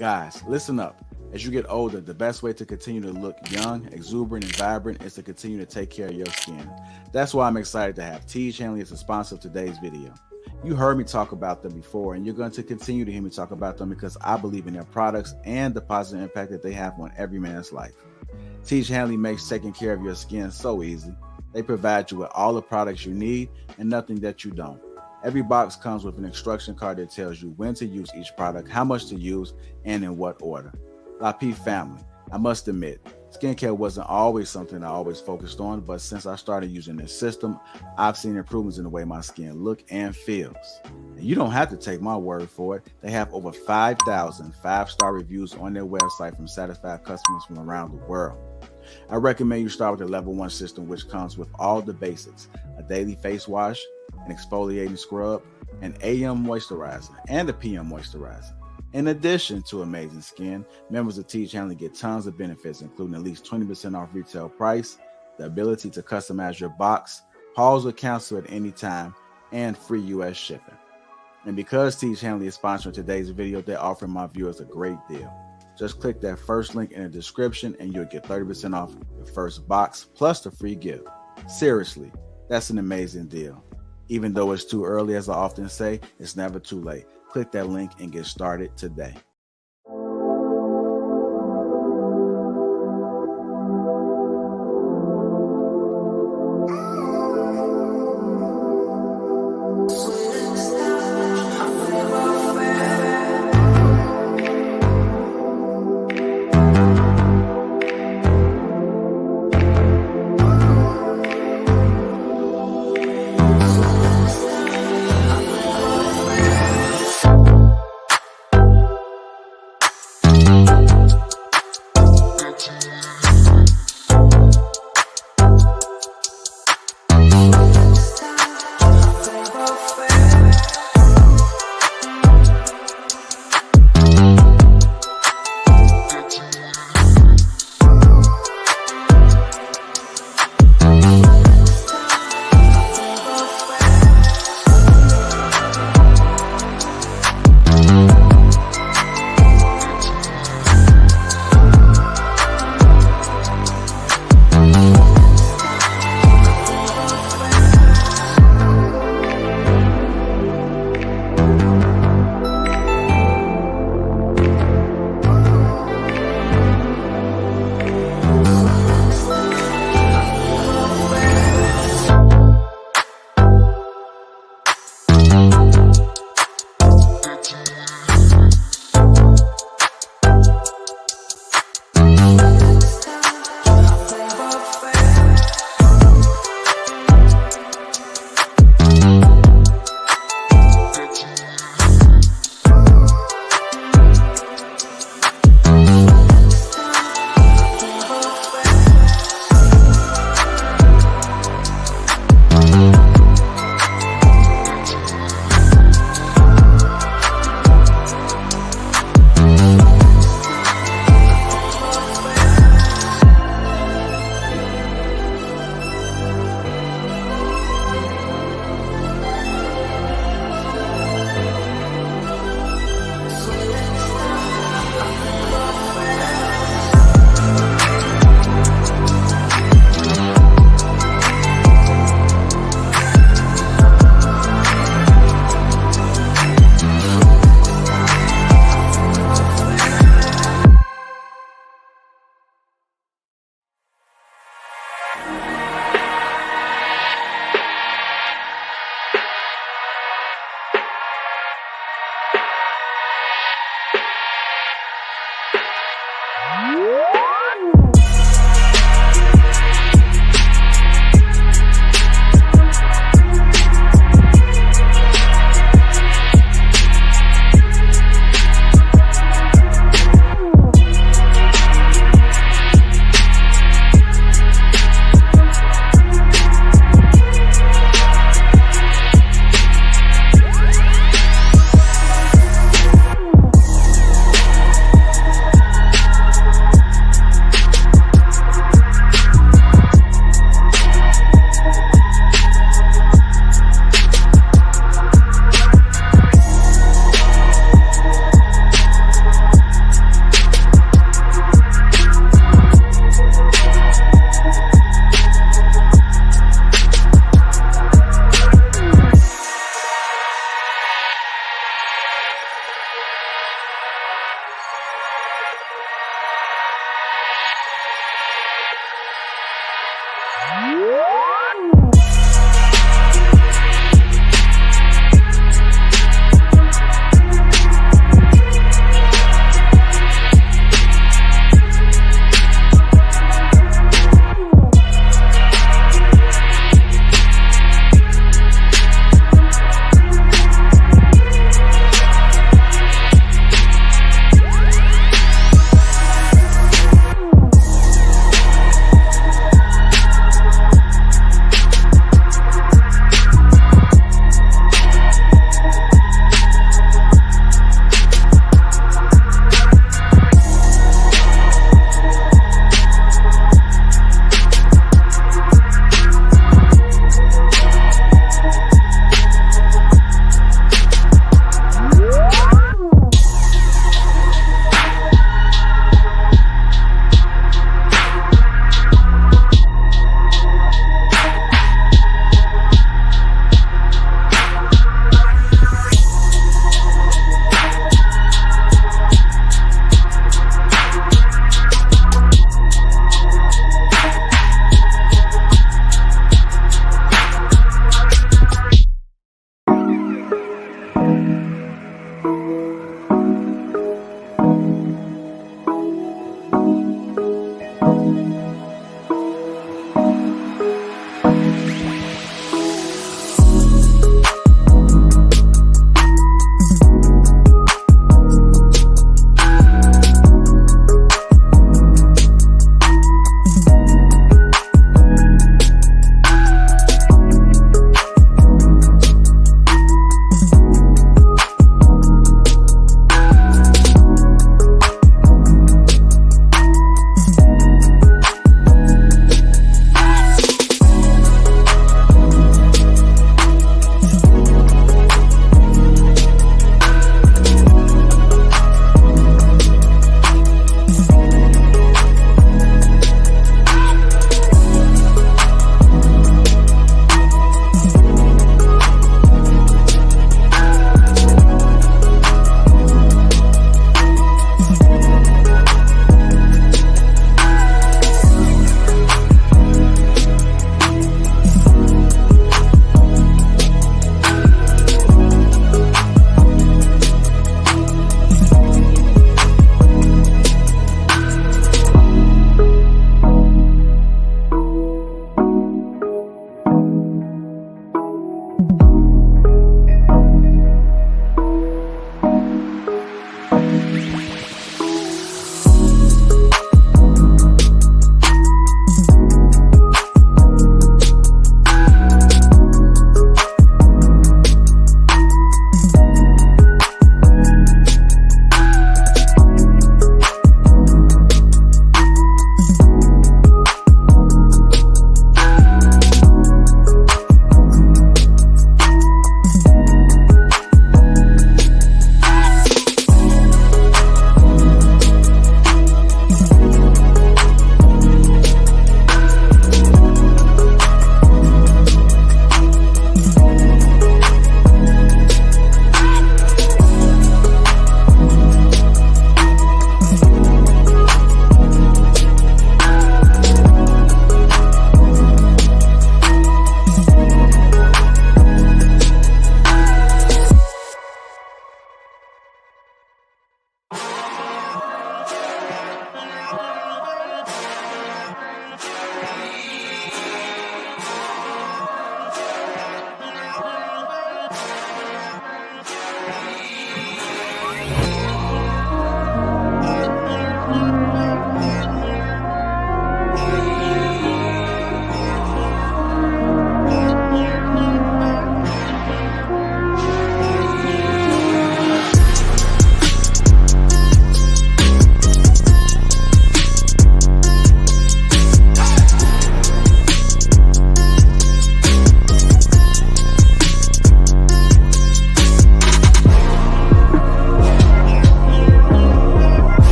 Guys, listen up. As you get older, the best way to continue to look young, exuberant, and vibrant is to continue to take care of your skin. That's why I'm excited to have Teej Hanley as a sponsor of today's video. You heard me talk about them before, and you're going to continue to hear me talk about them because I believe in their products and the positive impact that they have on every man's life. Teej Hanley makes taking care of your skin so easy. They provide you with all the products you need and nothing that you don't. Every box comes with an instruction card that tells you when to use each product, how much to use, and in what order. Lapeef family, I must admit, skincare wasn't always something I always focused on, but since I started using this system, I've seen improvements in the way my skin looks and feels. And you don't have to take my word for it. They have over 5,000 5-star reviews on their website from satisfied customers from around the world. I recommend you start with the level 1 system, which comes with all the basics: a daily face wash, an exfoliating scrub, an AM moisturizer, and a PM moisturizer. In addition to amazing skin, members of Teej Hanley get tons of benefits, including at least 20% off retail price, the ability to customize your box, pause or cancel at any time, and free US shipping. And because Teej Hanley is sponsoring today's video, they're offering my viewers a great deal. Just click that first link in the description and you'll get 30% off your first box plus the free gift. Seriously, that's an amazing deal. Even though it's too early, as I often say, it's never too late. Click that link and get started today.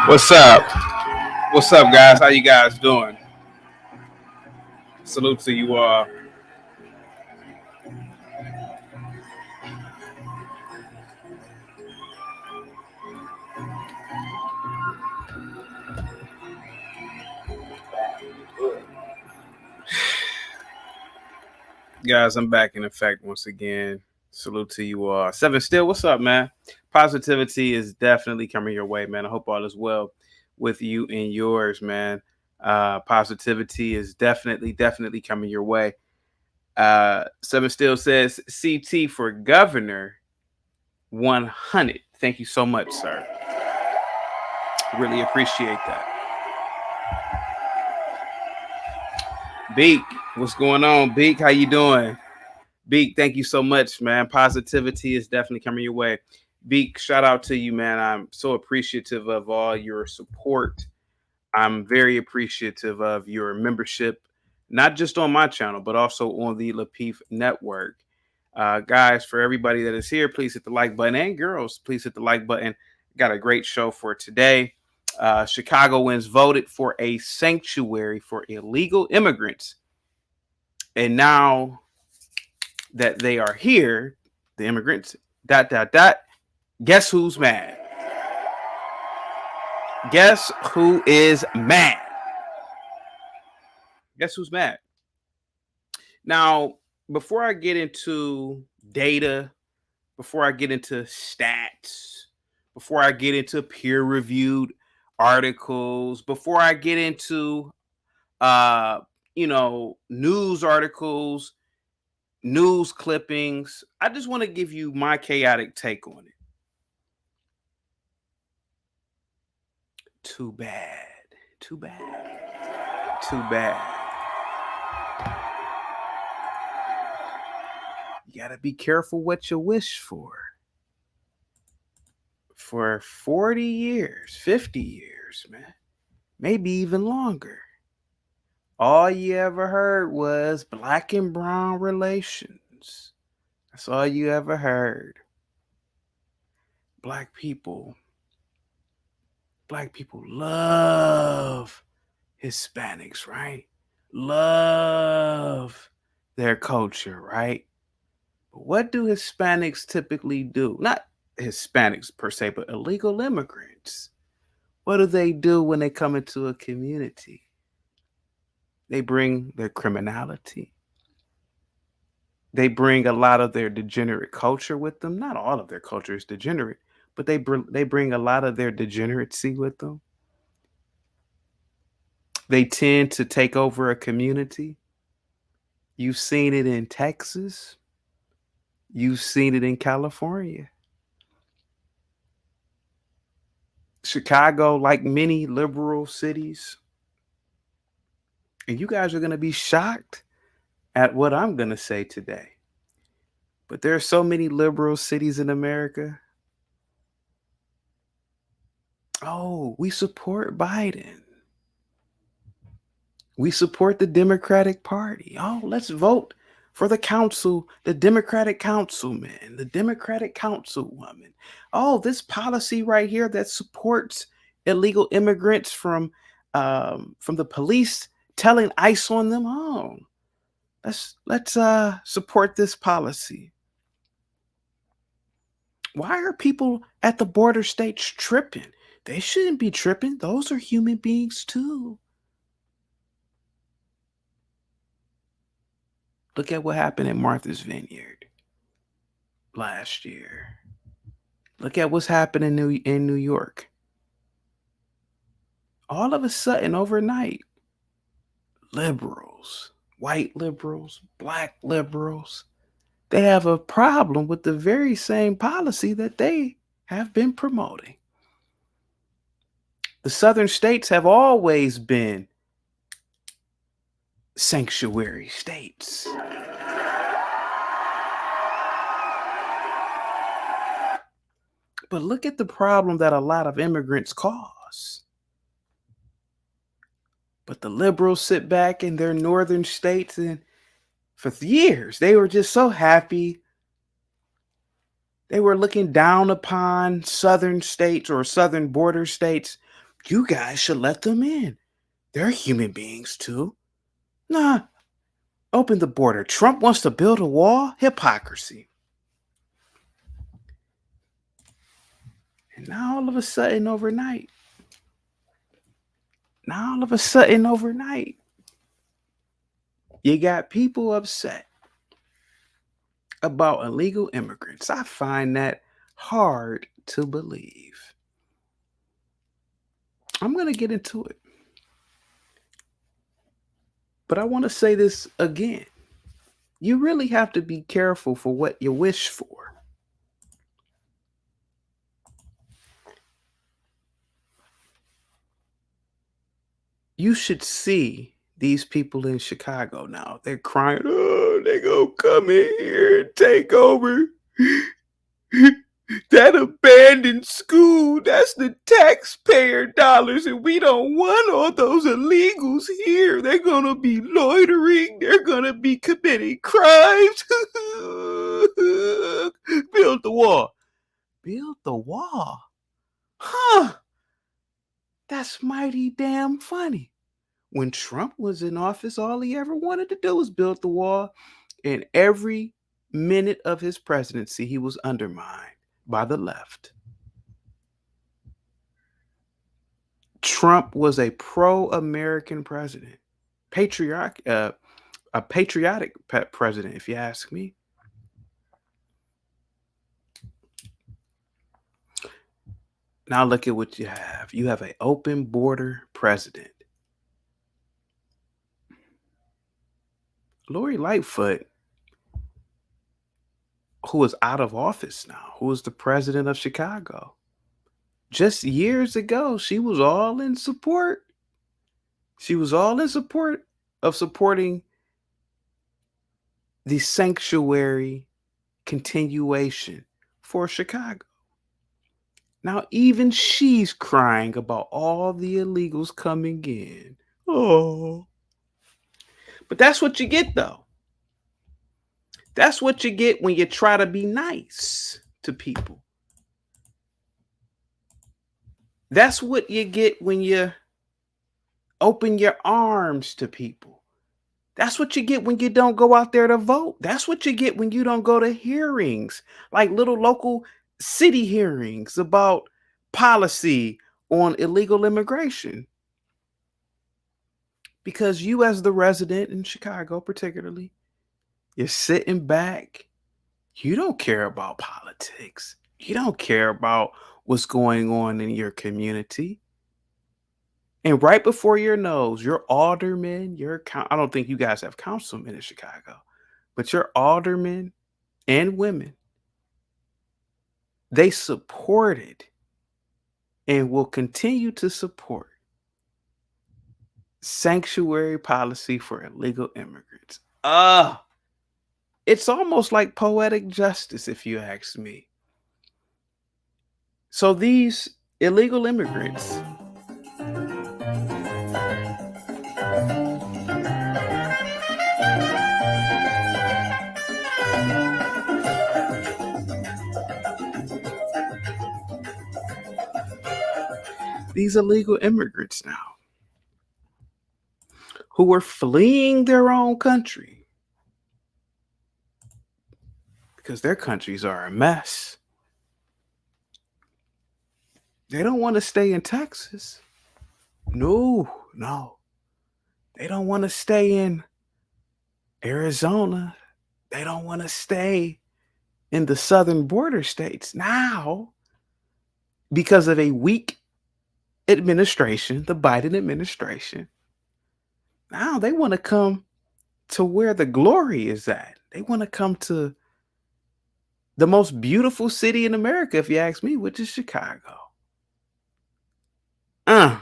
What's up? What's up, guys? How you guys doing? Salute to you all. Guys, I'm back in effect once again. Salute to you all. Seven Still, what's up, man? Positivity is definitely coming your way, man. I hope all is well with you and yours, man. Positivity is definitely coming your way. Seven Still says CT for governor 100. Thank you so much, sir. Really appreciate that. Beak, what's going on? Beak, how you doing? Beak, thank you so much, man. Positivity is definitely coming your way. Beak, shout out to you, man. I'm so appreciative of all your support. I'm very appreciative of your membership, not just on my channel, but also on the Lapeef Network. Guys, for everybody that is here, please hit the like button. And girls, please hit the like button. Got a great show for today. Chicagoans voted for a sanctuary for illegal immigrants. And now that they are here, the immigrants, ... Guess who's mad? Guess who is mad? Guess who's mad? Now, before I get into data, before I get into stats, before I get into peer-reviewed articles, before I get into news articles, news clippings, I just want to give you my chaotic take on it. Too bad. Too bad. Too bad. You got to be careful what you wish for. For 40 years, 50 years, man, maybe even longer, all you ever heard was black and brown relations. That's all you ever heard. Black people love Hispanics, right? Love their culture, right? But what do Hispanics typically do? Not Hispanics per se, but illegal immigrants. What do they do when they come into a community? They bring their criminality. They bring a lot of their degenerate culture with them. Not all of their culture is degenerate, but they bring a lot of their degeneracy with them. They tend to take over a community. You've seen it in Texas. You've seen it in California. Chicago, like many liberal cities. And you guys are going to be shocked at what I'm going to say today. But there are so many liberal cities in America. Oh, we support Biden. We support the Democratic Party. Oh, let's vote for the council, the Democratic councilman, the Democratic councilwoman. Oh, this policy right here that supports illegal immigrants from the police telling ICE on them. Oh, let's support this policy. Why are people at the border states tripping? They shouldn't be tripping. Those are human beings too. Look at what happened in Martha's Vineyard last year. Look at what's happening in New York. All of a sudden, overnight, liberals, white liberals, black liberals, they have a problem with the very same policy that they have been promoting. The southern states have always been sanctuary states. But look at the problem that a lot of immigrants cause. But the liberals sit back in their northern states, and for years, they were just so happy. They were looking down upon southern states or southern border states You guys should let them in. They're human beings too. Nah, open the border. Trump wants to build a wall? Hypocrisy. And now all of a sudden overnight, you got people upset about illegal immigrants. I find that hard to believe. I'm going to get into it. But I want to say this again. You really have to be careful for what you wish for. You should see these people in Chicago now. They're crying, oh, they gonna come in here and take over that abandoned school. That's the taxpayer dollars, and we don't want all those illegals here. They're gonna be loitering. They're gonna be committing crimes. Build the wall. Build the wall? Huh. That's mighty damn funny. When Trump was in office, all he ever wanted to do was build the wall. And every minute of his presidency, he was undermined by the left. Trump was a pro-American president, a patriotic president, if you ask me. Now look at what you have. You have an open border president. Lori Lightfoot, who is out of office now, who is the president of Chicago. Just years ago, she was all in support. She was all in support of supporting the sanctuary continuation for Chicago. Now, even she's crying about all the illegals coming in. Oh. But that's what you get, though. That's what you get when you try to be nice to people. That's what you get when you open your arms to people. That's what you get when you don't go out there to vote. That's what you get when you don't go to hearings, like little local city hearings about policy on illegal immigration. Because you, as the resident in Chicago particularly, you're sitting back. You don't care about politics. You don't care about what's going on in your community. And right before your nose, your aldermen, I don't think you guys have councilmen in Chicago, but your aldermen and women, they supported and will continue to support sanctuary policy for illegal immigrants. It's almost like poetic justice, if you ask me. So these illegal immigrants, now, who are fleeing their own country because their countries are a mess. They don't want to stay in Texas. No. They don't want to stay in Arizona. They don't want to stay in the southern border states now because of a weak administration, the Biden administration. Now they want to come to where the glory is at. They want to come to the most beautiful city in America, if you ask me, which is Chicago. Now,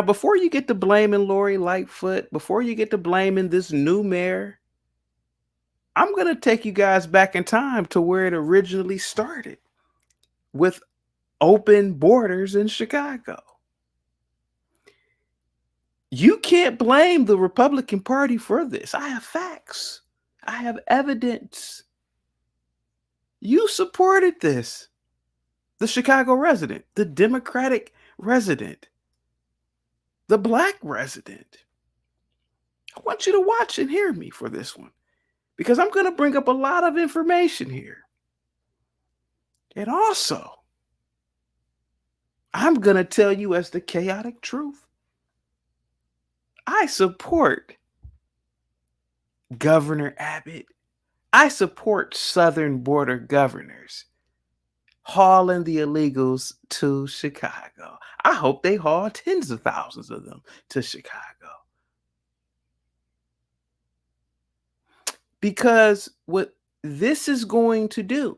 before you get to blaming Lori Lightfoot, before you get to blaming this new mayor, I'm going to take you guys back in time to where it originally started with open borders in Chicago. You can't blame the Republican Party for this. I have facts. I have evidence. You supported this. the Chicago resident, the Democratic resident, the Black resident. I want you to watch and hear me for this one because I'm going to bring up a lot of information here. And also, I'm going to tell you as the chaotic truth. I support Governor Abbott. I support southern border governors hauling the illegals to Chicago. I hope they haul tens of thousands of them to Chicago. Because what this is going to do,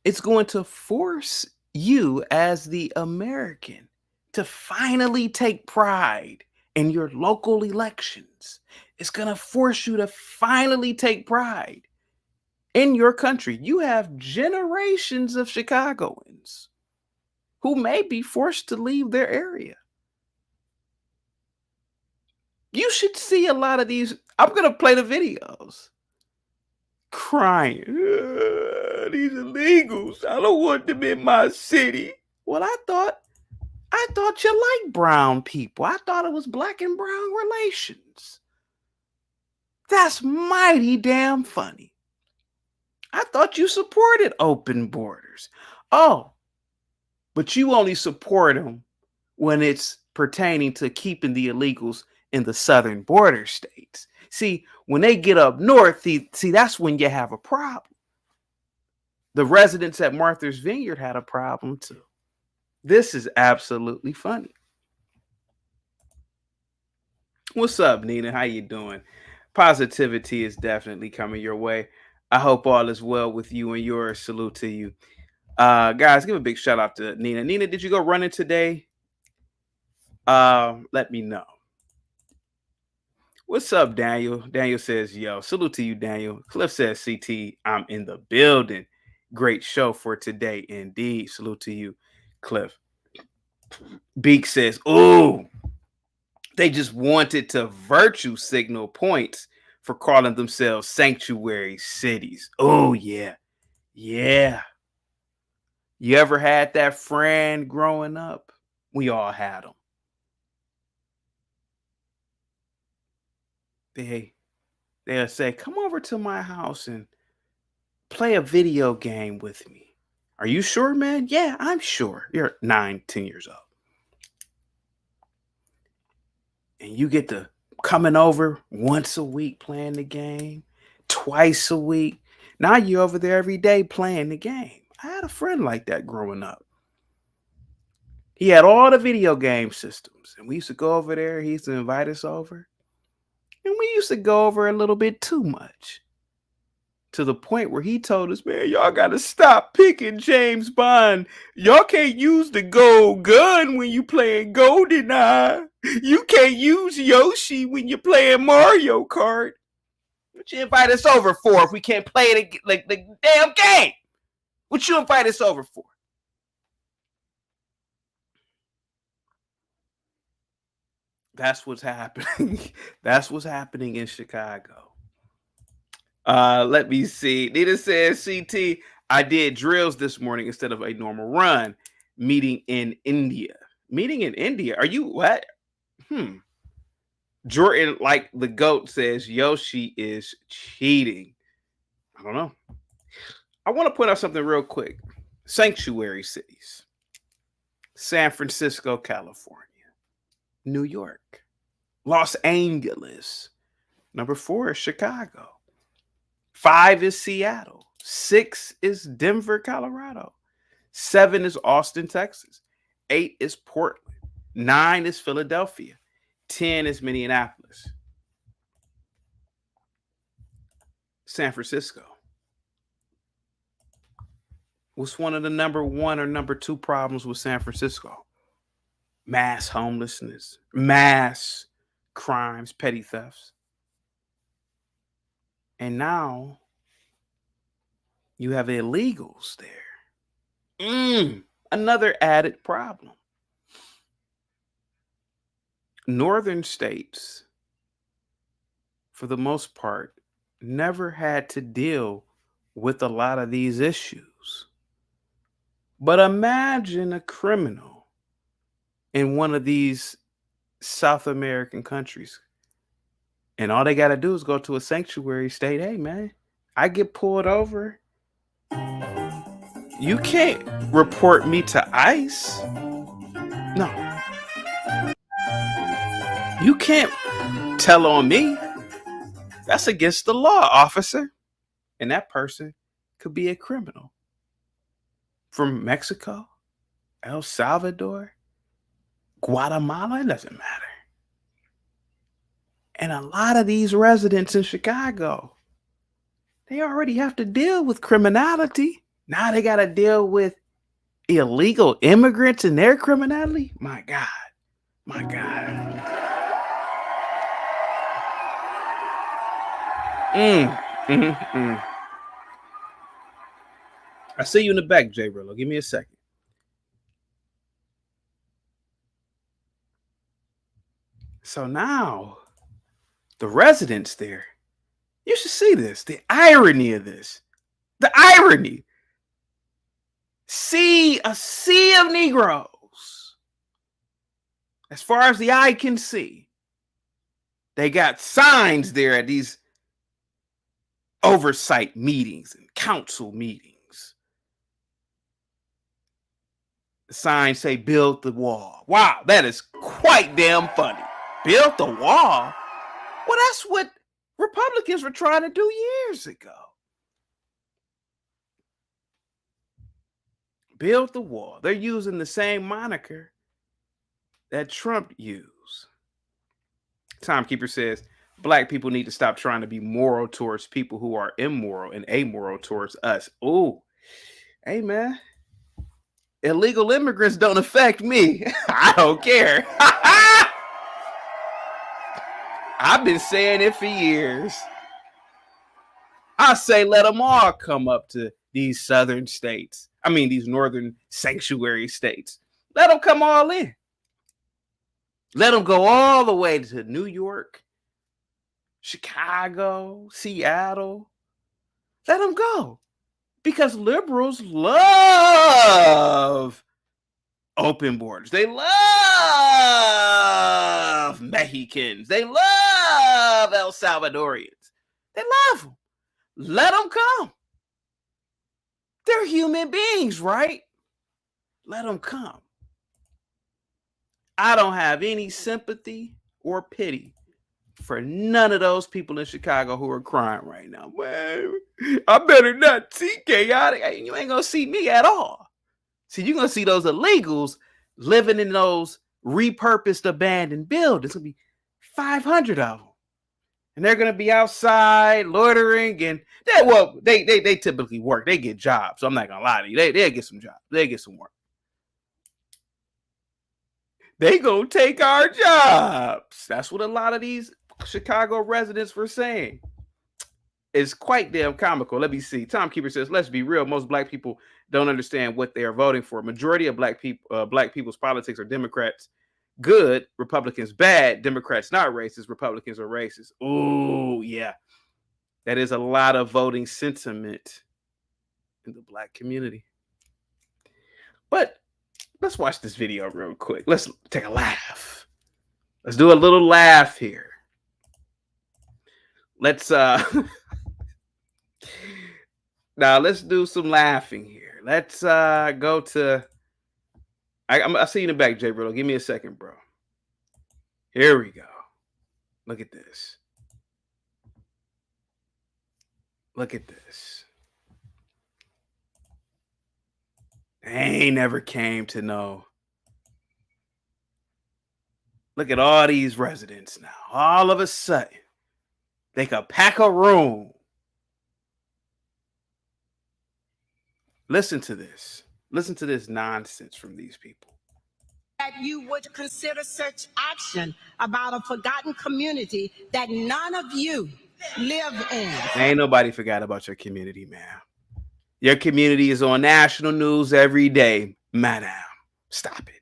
it's going to force you as the American to finally take pride in your local elections. It's going to force you to finally take pride in your country. You have generations of Chicagoans who may be forced to leave their area. You should see a lot of these. I'm going to play the videos. Crying. These illegals. I don't want them in my city. Well, I thought you liked brown people. I thought it was black and brown relations. That's mighty damn funny. I thought you supported open borders. Oh, but you only support them when it's pertaining to keeping the illegals in the southern border states. See, when they get up north, see, that's when you have a problem. The residents at Martha's Vineyard had a problem too. This is absolutely funny. What's up, Nina? How you doing? Positivity is definitely coming your way. I hope all is well with you and yours. Salute to you. Guys, give a big shout out to Nina. Nina, did you go running today? Let me know. What's up, Daniel? Daniel says, yo, salute to you, Daniel. Cliff says, CT, I'm in the building. Great show for today, indeed. Salute to you, Cliff. Beak says, ooh, they just wanted to virtue signal points for calling themselves sanctuary cities. Oh, yeah. Yeah. You ever had that friend growing up? We all had them. They'll say, come over to my house and play a video game with me. Are you sure, man? Yeah, I'm sure. You're 9, 10 years old. And you get to coming over once a week playing the game, twice a week. Now you're over there every day playing the game. I had a friend like that growing up. He had all the video game systems. And we used to go over there. He used to invite us over. And we used to go over a little bit too much. To the point where he told us, man, y'all got to stop picking James Bond. Y'all can't use the gold gun when you playing GoldenEye. You can't use Yoshi when you're playing Mario Kart. What you invite us over for if we can't play the damn game? What you invite us over for? That's what's happening. That's what's happening in Chicago. Let me see. Nita says, CT, I did drills this morning instead of a normal run. Meeting in India. Meeting in India? Are you what? Jordan, like the GOAT, says Yoshi is cheating. I don't know. I want to point out something real quick. Sanctuary cities. San Francisco, California. New York. Los Angeles. Number 4 is Chicago. 5 is Seattle. 6 is Denver, Colorado. 7 is Austin, Texas. 8 is Portland. 9 is Philadelphia. 10 is Minneapolis. San Francisco. What's one of the number 1 or number 2 problems with San Francisco? Mass homelessness, mass crimes, petty thefts. And now you have illegals there. Another added problem. Northern states, for the most part, never had to deal with a lot of these issues. But imagine a criminal in one of these South American countries, and all they got to do is go to a sanctuary state. Hey, man, I get pulled over. You can't report me to ICE. No. You can't tell on me. That's against the law, officer. And that person could be a criminal from Mexico, El Salvador, Guatemala. It doesn't matter. And a lot of these residents in Chicago, they already have to deal with criminality. Now they got to deal with illegal immigrants and their criminality. My God. My God. I see you in the back, Jay Rillo. Give me a second. So now, the residents there, you should see this. The irony of this. The irony. See a sea of Negroes. As far as the eye can see. They got signs there at these oversight meetings and council meetings. The signs say, build the wall. Wow, that is quite damn funny. Build the wall? Well, that's what Republicans were trying to do years ago. Build the wall. They're using the same moniker that Trump used. Timekeeper says, Black people need to stop trying to be moral towards people who are immoral and amoral towards us. Oh, hey, man. Illegal immigrants don't affect me. I don't care. I've been saying it for years. I say let them all come up to these southern states. I mean, these northern sanctuary states. Let them come all in. Let them go all the way to New York, Chicago, Seattle. Let them go. Because liberals love open borders. They love Mexicans. They love El Salvadorians. They love them. Let them come. They're human beings, right? Let them come. I don't have any sympathy or pity for none of those people in Chicago who are crying right now. Man, I better not see chaotic. You ain't going to see me at all. See, you're going to see those illegals living in those repurposed abandoned buildings. It's going to be 500 of them. And they're going to be outside loitering. And they typically work. They get jobs. So I'm not going to lie to you. They'll get some jobs. They'll get some work. They gonna take our jobs. That's what a lot of these Chicago residents were saying. It's quite damn comical. Let me see. Timekeeper says, let's be real. Most Black people don't understand what they are voting for. Majority of Black people's politics are Democrats good, Republicans bad, Democrats not racist, Republicans are racist. Oh, yeah. That is a lot of voting sentiment in the Black community. But let's watch this video real quick. Let's take a laugh. Let's do a little laugh here. Let's now let's do some laughing here. Let's go to I'll see you in the back, Jay Brittle. Give me a second, bro. Here we go. Look at this. Look at this. They ain't never came to know. Look at all these residents now. All of a sudden, they could pack a room. Listen to this. Listen to this nonsense from these people. That you would consider such action about a forgotten community that none of you live in. Ain't nobody forgot about your community, man. Your community is on national news every day. Madam, stop it.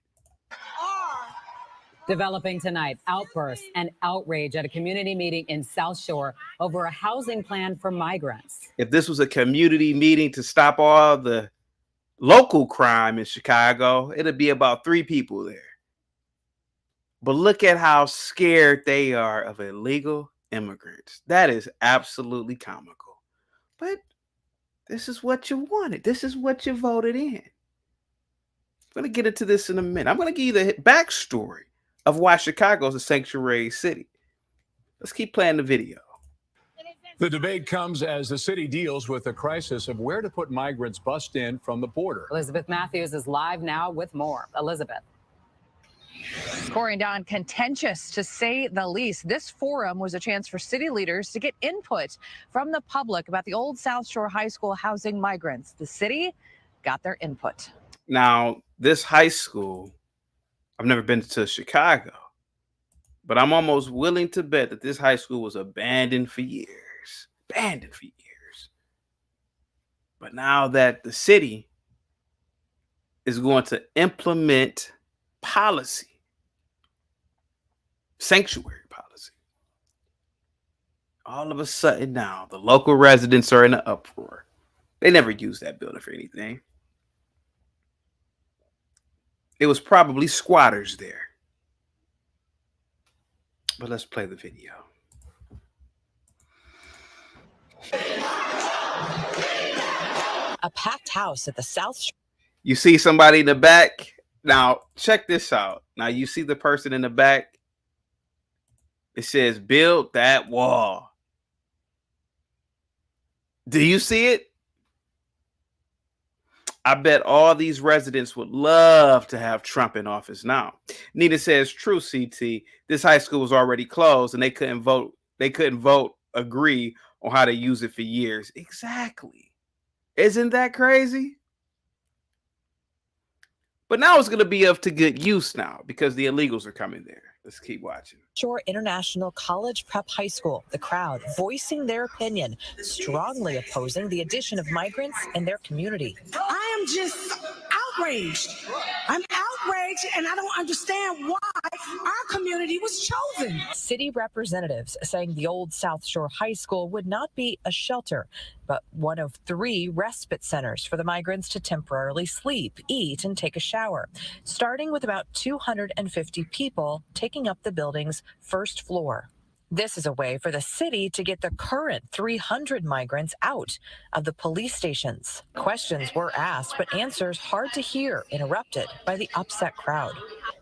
Developing tonight, outbursts and outrage at a community meeting in South Shore over a housing plan for migrants. If this was a community meeting to stop all the local crime in Chicago, it'll be about 3 people there. But look at how scared they are of illegal immigrants. That is absolutely comical. But this is what you wanted. This is what you voted in. I'm going to get into this in a minute. I'm going to give you the backstory of why Chicago is a sanctuary city. Let's keep playing the video. The debate comes as the city deals with the crisis of where to put migrants bussed in from the border. Elizabeth Matthews is live now with more. Elizabeth. Corey and Don, contentious to say the least. This forum was a chance for city leaders to get input from the public about the old South Shore High School housing migrants. The city got their input. Now, this high school, I've never been to Chicago, but I'm almost willing to bet that this high school was abandoned for years. Abandoned for years. But now that the city is going to implement policy, sanctuary policy, all of a sudden now the local residents are in an uproar. They never used that building for anything. It was probably squatters there. But let's play the video. A packed house at the South Shore. You see somebody in the back? Now, check this out. Now, you see the person in the back? It says, build that wall. Do you see it? I bet all these residents would love to have Trump in office now. Nina says, true, CT. This high school was already closed and they couldn't vote. Agree on how to use it for years. Exactly. Isn't that crazy? But now it's going to be up to good use now because the illegals are coming there. Let's keep watching. Shore International College Prep High School, the crowd voicing their opinion, strongly opposing the addition of migrants in their community. I am just outraged. I'm outraged, and I don't understand why our community was chosen. City representatives saying the old South Shore High School would not be a shelter, but one of 3 respite centers for the migrants to temporarily sleep, eat, and take a shower, starting with about 250 people taking up the building's first floor. This is a way for the city to get the current 300 migrants out of the police stations. Questions were asked, but answers hard to hear, interrupted by the upset crowd.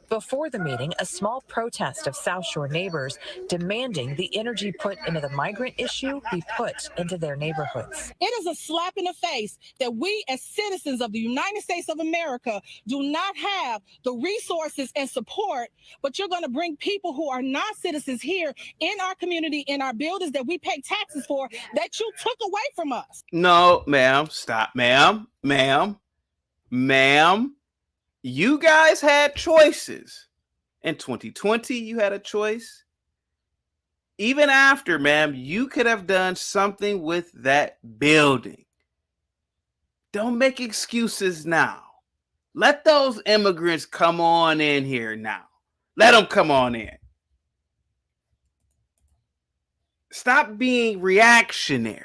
Before the meeting, a small protest of South Shore neighbors demanding the energy put into the migrant issue be put into their neighborhoods. It is a slap in the face that we as citizens of the United States of America do not have the resources and support, but you're going to bring people who are not citizens here in our community, in our buildings that we pay taxes for, that you took away from us. No, ma'am. Stop, ma'am. You guys had choices. In 2020, you had a choice. Even after, ma'am, you could have done something with that building. Don't make excuses now. Let those immigrants come on in here now. Let them come on in. Stop being reactionary.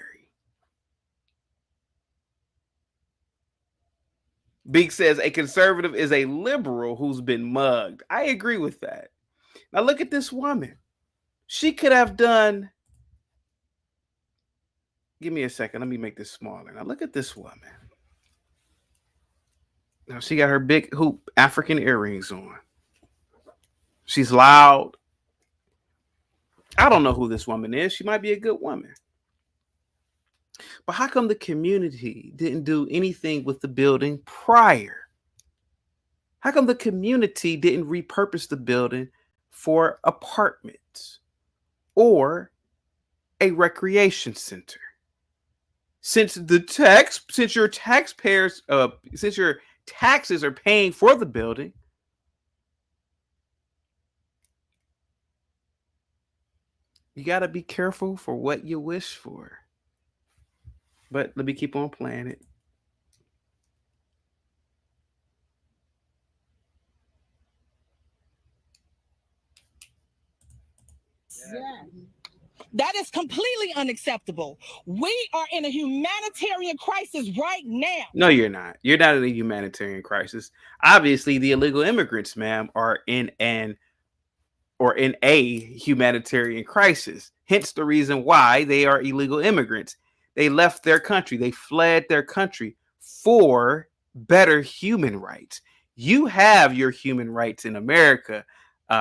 Beak says a conservative is a liberal who's been mugged. I agree with that. Now look at this woman. She could have done. Give me a second. Let me make this smaller. Now look at this woman. Now she got her big hoop African earrings on. She's loud. I don't know who this woman is. She might be a good woman. But how come the community didn't do anything with the building prior? How come the community didn't repurpose the building for apartments or a recreation center? Since your taxes are paying for the building, you got to be careful for what you wish for. But let me keep on playing it. Yeah. That is completely unacceptable. We are in a humanitarian crisis right now. No, you're not. You're not in a humanitarian crisis. Obviously, the illegal immigrants, ma'am, are in a humanitarian crisis. Hence the reason why they are illegal immigrants. They left their country. They fled their country for better human rights. You have your human rights in America,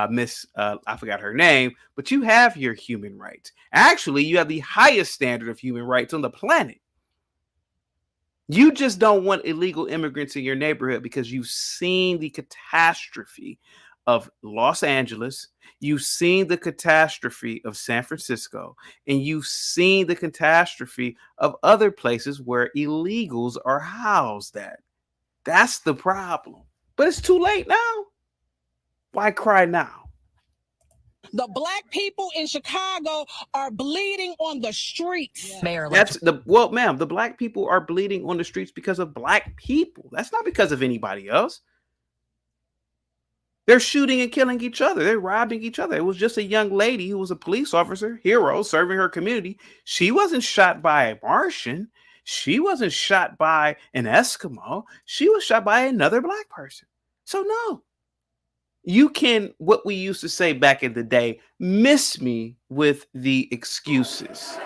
Miss, I forgot her name, but you have your human rights. Actually, you have the highest standard of human rights on the planet. You just don't want illegal immigrants in your neighborhood because you've seen the catastrophe of Los Angeles, you've seen the catastrophe of San Francisco, and you've seen the catastrophe of other places where illegals are housed at. That's the problem. But it's too late now. Why cry now? The Black people in Chicago are bleeding on the streets. Yeah. Mayor, ma'am, the Black people are bleeding on the streets because of Black people. That's not because of anybody else. They're shooting and killing each other. They're robbing each other. It was just a young lady who was a police officer, hero, serving her community. She wasn't shot by a Martian. She wasn't shot by an Eskimo. She was shot by another Black person. So no. You can, what we used to say back in the day, miss me with the excuses.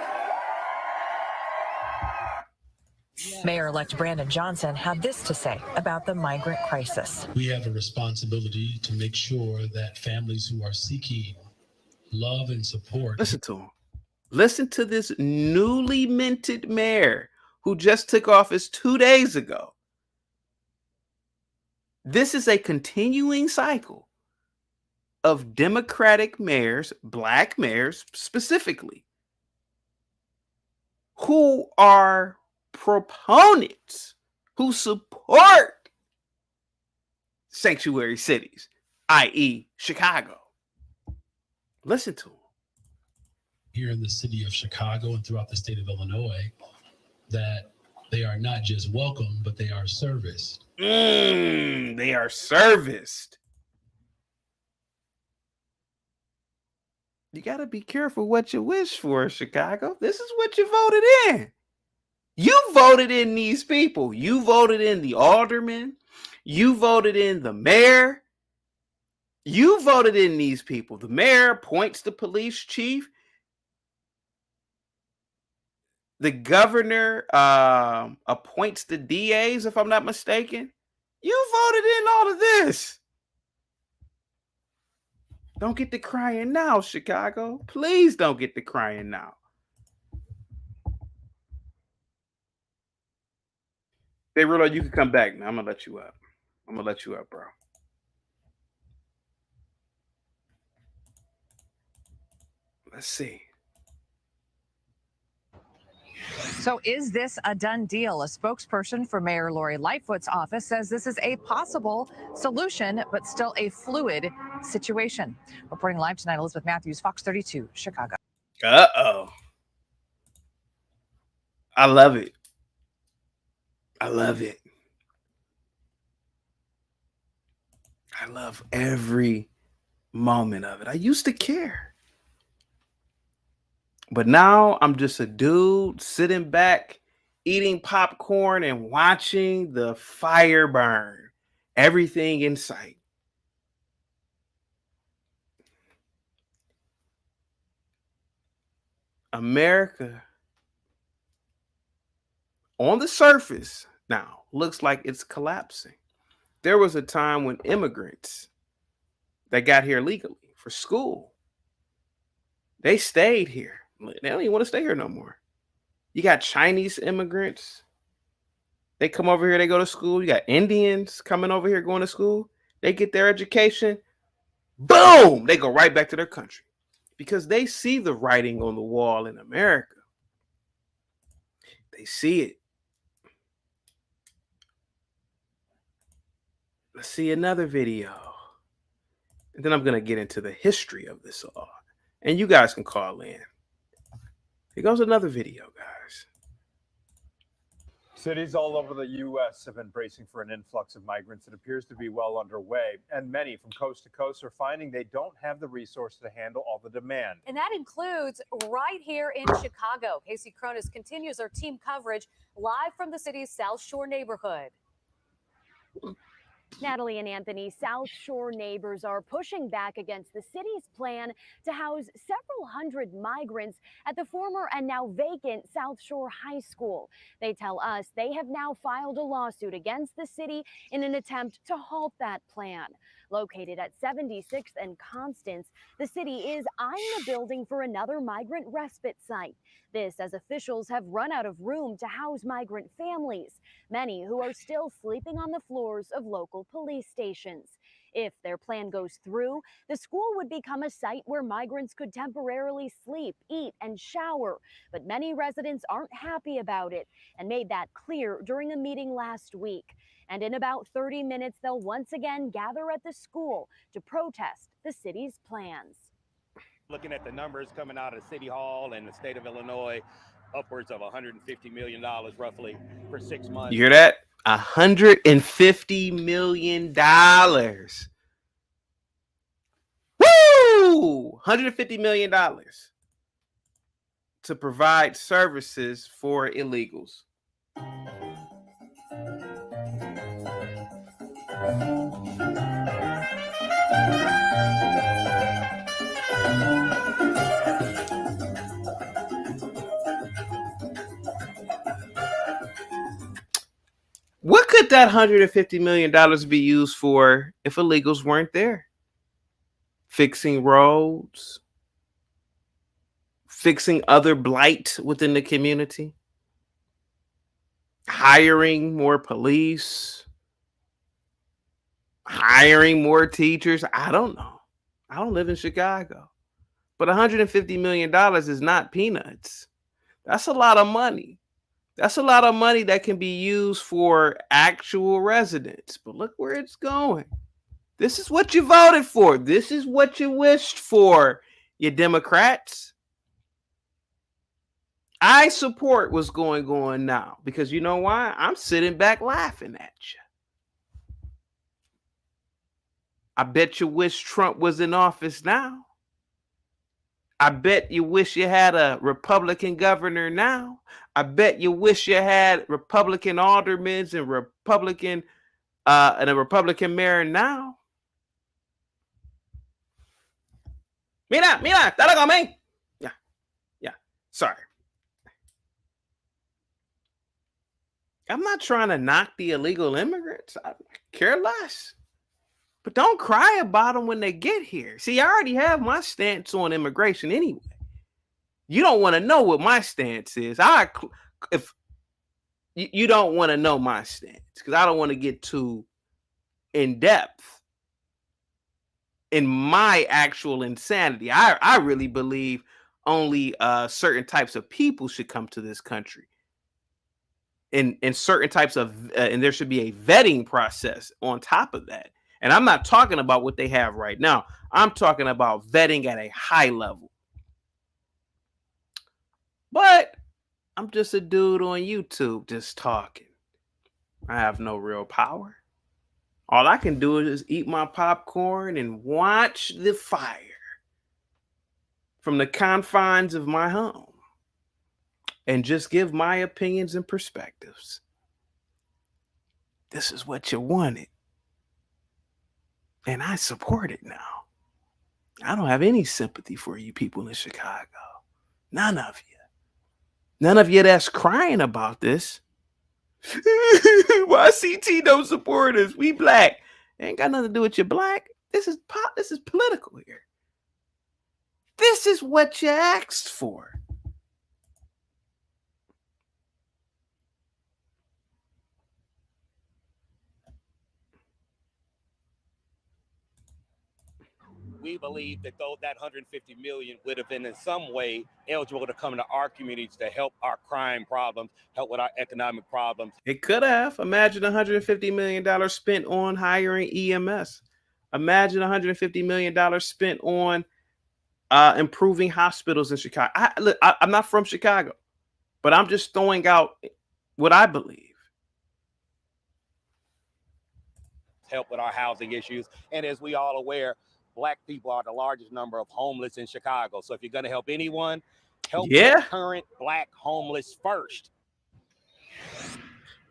Mayor-elect Brandon Johnson had this to say about the migrant crisis. We have a responsibility to make sure that families who are seeking love and support. Listen to him. Listen to this newly minted mayor who just took office 2 days ago. This is a continuing cycle of Democratic mayors, Black mayors specifically, who are proponents, who support sanctuary cities, i.e. Chicago. Listen to them. Here in the city of Chicago and throughout the state of Illinois, that they are not just welcome, but they are serviced. They are serviced. You got to be careful what you wish for, Chicago. This is what you voted in. You voted in these people. You voted in the alderman. You voted in the mayor. You voted in these people. The mayor appoints the police chief. The governor appoints the DAs, if I'm not mistaken. You voted in all of this. Don't get to crying now, Chicago. Please don't get to crying now. Hey, Rulo, you can come back now. I'm going to let you up. I'm going to let you up, bro. Let's see. So is this a done deal? A spokesperson for Mayor Lori Lightfoot's office says this is a possible solution, but still a fluid situation. Reporting live tonight, Elizabeth Matthews, Fox 32, Chicago. Uh-oh. I love it. I love it. I love every moment of it. I used to care. But now I'm just a dude sitting back, eating popcorn and watching the fire burn. Everything in sight. America, on the surface now, looks like it's collapsing. There was a time when immigrants that got here legally for school, they stayed here. They don't even want to stay here no more. You got Chinese immigrants. They come over here, they go to school. You got Indians coming over here going to school. They get their education. Boom! They go right back to their country because they see the writing on the wall in America. They see it. Let's see another video. And then I'm going to get into the history of this all. And you guys can call in. Here goes another video, guys. Cities all over the U.S. have been bracing for an influx of migrants. It appears to be well underway, and many from coast to coast are finding they don't have the resources to handle all the demand. And that includes right here in Chicago. Casey Cronus continues our team coverage live from the city's South Shore neighborhood. Natalie and Anthony, South Shore neighbors are pushing back against the city's plan to house several hundred migrants at the former and now vacant South Shore High School. They tell us they have now filed a lawsuit against the city in an attempt to halt that plan. Located at 76th and Constance, the city is eyeing the building for another migrant respite site. This as officials have run out of room to house migrant families, many who are still sleeping on the floors of local police stations. If their plan goes through, the school would become a site where migrants could temporarily sleep, eat, and shower. But many residents aren't happy about it and made that clear during a meeting last week. And in about 30 minutes, they'll once again gather at the school to protest the city's plans. Looking at the numbers coming out of City Hall and the state of Illinois, upwards of $150 million roughly for 6 months. You hear that? $150 million. Woo! $150 million to provide services for illegals. What could that $150 million be used for if illegals weren't there? Fixing roads, fixing other blight within the community, hiring more police, hiring more teachers. I don't know. I don't live in Chicago. But $150 million is not peanuts. That's a lot of money. That's a lot of money that can be used for actual residents. But look where it's going. This is what you voted for. This is what you wished for, you Democrats. I support what's going on now because you know why? I'm sitting back laughing at you. I bet you wish Trump was in office now. I bet you wish you had a Republican governor now. I bet you wish you had Republican aldermen and a Republican mayor now. Mira, dale conmigo. Yeah. Sorry. I'm not trying to knock the illegal immigrants. I care less. But don't cry about them when they get here. See, I already have my stance on immigration anyway. You don't want to know what my stance is. If you don't want to know my stance, because I don't want to get too in depth in my actual insanity. I really believe only certain types of people should come to this country. In certain types of, and there should be a vetting process on top of that. And I'm not talking about what they have right now. I'm talking about vetting at a high level. But I'm just a dude on YouTube just talking. I have no real power. All I can do is eat my popcorn and watch the fire from the confines of my home and just give my opinions and perspectives. This is what you wanted. And I support it now. I don't have any sympathy for you people in Chicago. None of you. None of you that's crying about this. Why CT don't support us? We black. Ain't got nothing to do with you black. This is political here. This is what you asked for. We believe that though that 150 million would have been in some way eligible to come into our communities to help our crime problems, help with our economic problems. It could have. Imagine $150 million spent on hiring EMS. Imagine $150 million spent on improving hospitals in Chicago. I'm not from Chicago, but I'm just throwing out what I believe. help with our housing issues. And as we all aware, Black people are the largest number of homeless in Chicago. So if you're going to help anyone, help the current Black homeless first.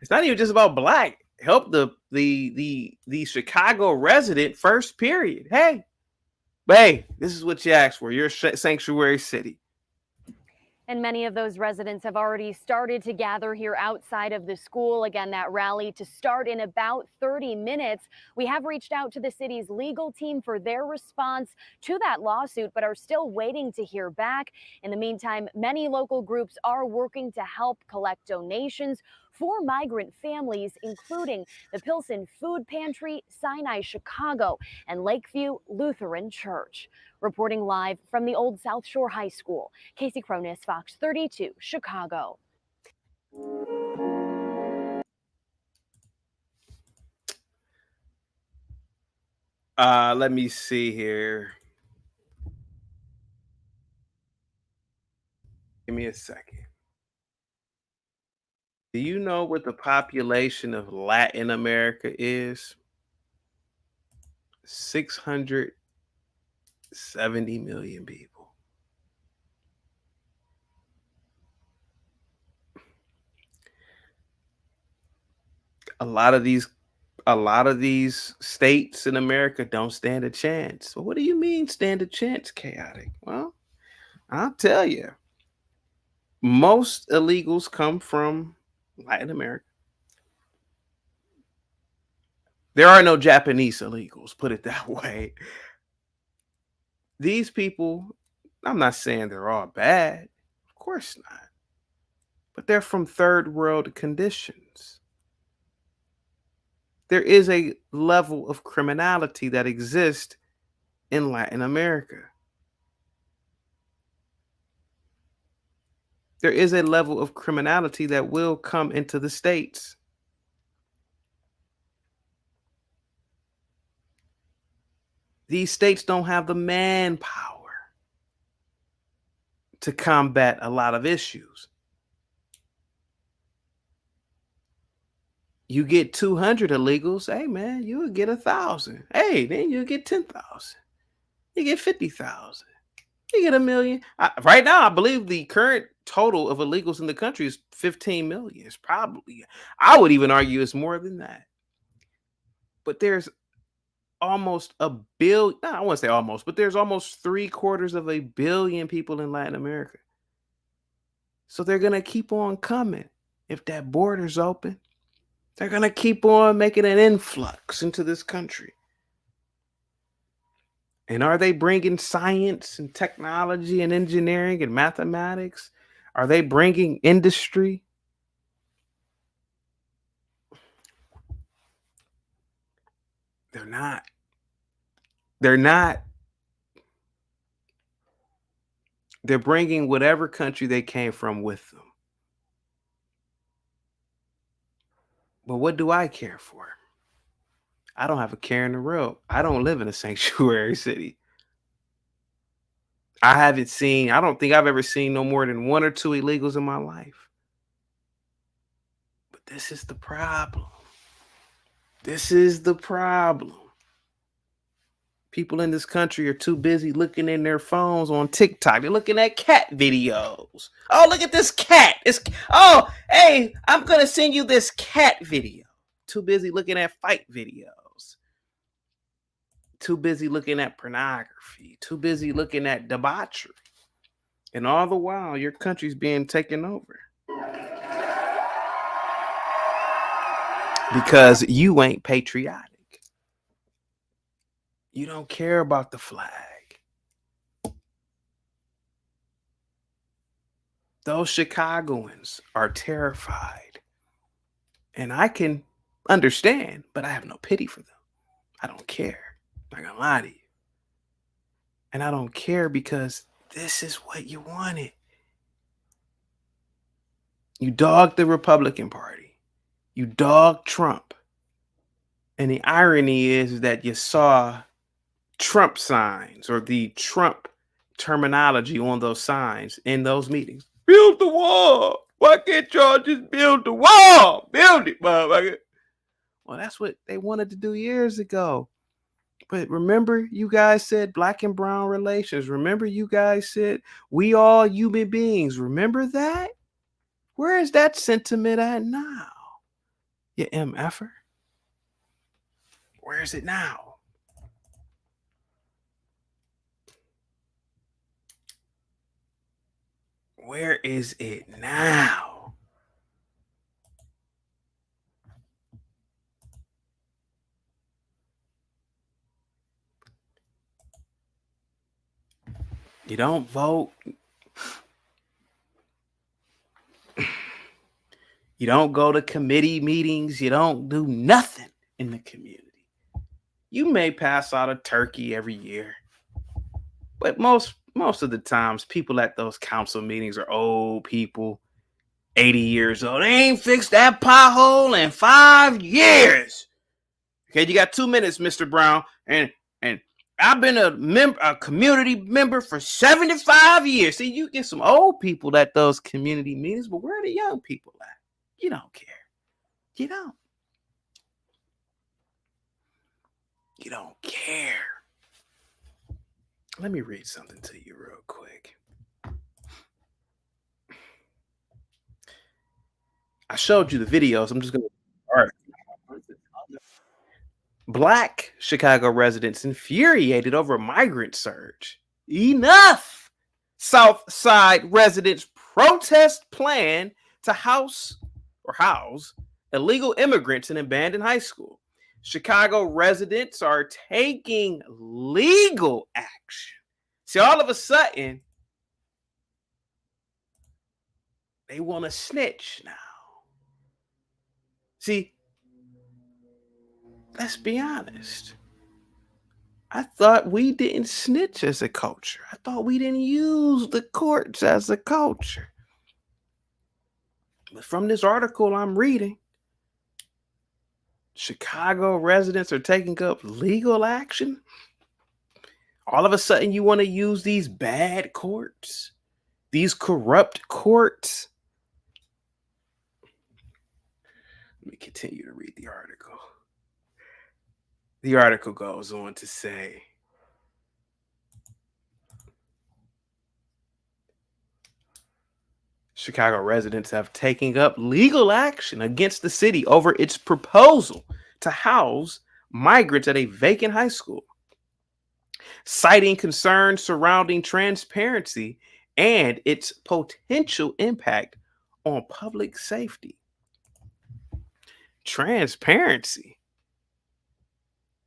It's not even just about Black. Help the Chicago resident first, period. Hey, this is what you asked for. You're a sanctuary city. And many of those residents have already started to gather here outside of the school. Again, that rally to start in about 30 minutes. We have reached out to the city's legal team for their response to that lawsuit, but are still waiting to hear back. In the meantime, many local groups are working to help collect donations for migrant families, including the Pilsen Food Pantry, Sinai Chicago, and Lakeview Lutheran Church. Reporting live from the Old South Shore High School, Casey Cronus, Fox 32, Chicago. Let me see here. Give me a second. Do you know what the population of Latin America is? 670 million people. A lot of these states in America don't stand a chance. So what do you mean stand a chance, chaotic? Well, I'll tell you. Most illegals come from Latin America. There are no Japanese illegals, put it that way. These people, I'm not saying they're all bad. Of course not. But they're from third world conditions. There is a level of criminality that exists in Latin America. There is a level of criminality that will come into the States. These states don't have the manpower to combat a lot of issues. You get 200 illegals, hey man, you would get 1,000. Hey, then you get 10,000. You get 50,000. You get 1 million. Right now, I believe the current total of illegals in the country is 15 million. It's probably, I would even argue it's more than that. But there's almost a billion, I want to say almost, but there's almost 750 million people in Latin America. So they're going to keep on coming. If that border's open, they're going to keep on making an influx into this country. And are they bringing science and technology and engineering and mathematics? Are they bringing industry? They're not. They're not. They're bringing whatever country they came from with them. But what do I care for? I don't have a care in the world. I don't live in a sanctuary city. I don't think I've ever seen no more than 1 or 2 illegals in my life. But this is the problem. This is the problem. People in this country are too busy looking in their phones on TikTok. They're looking at cat videos. Oh, look at this cat. Hey, I'm going to send you this cat video. Too busy looking at fight videos. Too busy looking at pornography. Too busy looking at debauchery. And all the while, your country's being taken over. Because you ain't patriotic. You don't care about the flag. Those Chicagoans are terrified. And I can understand, but I have no pity for them. I don't care. I'm not gonna lie to you. And I don't care because this is what you wanted. You dogged the Republican Party. You dogged Trump. And the irony is that you saw Trump signs or the Trump terminology on those signs in those meetings. Build the wall. Why can't y'all just build the wall? Build it, motherfucker. Well, that's what they wanted to do years ago. But remember, you guys said black and brown relations. Remember, you guys said we all human beings. Remember that? Where is that sentiment at now? You MFer? Where is it now? Where is it now? You don't vote. You don't go to committee meetings. You don't do nothing in the community. You may pass out a turkey every year, but most of the times, people at those council meetings are old people, 80 years old. They ain't fixed that pothole in 5 years. Okay, you got 2 minutes, Mr. Brown, and I've been a community member for 75 years. See, you get some old people at those community meetings, but where are the young people at? You don't care. You don't. You don't care. Let me read something to you real quick. I showed you the videos. I'm just going to. All right. Black Chicago residents infuriated over migrant surge. Enough! South Side residents protest plan to house illegal immigrants in abandoned high school. Chicago residents are taking legal action. See, all of a sudden, they want to snitch now. See, let's be honest. I thought we didn't snitch as a culture. I thought we didn't use the courts as a culture. But from this article I'm reading, Chicago residents are taking up legal action. All of a sudden, you want to use these bad courts, these corrupt courts. Let me continue to read the article. The article goes on to say, Chicago residents have taken up legal action against the city over its proposal to house migrants at a vacant high school, citing concerns surrounding transparency and its potential impact on public safety. Transparency?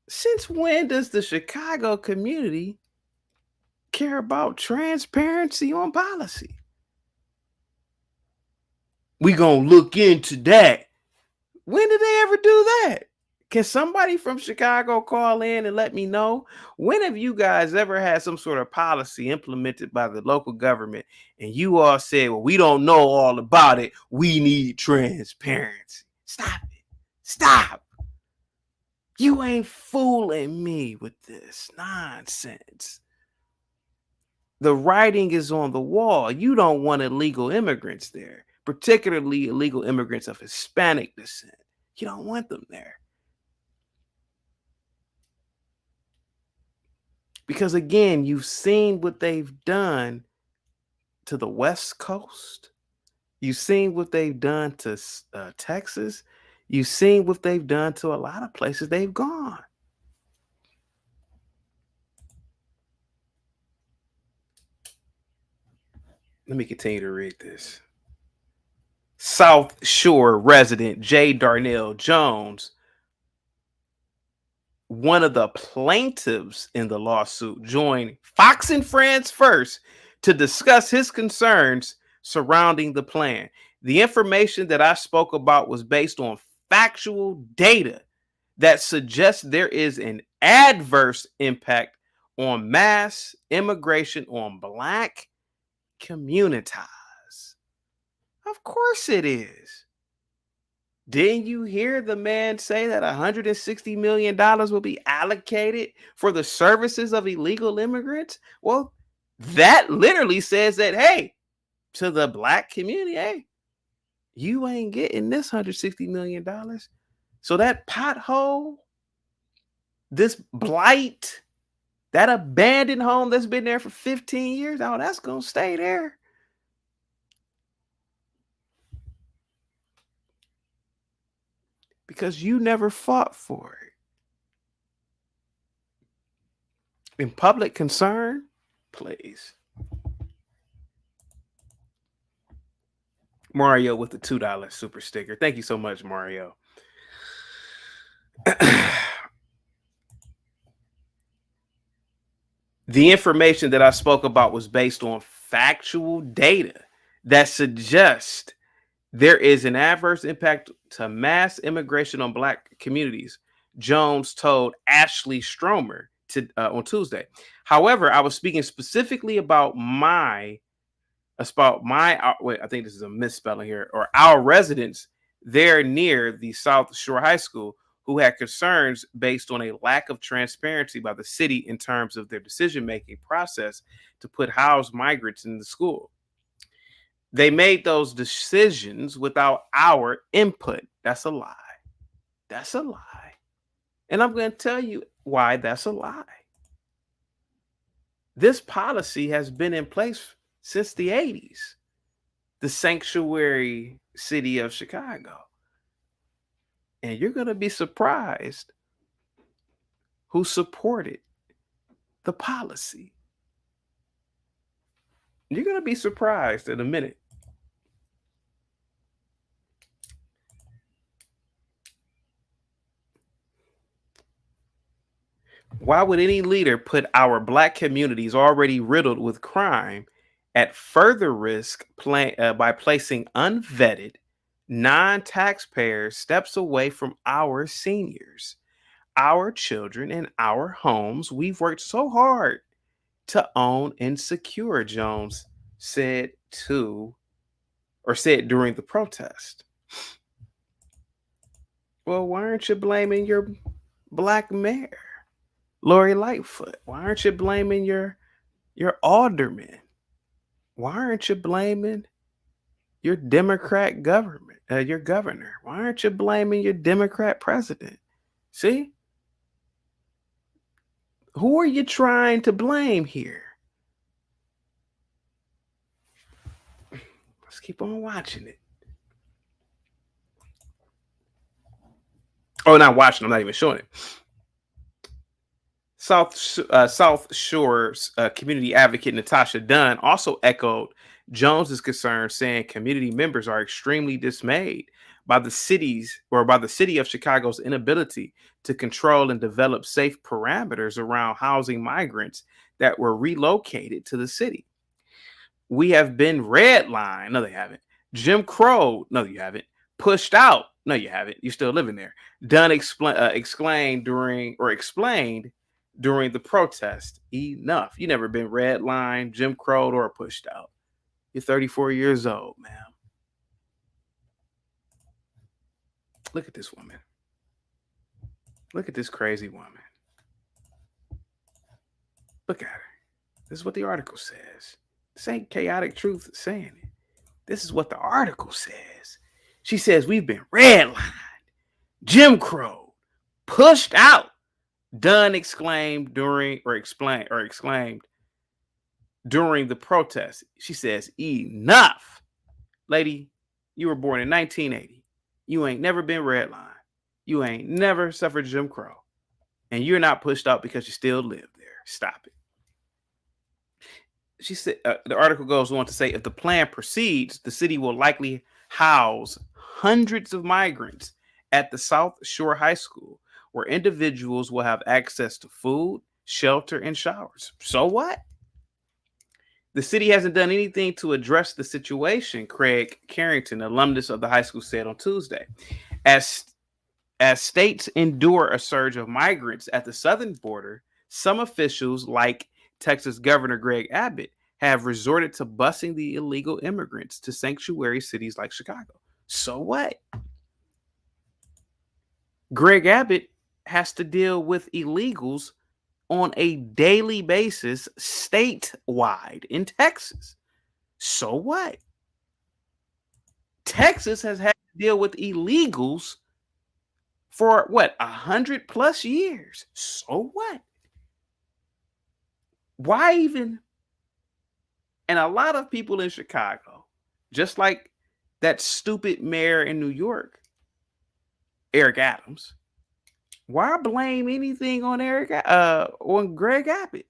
Since when does the Chicago community care about transparency on policy? We gonna look into that. When did they ever do that? Can somebody from Chicago call in and let me know? When have you guys ever had some sort of policy implemented by the local government and you all said, well, we don't know all about it. We need transparency. Stop it. Stop. You ain't fooling me with this nonsense. The writing is on the wall. You don't want illegal immigrants there, particularly illegal immigrants of Hispanic descent. You don't want them there. Because again, you've seen what they've done to the West Coast. You've seen what they've done to Texas. You've seen what they've done to a lot of places they've gone. Let me continue to read this. South Shore resident J. Darnell Jones, one of the plaintiffs in the lawsuit, joined Fox and Friends first to discuss his concerns surrounding the plan. The information that I spoke about was based on factual data that suggests there is an adverse impact on mass immigration on Black communities. Of course it is. Didn't you hear the man say that $160 million will be allocated for the services of illegal immigrants? Well, that literally says that, hey, to the Black community, hey, you ain't getting this $160 million. So that pothole, this blight, that abandoned home that's been there for 15 years, oh, that's going to stay there. Because you never fought for it. In public concern, please. Mario with the $2 super sticker. Thank you so much, Mario. The information that I spoke about was based on factual data that suggests there is an adverse impact to mass immigration on Black communities, Jones told Ashley Stromer on Tuesday. However, I was speaking specifically about I think this is a misspelling here, or our residents there near the South Shore High School who had concerns based on a lack of transparency by the city in terms of their decision-making process to put housed migrants in the school. They made those decisions without our input. That's a lie. That's a lie. And I'm going to tell you why that's a lie. This policy has been in place since the 80s, the sanctuary city of Chicago. And you're going to be surprised who supported the policy. You're going to be surprised in a minute. Why would any leader put our Black communities already riddled with crime at further risk by placing unvetted, non-taxpayer steps away from our seniors, our children, and our homes we've worked so hard to own and secure, Jones said during the protest. Well, why aren't you blaming your Black mayor, Lori Lightfoot? Why aren't you blaming your alderman? Why aren't you blaming your Democrat government, your governor? Why aren't you blaming your Democrat president? See? Who are you trying to blame here? Let's keep on watching it. Oh, not watching. I'm not even showing it. South Shore's community advocate Natasha Dunn also echoed Jones's concern, saying community members are extremely dismayed by the city of Chicago's inability to control and develop safe parameters around housing migrants that were relocated to the city. We have been redlined. No, they haven't. Jim Crow. No, you haven't. Pushed out. No, you haven't. You're still living there. Dunn explained during the protest. Enough. You never been redlined, Jim Crow, or pushed out. You're 34 years old, ma'am. Look at this woman. Look at this crazy woman. Look at her. This is what the article says. This ain't chaotic truth saying it. This is what the article says. She says we've been redlined, Jim Crow, pushed out. Dunn exclaimed during the protest. She says, enough. Lady, you were born in 1980. You ain't never been redlined. You ain't never suffered Jim Crow. And you're not pushed out because you still live there. Stop it. She said, the article goes on to say, if the plan proceeds, the city will likely house hundreds of migrants at the South Shore High School, where individuals will have access to food, shelter, and showers. So what? The city hasn't done anything to address the situation, Craig Carrington, alumnus of the high school, said on Tuesday. As states endure a surge of migrants at the southern border, some officials, like Texas Governor Greg Abbott, have resorted to busing the illegal immigrants to sanctuary cities like Chicago. So what? Greg Abbott has to deal with illegals on a daily basis statewide in Texas. So what? Texas has had to deal with illegals for what, 100+ years. So what? Why even? And a lot of people in Chicago, just like that stupid mayor in New York, Eric Adams, why blame anything on on Greg Abbott?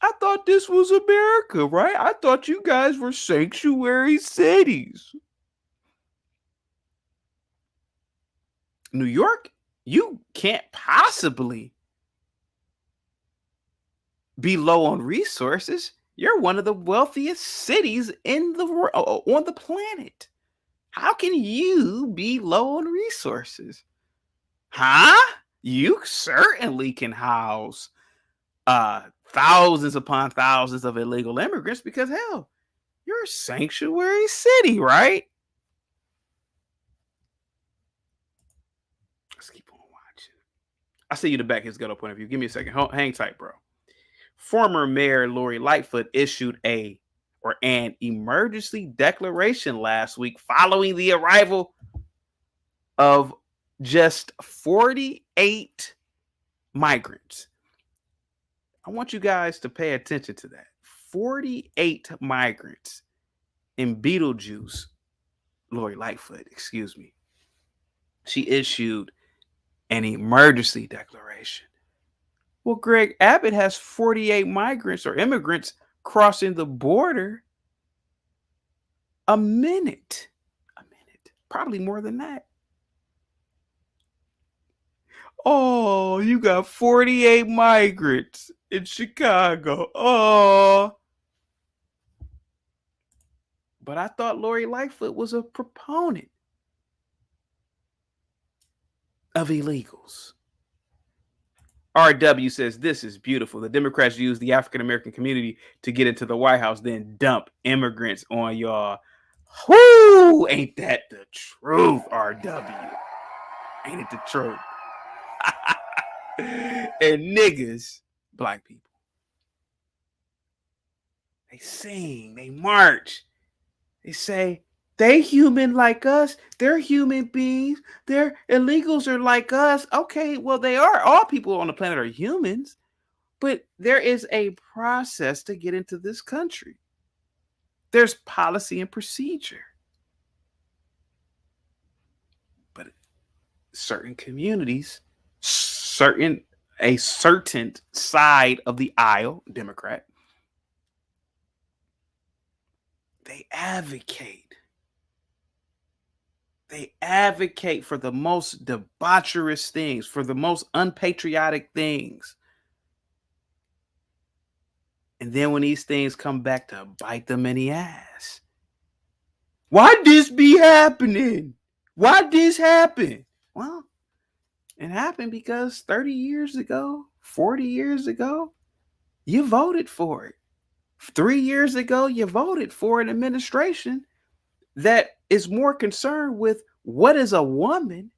I thought this was America, right? I thought you guys were sanctuary cities. New York, you can't possibly be low on resources. You're one of the wealthiest cities in the on the planet. How can you be low on resources? Huh? You certainly can house thousands upon thousands of illegal immigrants because hell, you're a sanctuary city, right? Let's keep on watching. I see you the back his ghetto point of view. Give me a second. Hang tight, bro. Former Mayor Lori Lightfoot issued an emergency declaration last week following the arrival of just 48 migrants. I want you guys to pay attention to that. 48 migrants in Beetlejuice, Lori Lightfoot, excuse me. She issued an emergency declaration. Well, Greg Abbott has 48 migrants or immigrants crossing the border a minute, probably more than that. Oh, you got 48 migrants in Chicago. Oh. But I thought Lori Lightfoot was a proponent of illegals. RW says, this is beautiful. The Democrats use the African-American community to get into the White House, then dump immigrants on y'all. Whoo! Ain't that the truth, RW? Ain't it the truth? And niggas, black people. They sing, they march. They say, they human like us. They're human beings. They're illegals are like us. Okay, well, they are. All people on the planet are humans. But there is a process to get into this country. There's policy and procedure. But certain communities, a certain side of the aisle, Democrat, they advocate. They advocate for the most debaucherous things, for the most unpatriotic things. And then when these things come back to bite them in the ass, why this be happening? Why this happen? Well, it happened because 30 years ago, 40 years ago, you voted for it. 3 years ago, you voted for an administration that is more concerned with what is a woman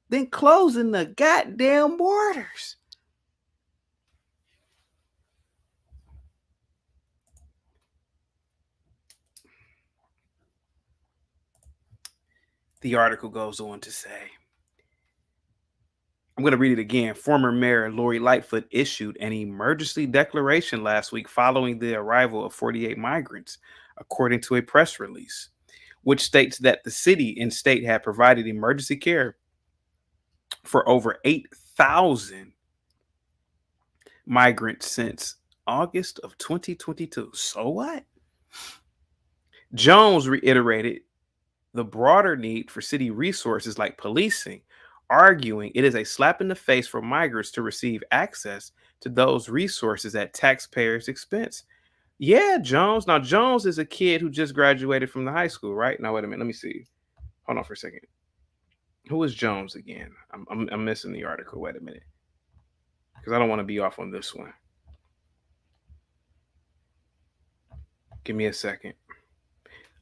than closing the goddamn borders. The article goes on to say, I'm going to read it again. Former Mayor Lori Lightfoot issued an emergency declaration last week following the arrival of 48 migrants, according to a press release, which states that the city and state had provided emergency care for over 8,000 migrants since August of 2022. So what? Jones reiterated the broader need for city resources like policing, arguing it is a slap in the face for migrants to receive access to those resources at taxpayers' expense. Yeah, Jones. Now, Jones is a kid who just graduated from the high school, right? Now, wait a minute. Let me see. Hold on for a second. Who is Jones again? I'm missing the article. Wait a minute. Because I don't want to be off on this one. Give me a second.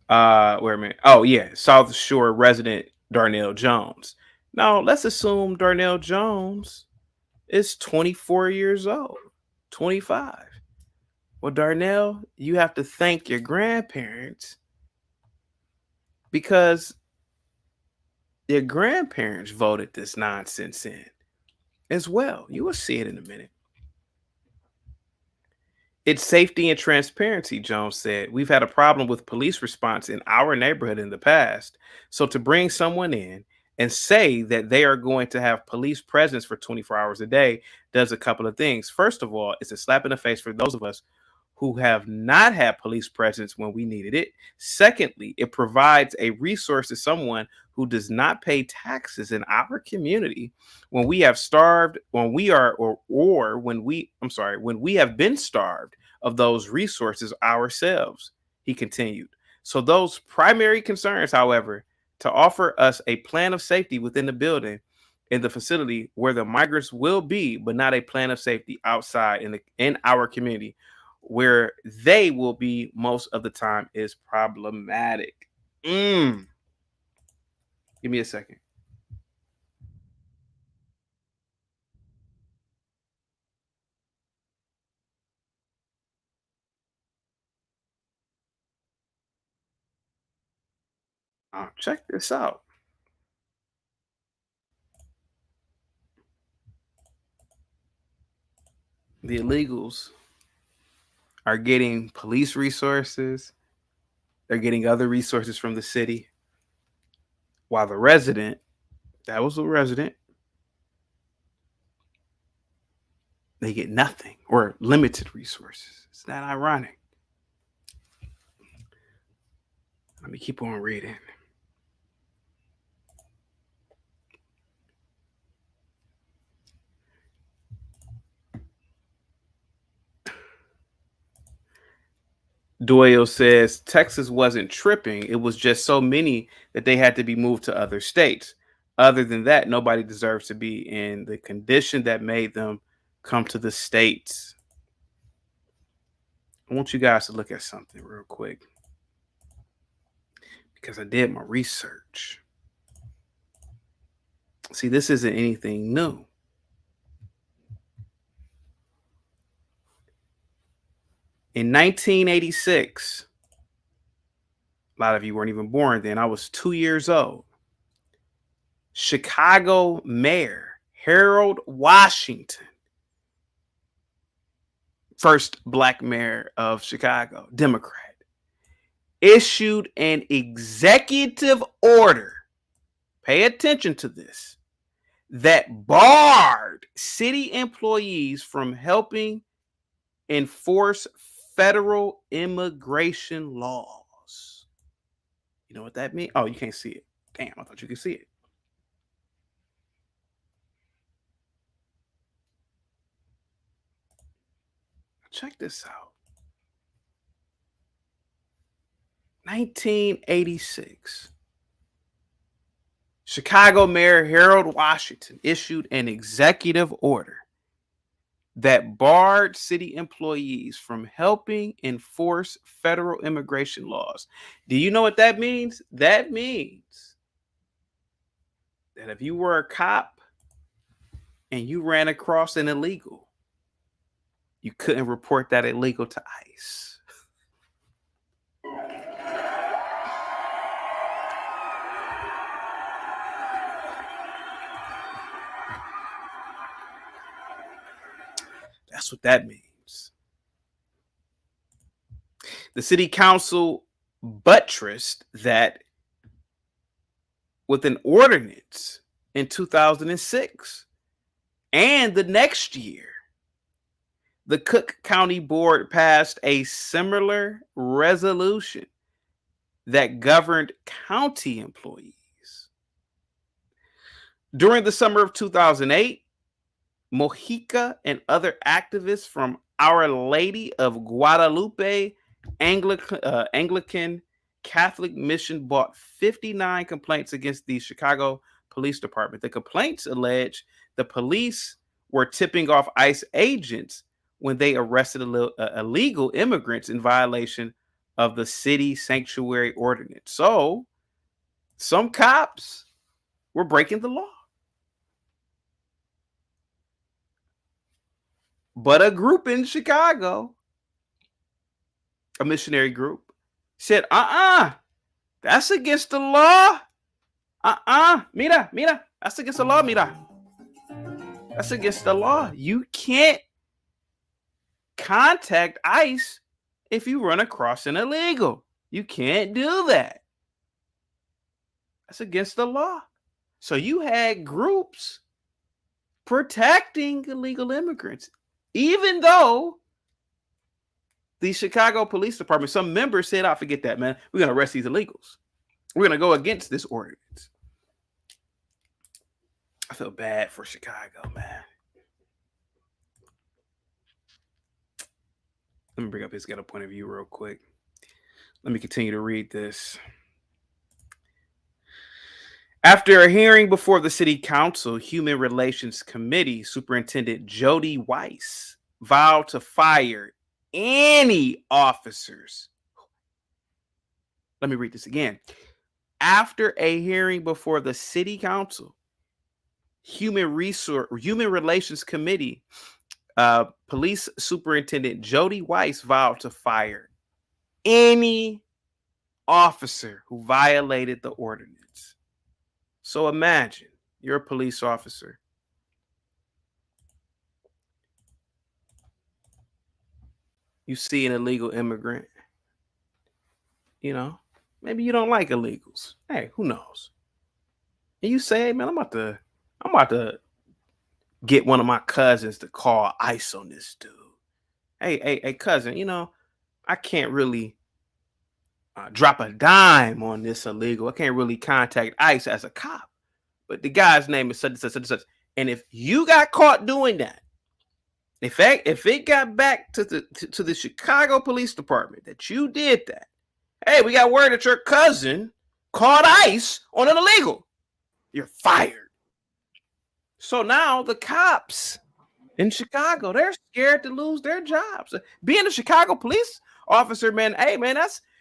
Wait a minute. Oh, yeah. South Shore resident Darnell Jones. Now, let's assume Darnell Jones is 24 years old, 25. Well, Darnell, you have to thank your grandparents because Your grandparents voted this nonsense in as well. You will see it in a minute. It's safety and transparency, Jones said. We've had a problem with police response in our neighborhood in the past. So to bring someone in and say that they are going to have police presence for 24 hours a day does a couple of things. First of all, it's a slap in the face for those of us who have not had police presence when we needed it. Secondly, it provides a resource to someone who does not pay taxes in our community when we have starved, when we are, or when we, when we have been starved of those resources ourselves, he continued. So those primary concerns, however, to offer us a plan of safety within the building in the facility where the migrants will be, but not a plan of safety outside in our community where they will be most of the time is problematic. Give me a second. Check this out. The illegals are getting police resources. They're getting other resources from the city. While the resident, that was a resident, they get nothing or limited resources. It's not ironic. Let me keep on reading. Doyle says Texas wasn't tripping. It was just so many that they had to be moved to other states. Other than that, nobody deserves to be in the condition that made them come to the states. I want you guys to look at something real quick because I did my research. See, this isn't anything new. In 1986, a lot of you weren't even born then. I was 2 years old. Chicago Mayor Harold Washington, first black mayor of Chicago, Democrat, issued an executive order. Pay attention to this. That barred city employees from helping enforce federal immigration laws. You know what that means? Oh, you can't see it. Damn, I thought you could see it. Check this out. 1986. Chicago Mayor Harold Washington issued an executive order that barred city employees from helping enforce federal immigration laws. Do you know what that means? That means that if you were a cop and you ran across an illegal, you couldn't report that illegal to ICE. That's what that means. The city council buttressed that with an ordinance in 2006. And the next year, the Cook County Board passed a similar resolution that governed county employees. During the summer of 2008, Mojica and other activists from Our Lady of Guadalupe Anglican Catholic Mission brought 59 complaints against the Chicago Police Department. The complaints allege the police were tipping off ICE agents when they arrested illegal immigrants in violation of the city sanctuary ordinance. So some cops were breaking the law. But a group in Chicago, a missionary group, said, that's against the law. Mira. That's against the law, mira. That's against the law. You can't contact ICE if you run across an illegal. You can't do that. That's against the law. So you had groups protecting illegal immigrants, even though the Chicago Police Department, some members said, "I forget that, man. We're going to arrest these illegals. We're going to go against this ordinance." I feel bad for Chicago, man. Let me bring up his ghetto point of view real quick. Let me continue to read this. After a hearing before the City Council Human Relations Committee, Superintendent Jody Weiss vowed to fire any officers. Let me read this again. After a hearing before the City Council Human Relations Committee, Police Superintendent Jody Weiss vowed to fire any officer who violated the ordinance. So imagine you're a police officer. You see an illegal immigrant. You know, maybe you don't like illegals. Hey, who knows? And you say, "Hey, man, I'm about to get one of my cousins to call ICE on this dude. Hey, cousin, you know, I can't really drop a dime on this illegal. I can't really contact ICE as a cop, but the guy's name is such and such, such and such. And if you got caught doing that, in fact, if it got back to the Chicago Police Department that you did that, hey, we got word that your cousin called ICE on an illegal. You're fired." So now the cops in Chicago, they're scared to lose their jobs. Being a Chicago police officer, man, hey, man,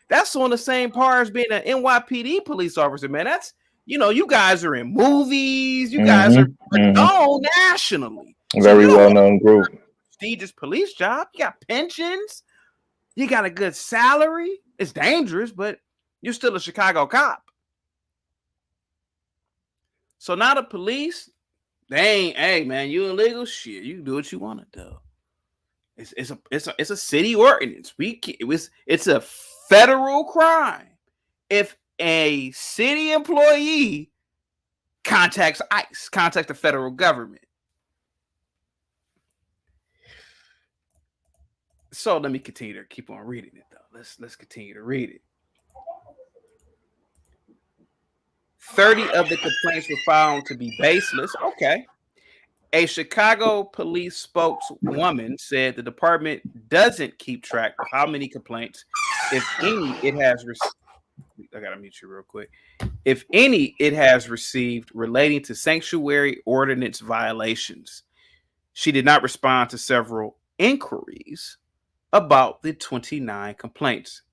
that's on the same par as being an NYPD police officer, man. That's, you know, you guys are in movies. You guys are known nationally. Very well-known group. Prestigious police job. You got pensions. You got a good salary. It's dangerous, but you're still a Chicago cop. So now the police, they ain't, hey, man, you illegal? Shit, you can do what you want to do. It's a city ordinance. It's a federal crime if a city employee contacts ICE, contacts the federal government. So let me continue to keep on reading it, though. Let's continue to read it. 30 of the complaints were found to be baseless. Okay. A Chicago police spokeswoman said the department doesn't keep track of how many complaints, if any, it has received. I gotta mute you real quick. If any, it has received relating to sanctuary ordinance violations. She did not respond to several inquiries about the 29 complaints.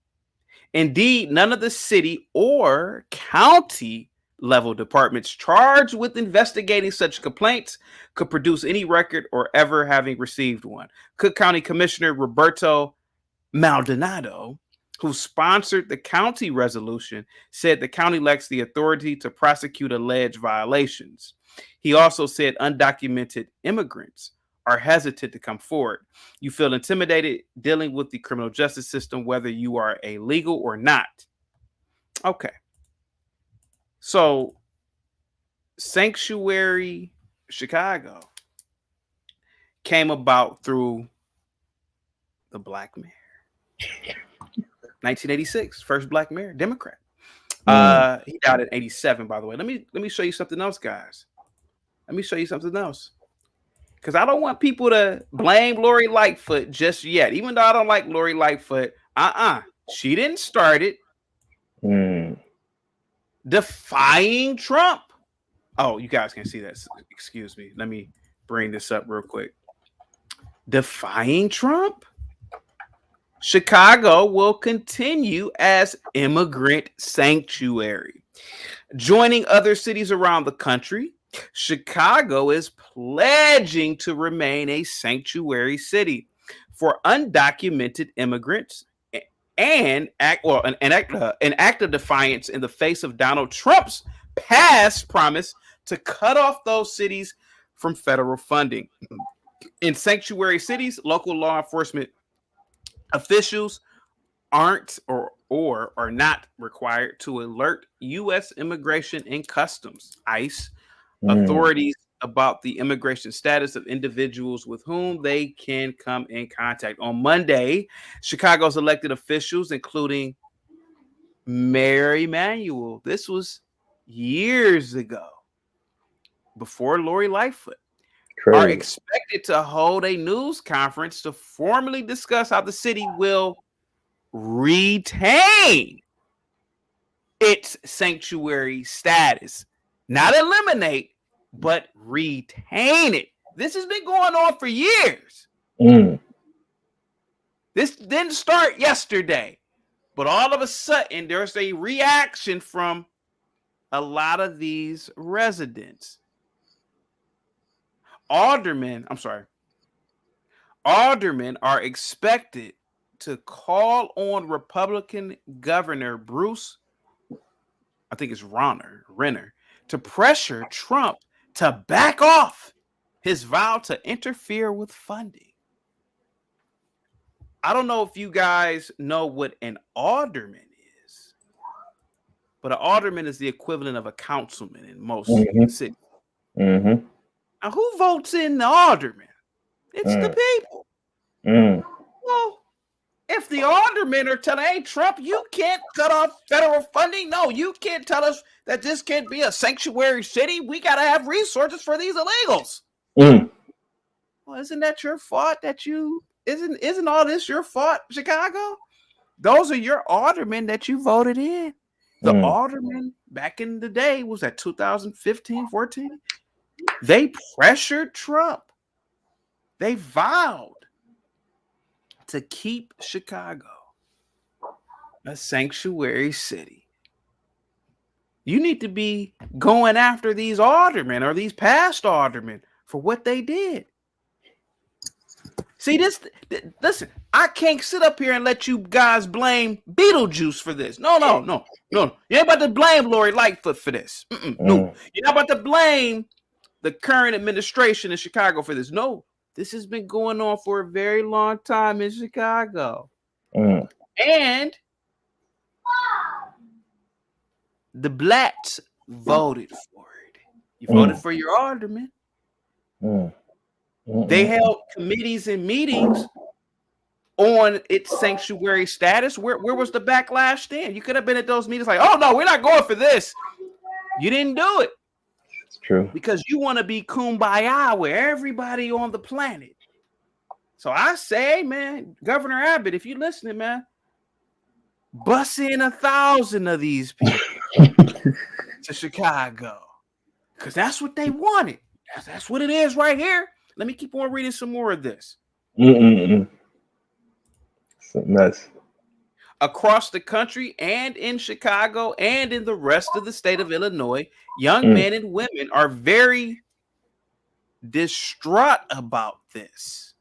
Indeed, none of the city or county level departments charged with investigating such complaints could produce any record or ever having received one. Cook County Commissioner Roberto Maldonado, who sponsored the county resolution, said the county lacks the authority to prosecute alleged violations. He also said undocumented immigrants are hesitant to come forward. You feel intimidated dealing with the criminal justice system, whether you are a legal or not. Okay. So, Sanctuary Chicago came about through the black mayor. 1986, first black mayor, Democrat. He died in 87, by the way. Let me show you something else, guys. Let me show you something else. Because I don't want people to blame Lori Lightfoot just yet. Even though I don't like Lori Lightfoot, she didn't start it. Defying Trump. Oh, you guys can see that. Excuse me. Let me bring this up real quick. Defying Trump. Chicago will continue as immigrant sanctuary. Joining other cities around the country, Chicago is pledging to remain a sanctuary city for undocumented immigrants and an act of defiance in the face of Donald Trump's past promise to cut off those cities from federal funding. In sanctuary cities, local law enforcement officials aren't or are not required to alert U.S. Immigration and Customs, ICE, authorities about the immigration status of individuals with whom they can come in contact. On Monday, Chicago's elected officials, including Mayor Emanuel, this was years ago, before Lori Lightfoot, are expected to hold a news conference to formally discuss how the city will retain its sanctuary status. Not eliminate, but retain it. This has been going on for years. This didn't start yesterday, but all of a sudden there's a reaction from a lot of these residents. Aldermen are expected to call on Republican Governor Bruce, I think it's Renner, to pressure Trump to back off his vow to interfere with funding. I don't know if you guys know what an alderman is, but an alderman is the equivalent of a councilman in most cities. Now, who votes in the alderman? It's the people. Well, if the aldermen are telling, hey, Trump, you can't cut off federal funding. No, you can't tell us that this can't be a sanctuary city. We got to have resources for these illegals. Well, isn't that your fault that you, isn't all this your fault, Chicago? Those are your aldermen that you voted in. The aldermen back in the day, was that 2015, 14? They pressured Trump. They vowed to keep Chicago a sanctuary city. You need to be going after these aldermen or these past aldermen for what they did. See, listen, I can't sit up here and let you guys blame Beetlejuice for this. No. You ain't about to blame Lori Lightfoot for this. No, you're not about to blame the current administration in Chicago for this. No, this has been going on for a very long time in Chicago. And the blacks voted for it. You voted for your alderman. They held committees and meetings on its sanctuary status. Where was the backlash then? You could have been at those meetings like, oh, no, we're not going for this. You didn't do it. It's true. Because you want to be kumbaya with everybody on the planet. So I say, man, Governor Abbott, if you're listening, man, bust in 1,000 of these people to Chicago. Because that's what they wanted. That's what it is right here. Let me keep on reading some more of this. It's a mess. Across the country and in Chicago and in the rest of the state of Illinois, young men and women are very distraught about this.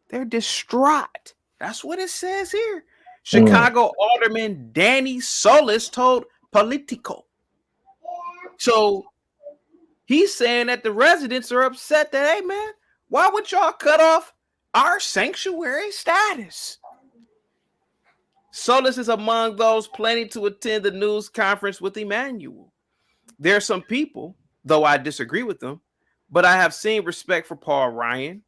They're distraught. That's what it says here. Chicago Alderman Danny Solis told Politico. So he's saying that the residents are upset that, hey, man, why would y'all cut off our sanctuary status? Solis is among those planning to attend the news conference with Emanuel. There are some people, though I disagree with them, but I have seen respect for Paul Ryan.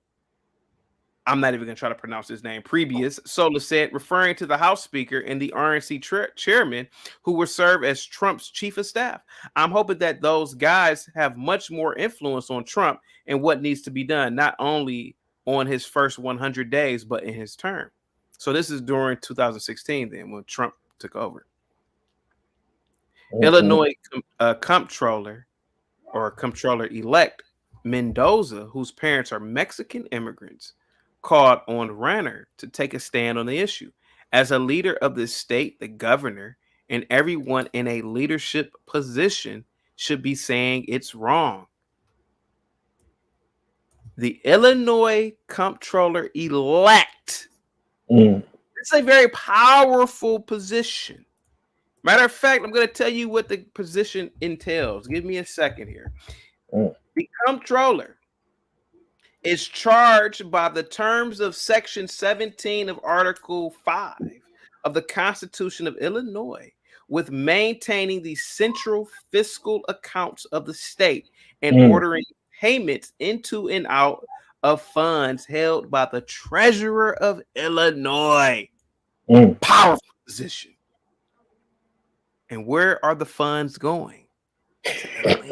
I'm not even going to try to pronounce his name. Previous, Solis said, referring to the House Speaker and the RNC chairman who will serve as Trump's chief of staff. I'm hoping that those guys have much more influence on Trump and what needs to be done, not only on his first 100 days, but in his term. So this is during 2016 then when Trump took over. Illinois comptroller-elect Mendoza, whose parents are Mexican immigrants, called on Renner to take a stand on the issue. As a leader of the state, the governor and everyone in a leadership position should be saying it's wrong. The Illinois comptroller-elect. It's a very powerful position. Matter of fact, I'm going to tell you what the position entails. Give me a second here. The comptroller is charged by the terms of Section 17 of Article 5 of the Constitution of Illinois with maintaining the central fiscal accounts of the state and ordering payments into and out of funds held by the Treasurer of Illinois. Powerful position. And where are the funds going? This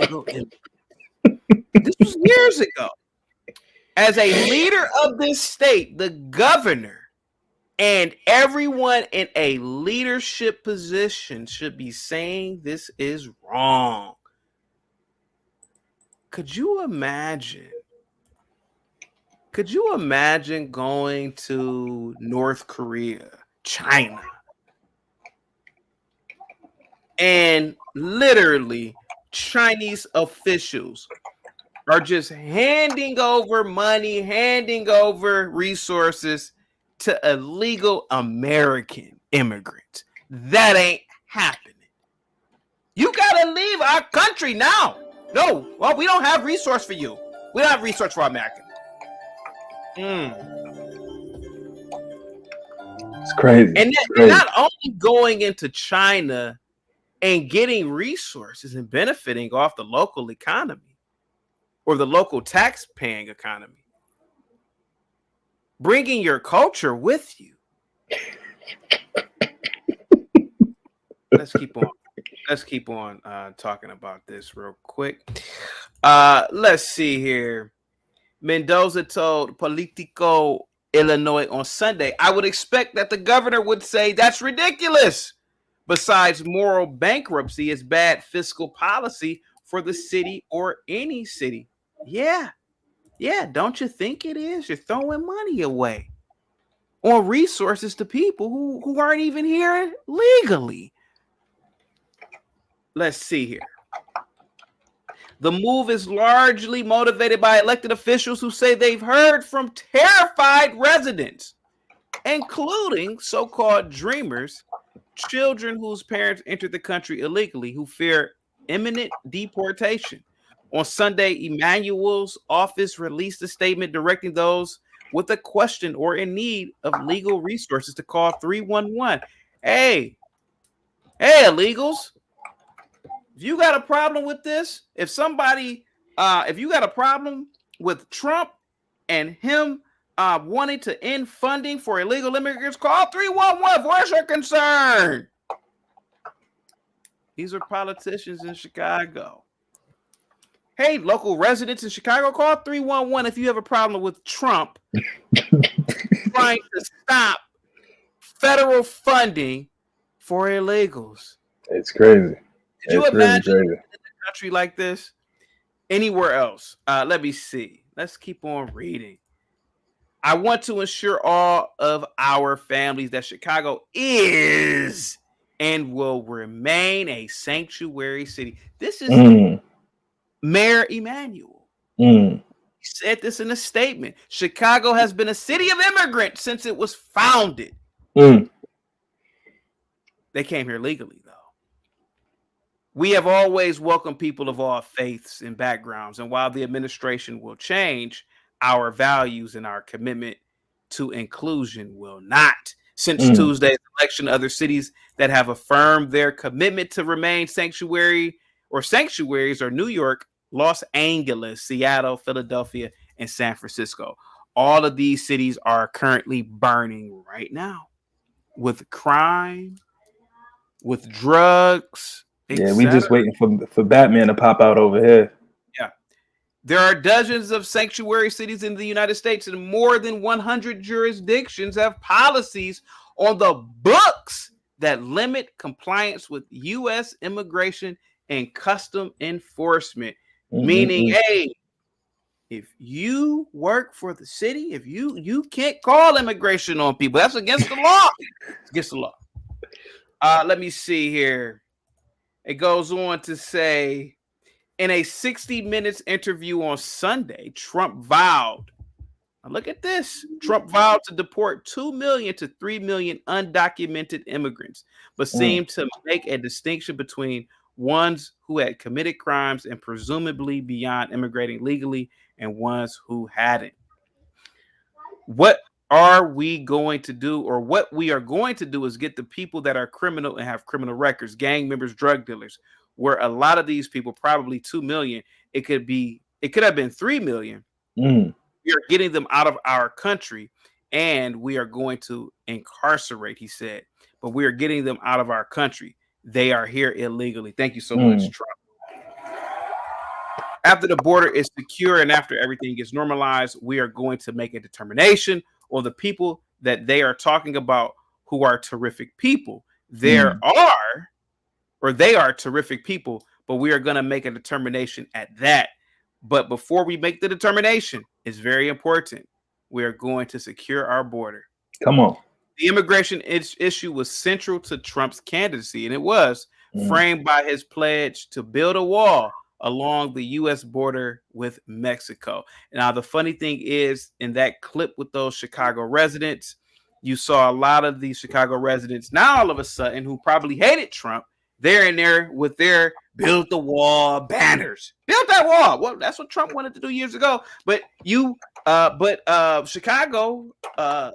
was years ago. As a leader of this state, the governor and everyone in a leadership position should be saying this is wrong. Could you imagine? Could you imagine going to North Korea, China, and literally Chinese officials are just handing over money, handing over resources to illegal American immigrants? That ain't happening. You gotta leave our country now. No, well, we don't have resource for you. We don't have resource for Americans. It's crazy. And not only going into China and getting resources and benefiting off the local economy or the local tax-paying economy, bringing your culture with you. Let's keep on talking about this real quick. Let's see here. Mendoza told Politico Illinois on Sunday, I would expect that the governor would say that's ridiculous. Besides moral bankruptcy is bad fiscal policy for the city or any city. Yeah, don't you think it is? You're throwing money away on resources to people who aren't even here legally. Let's see here. The move is largely motivated by elected officials who say they've heard from terrified residents, including so-called dreamers, children whose parents entered the country illegally, who fear imminent deportation. On Sunday, Emmanuel's office released a statement directing those with a question or in need of legal resources to call 311. Hey, illegals. If you got a problem with this, if you got a problem with Trump and him wanting to end funding for illegal immigrants, call 311. Where's your concern? These are politicians in Chicago. Hey, local residents in Chicago, call 311 if you have a problem with Trump trying to stop federal funding for illegals. It's crazy. Could you imagine in a country like this? Anywhere else? Let me see. Let's keep on reading. I want to assure all of our families that Chicago is and will remain a sanctuary city. This is Mayor Emanuel. He said this in a statement. Chicago has been a city of immigrants since it was founded. They came here legally, though. We have always welcomed people of all faiths and backgrounds, and while the administration will change, our values and our commitment to inclusion will not. Since Tuesday's election, other cities that have affirmed their commitment to remain sanctuaries are New York, Los Angeles, Seattle, Philadelphia, and San Francisco. All of these cities are currently burning right now with crime, with drugs. Yeah, we just waiting for Batman to pop out over here. Yeah. There are dozens of sanctuary cities in the United States, and more than 100 jurisdictions have policies on the books that limit compliance with U.S. immigration and custom enforcement. Meaning, hey, if you work for the city, if you can't call immigration on people, that's against the law. It's against the law. Let me see here. It goes on to say, in a 60 Minutes interview on Sunday, Trump vowed Now look at this. Trump vowed to deport 2 million to 3 million undocumented immigrants, but seemed to make a distinction between ones who had committed crimes and presumably beyond immigrating legally and ones who hadn't. What are we going to do, or what we are going to do, is get the people that are criminal and have criminal records, gang members, drug dealers, where a lot of these people, probably 2 million, it could have been 3 million. We are getting them out of our country, and we are going to incarcerate, he said, but we are getting them out of our country. They are here illegally. Thank you so much, Trump. After the border is secure and after everything gets normalized, we are going to make a determination on the people that they are talking about who are terrific people. They are terrific people, but we are going to make a determination at that. But before we make the determination, it's very important. We are going to secure our border. Come on. The immigration issue was central to Trump's candidacy, and it was framed by his pledge to build a wall along the U.S. border with Mexico. Now, the funny thing is, in that clip with those Chicago residents, you saw a lot of these Chicago residents now all of a sudden who probably hated Trump. They're in there with their build the wall banners. Build that wall. Well, that's what Trump wanted to do years ago. But Chicago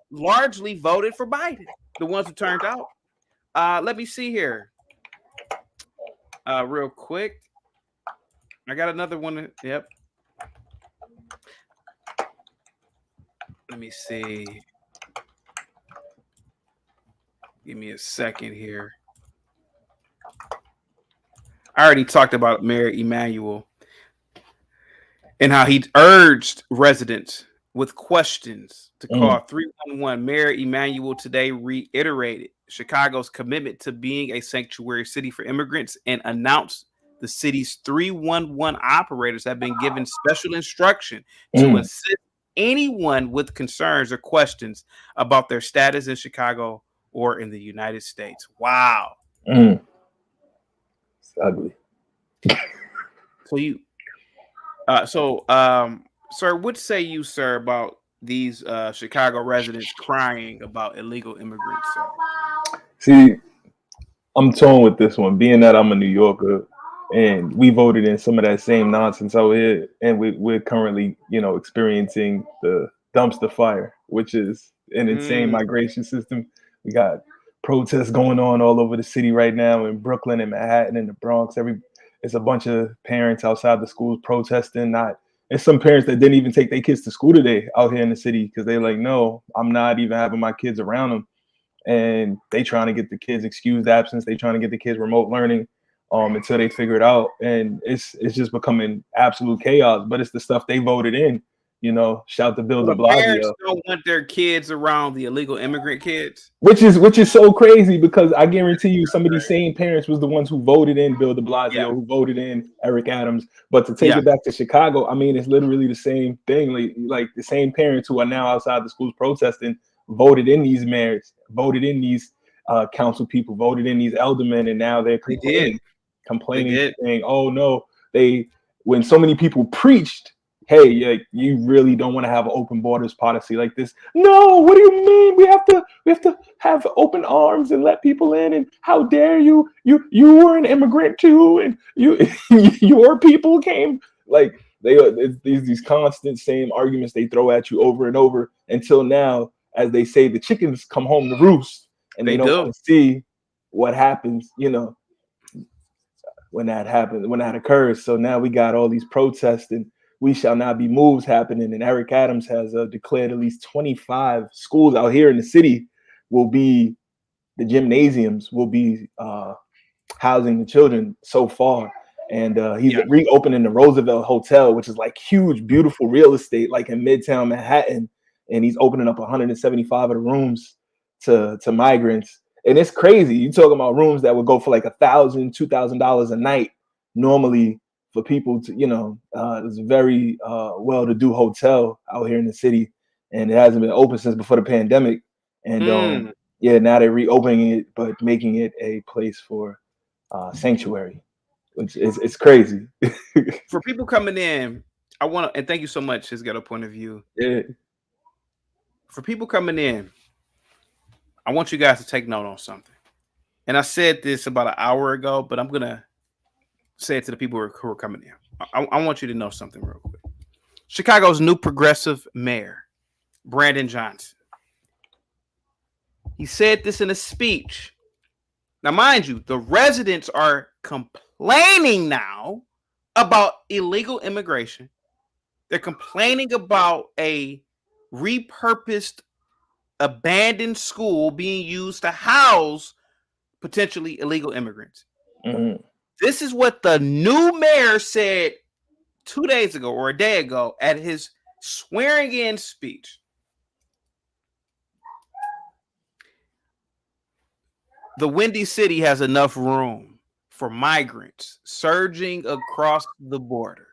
largely voted for Biden, the ones who turned out. Let me see here. Real quick. I got another one. Yep. Let me see. Give me a second here. I already talked about Mayor Emanuel and how he urged residents with questions to call 311. Mayor Emanuel today reiterated Chicago's commitment to being a sanctuary city for immigrants and announced the city's 311 operators have been given special instruction to assist anyone with concerns or questions about their status in Chicago or in the United States. Wow. It's ugly. Sir, what say you, sir, about these Chicago residents crying about illegal immigrants? Sir? See, I'm torn with this one, being that I'm a New Yorker and we voted in some of that same nonsense out here, and we're currently, experiencing the dumpster fire, which is an insane migration system. We got protests going on all over the city right now in Brooklyn and Manhattan and the Bronx. It's a bunch of parents outside the schools protesting. It's some parents that didn't even take their kids to school today out here in the city because they're like, no, I'm not even having my kids around them. And they trying to get the kids excused absence. They trying to get the kids remote learning until they figure it out. And it's just becoming absolute chaos. But it's the stuff they voted in. Shout to Bill de Blasio. Parents don't want their kids around the illegal immigrant kids, which is so crazy because I guarantee you some of these same parents was the ones who voted in Bill de Blasio, who voted in Eric Adams. But to take it back to Chicago, I mean, it's literally the same thing. Like the same parents who are now outside the schools protesting voted in these mayors, voted in these council people, voted in these aldermen, and now they're complaining, saying, "Oh no, when so many people preached." Hey, you really don't want to have an open borders policy like this. No, what do you mean? We have to have open arms and let people in. And how dare you? You were an immigrant too, and your people came. Like these constant same arguments they throw at you over and over until now, as they say, the chickens come home to roost, and they don't want to see what happens. When that happens, when that occurs. So now we got all these protests and we shall not be moves happening. And Eric Adams has declared at least 25 schools out here in the city the gymnasiums will be housing the children so far. And he's reopening the Roosevelt Hotel, which is like huge, beautiful real estate, like in Midtown Manhattan. And he's opening up 175 of the rooms to migrants. And it's crazy. You're talking about rooms that would go for like $1,000, $2,000 a night normally, for people to, it's a very well-to-do hotel out here in the city, and it hasn't been open since before the pandemic. And now they're reopening it, but making it a place for sanctuary, which it's crazy. For people coming in, I want to, and thank you so much. He's got a point of view. Yeah. for people coming in, I want you guys to take note on something. And I said this about an hour ago, but I'm going to say it to the people who are coming in. I want you to know something real quick. Chicago's new progressive mayor, Brandon Johnson. He said this in a speech. Now, mind you, the residents are complaining now about illegal immigration. They're complaining about a repurposed, abandoned school being used to house potentially illegal immigrants. Mm-hmm. This is what the new mayor said 2 days ago or a day ago at his swearing-in speech. The Windy City has enough room for migrants surging across the border.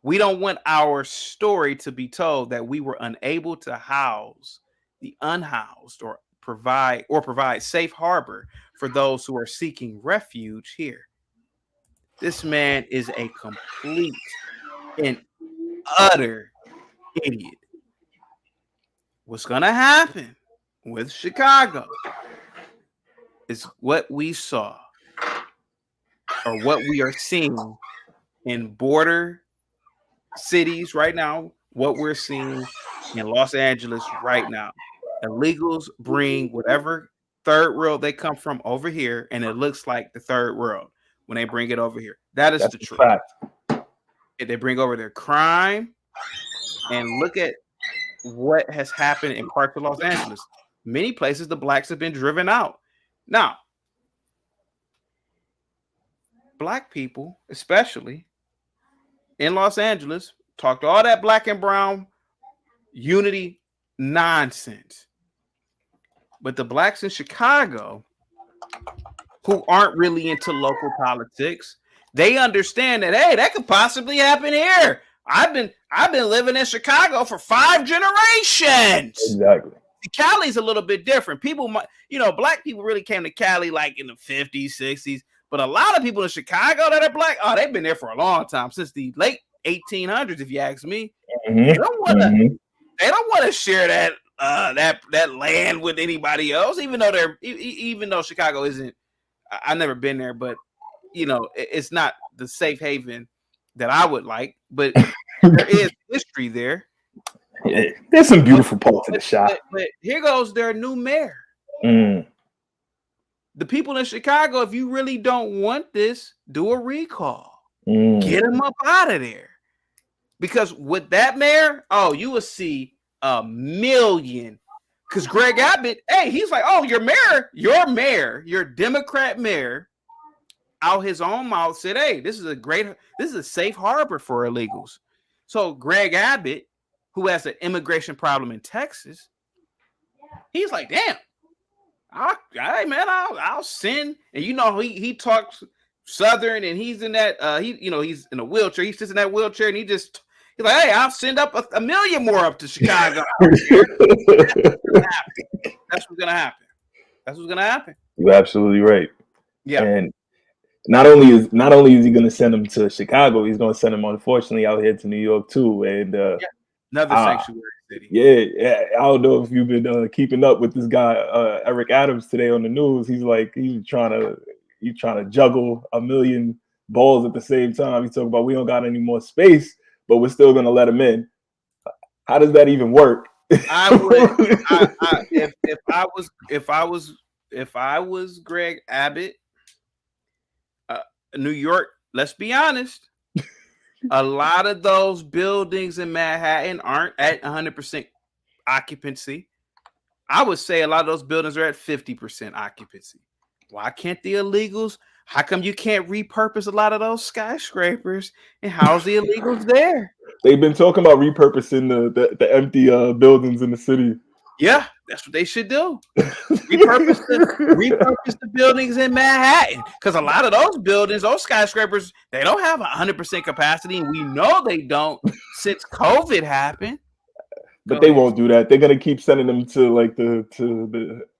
We don't want our story to be told that we were unable to house the unhoused or provide safe harbor for those who are seeking refuge here. This man is a complete and utter idiot. What's going to happen with Chicago is what we saw or what we are seeing in border cities right now, what we're seeing in Los Angeles right now. Illegals bring whatever third world they come from over here, and it looks like the third world when they bring it over here. That's the truth. Fact. They bring over their crime, and look at what has happened in parts of Los Angeles. Many places the blacks have been driven out. Now, black people, especially in Los Angeles, talked all that black and brown unity nonsense. But the blacks in Chicago who aren't really into local politics, they understand that, hey, that could possibly happen here. I've been living in Chicago for 5 generations. Exactly. Cali's a little bit different. People might, black people really came to Cali like in the 50s, 60s. But a lot of people in Chicago that are black, they've been there for a long time, since the late 1800s, if you ask me. Mm-hmm. They don't want to share that land with anybody else, even though Chicago isn't. I've never been there, but it's not the safe haven that I would like. But there is history there. Yeah, there's some beautiful parts of the shop. But here goes their new mayor. Mm. The people in Chicago, if you really don't want this, do a recall. Mm. Get them up out of there. Because with that mayor, you will see 1 million. Because Greg Abbott, he's like, your mayor, your Democrat mayor, out his own mouth said, hey, this is a safe harbor for illegals. So Greg Abbott, who has an immigration problem in Texas, he's like, damn, I'll send. And he talks Southern, and he's in that he's in a wheelchair. He sits in that wheelchair, and he's like, hey, I'll send up 1 million more up to Chicago. That's what's gonna happen. That's what's gonna happen. You're absolutely right. Yeah. And not only is he going to send them to Chicago, he's going to send them, unfortunately, out here to New York too. And another sanctuary city. Yeah. I don't know if you've been keeping up with this guy, Eric Adams, today on the news. He's trying to juggle 1 million balls at the same time. He's talking about we don't got any more space, but we're still going to let him in. How does that even work? I would, if I was Greg Abbott, New York, let's be honest, a lot of those buildings in Manhattan aren't at 100% occupancy. I would say a lot of those buildings are at 50% occupancy. Why can't the illegals? How come you can't repurpose a lot of those skyscrapers and house the illegals there? They've been talking about repurposing the empty buildings in the city. Yeah, that's what they should do. Repurpose the buildings in Manhattan, because a lot of those buildings, those skyscrapers, they don't have 100% capacity, and we know they don't since COVID happened. But they won't do that. They're gonna keep sending them to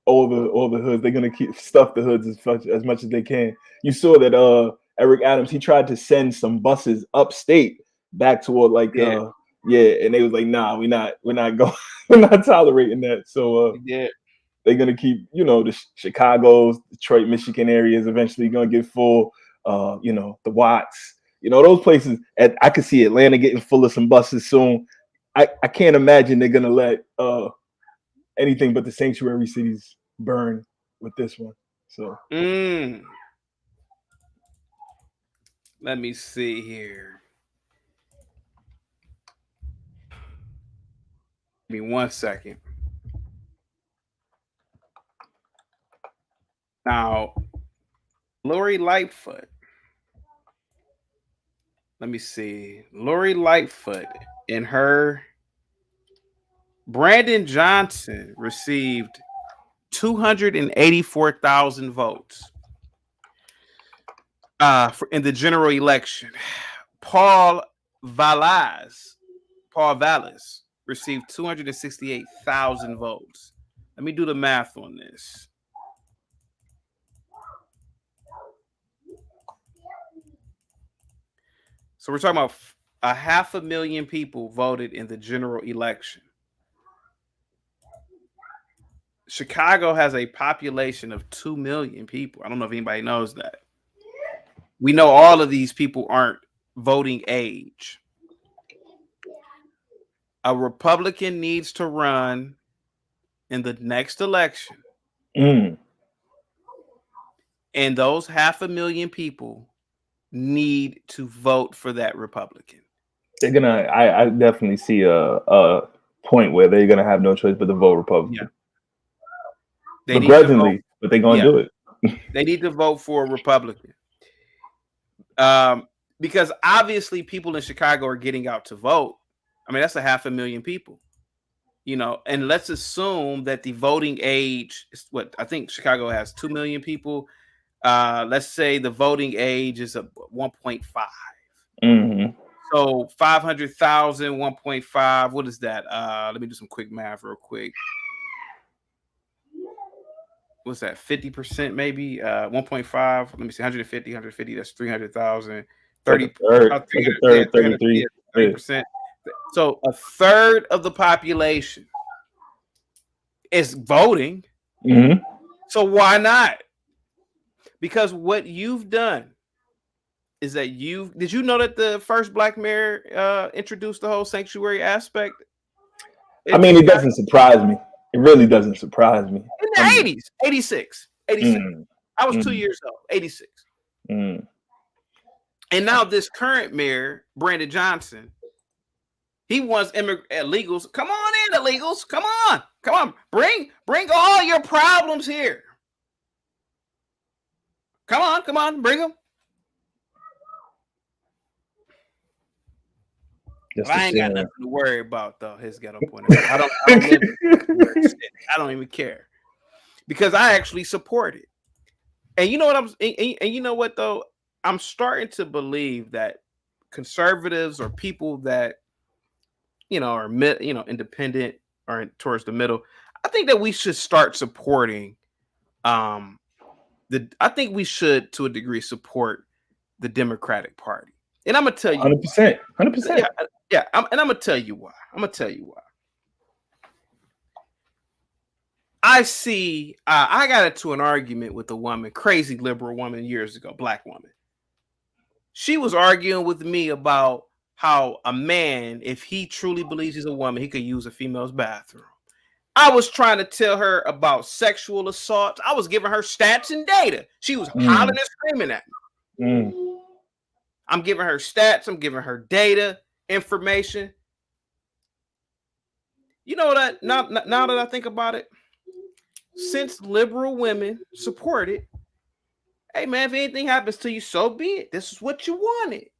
all the hoods. They're gonna keep stuff the hoods as much as they can. You saw that Eric Adams, he tried to send some buses upstate back toward Yeah, and they was like, nah, we're not going, we're not tolerating that. So Yeah. they're gonna keep, the Chicago's, Detroit, Michigan areas eventually gonna get full. The Watts, those places. I could see Atlanta getting full of some buses soon. I can't imagine they're gonna let anything but the sanctuary cities burn with this one. So let me see here. Give me 1 second. Now, Lori Lightfoot. Let me see. Lori Lightfoot and her Brandon Johnson received 284,000 votes in the general election. Paul Vallis received 268,000 votes. Let me do the math on this. So we're talking about 500,000 people voted in the general election. Chicago has a population of 2 million people. I don't know if anybody knows that. We know all of these people aren't voting age. A Republican needs to run in the next election. And those 500,000 people need to vote for that Republican. They're gonna. I definitely see a point where they're gonna have no choice but to vote Republican. Yeah. Begrudgingly, but they're gonna do it. They need to vote for a Republican. Because obviously people in Chicago are getting out to vote. I mean, that's 500,000 people. And let's assume that the voting age is what I think Chicago has 2 million people. Let's say the voting age is 1.5. So 500,000, 1.5. What is that? Let me do some quick math real quick. What's that? 50% maybe? 1.5. Let me see. 150. That's 300,000. 30%. So a third of the population is voting. So why not? Because what you've done is that did you know that the first black mayor introduced the whole sanctuary aspect? I mean, it doesn't surprise me. It really doesn't surprise me. In the 80s, 86. I was 2 years old, 86. And now this current mayor, Brandon Johnson, he wants illegals. Come on in, illegals. Come on. Bring all your problems here. Come on, bring them. I ain't got nothing to worry about though. His ghetto point of view. I don't even care because I actually support it. And you know what you know what though? I'm starting to believe that conservatives or people that are independent or towards the middle. I think that we should start supporting. I think we should, to a degree, support the Democratic Party. And I'm gonna tell you 100%. Yeah, I'm gonna tell you why. I see. I got into an argument with a woman, crazy liberal woman, years ago, black woman. She was arguing with me about how a man, if he truly believes he's a woman, he could use a female's bathroom. I was trying to tell her about sexual assault. I was giving her stats and data. She was hollering and screaming at me. I'm giving her stats. I'm giving her data, information. You know what? Now that I think about it, since liberal women support it, hey man, if anything happens to you, so be it. This is what you wanted.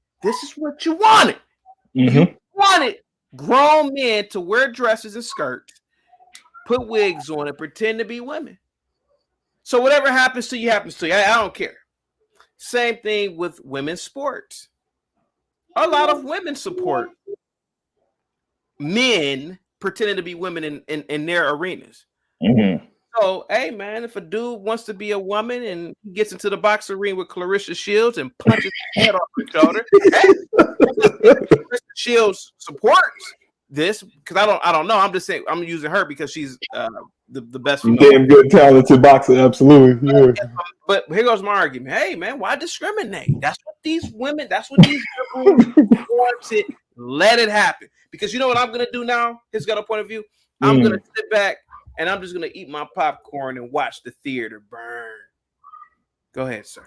You wanted grown men to wear dresses and skirts, put wigs on, and pretend to be women. So whatever happens to you, happens to you. I don't care. Same thing with women's sports. A lot of women support men pretending to be women in their arenas. So, hey man, if a dude wants to be a woman and he gets into the boxing ring with Clarissa Shields and punches his head off her shoulder, hey, Clarissa Shields supports this because I don't know. I'm just saying I'm using her because she's the best female. Damn good, talented boxer, absolutely. Yeah. But here goes my argument. Hey man, why discriminate? That's what these women liberals want it. Let it happen. Because you know what I'm gonna do now? Here's got a point of view. I'm gonna sit back and I'm just gonna eat my popcorn and watch the theater burn. Go ahead, sir.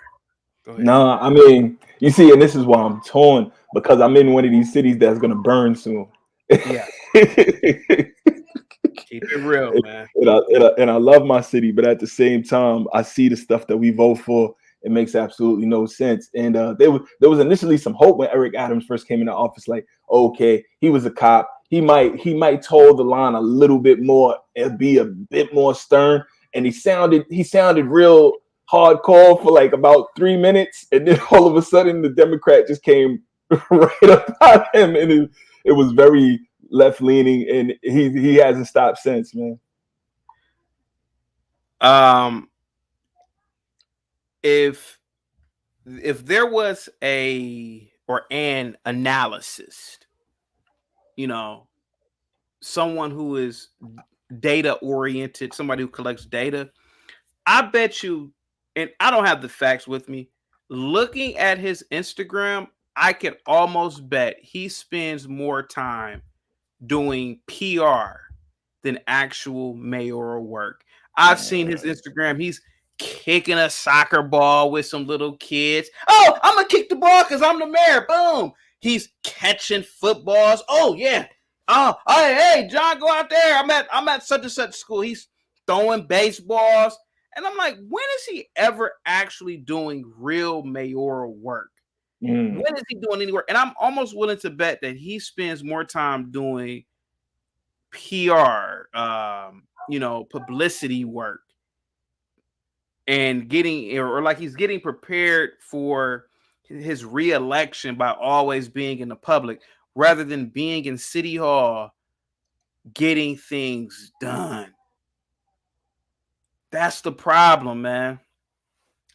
Go ahead. No, I mean, you see, and this is why I'm torn, because I'm in one of these cities that's gonna burn soon. Yeah. Keep it real, man. And I love my city, but at the same time, I see the stuff that we vote for. It makes absolutely no sense. And there was initially some hope when Eric Adams first came into office. Like, okay, he was a cop. He might toe the line a little bit more and be a bit more stern. And he sounded real hardcore for like about 3 minutes, and then all of a sudden the Democrat just came right up on him, and it was very left leaning, and he hasn't stopped since, man. If there was an analyst, someone who is data oriented, somebody who collects data, I bet you, and I don't have the facts with me, looking at his Instagram, I could almost bet he spends more time doing PR than actual mayoral work. I've seen his Instagram. He's kicking a soccer ball with some little kids. Oh, I'm gonna kick the ball because I'm the mayor. Boom. He's catching footballs. Oh yeah. Oh, hey, John, go out there. I'm at such and such school. He's throwing baseballs. And I'm like, when is he ever actually doing real mayoral work? When is he doing any work? And I'm almost willing to bet that he spends more time doing PR, publicity work, and getting, or like he's getting prepared for his re-election by always being in the public rather than being in City Hall getting things done. That's the problem, man.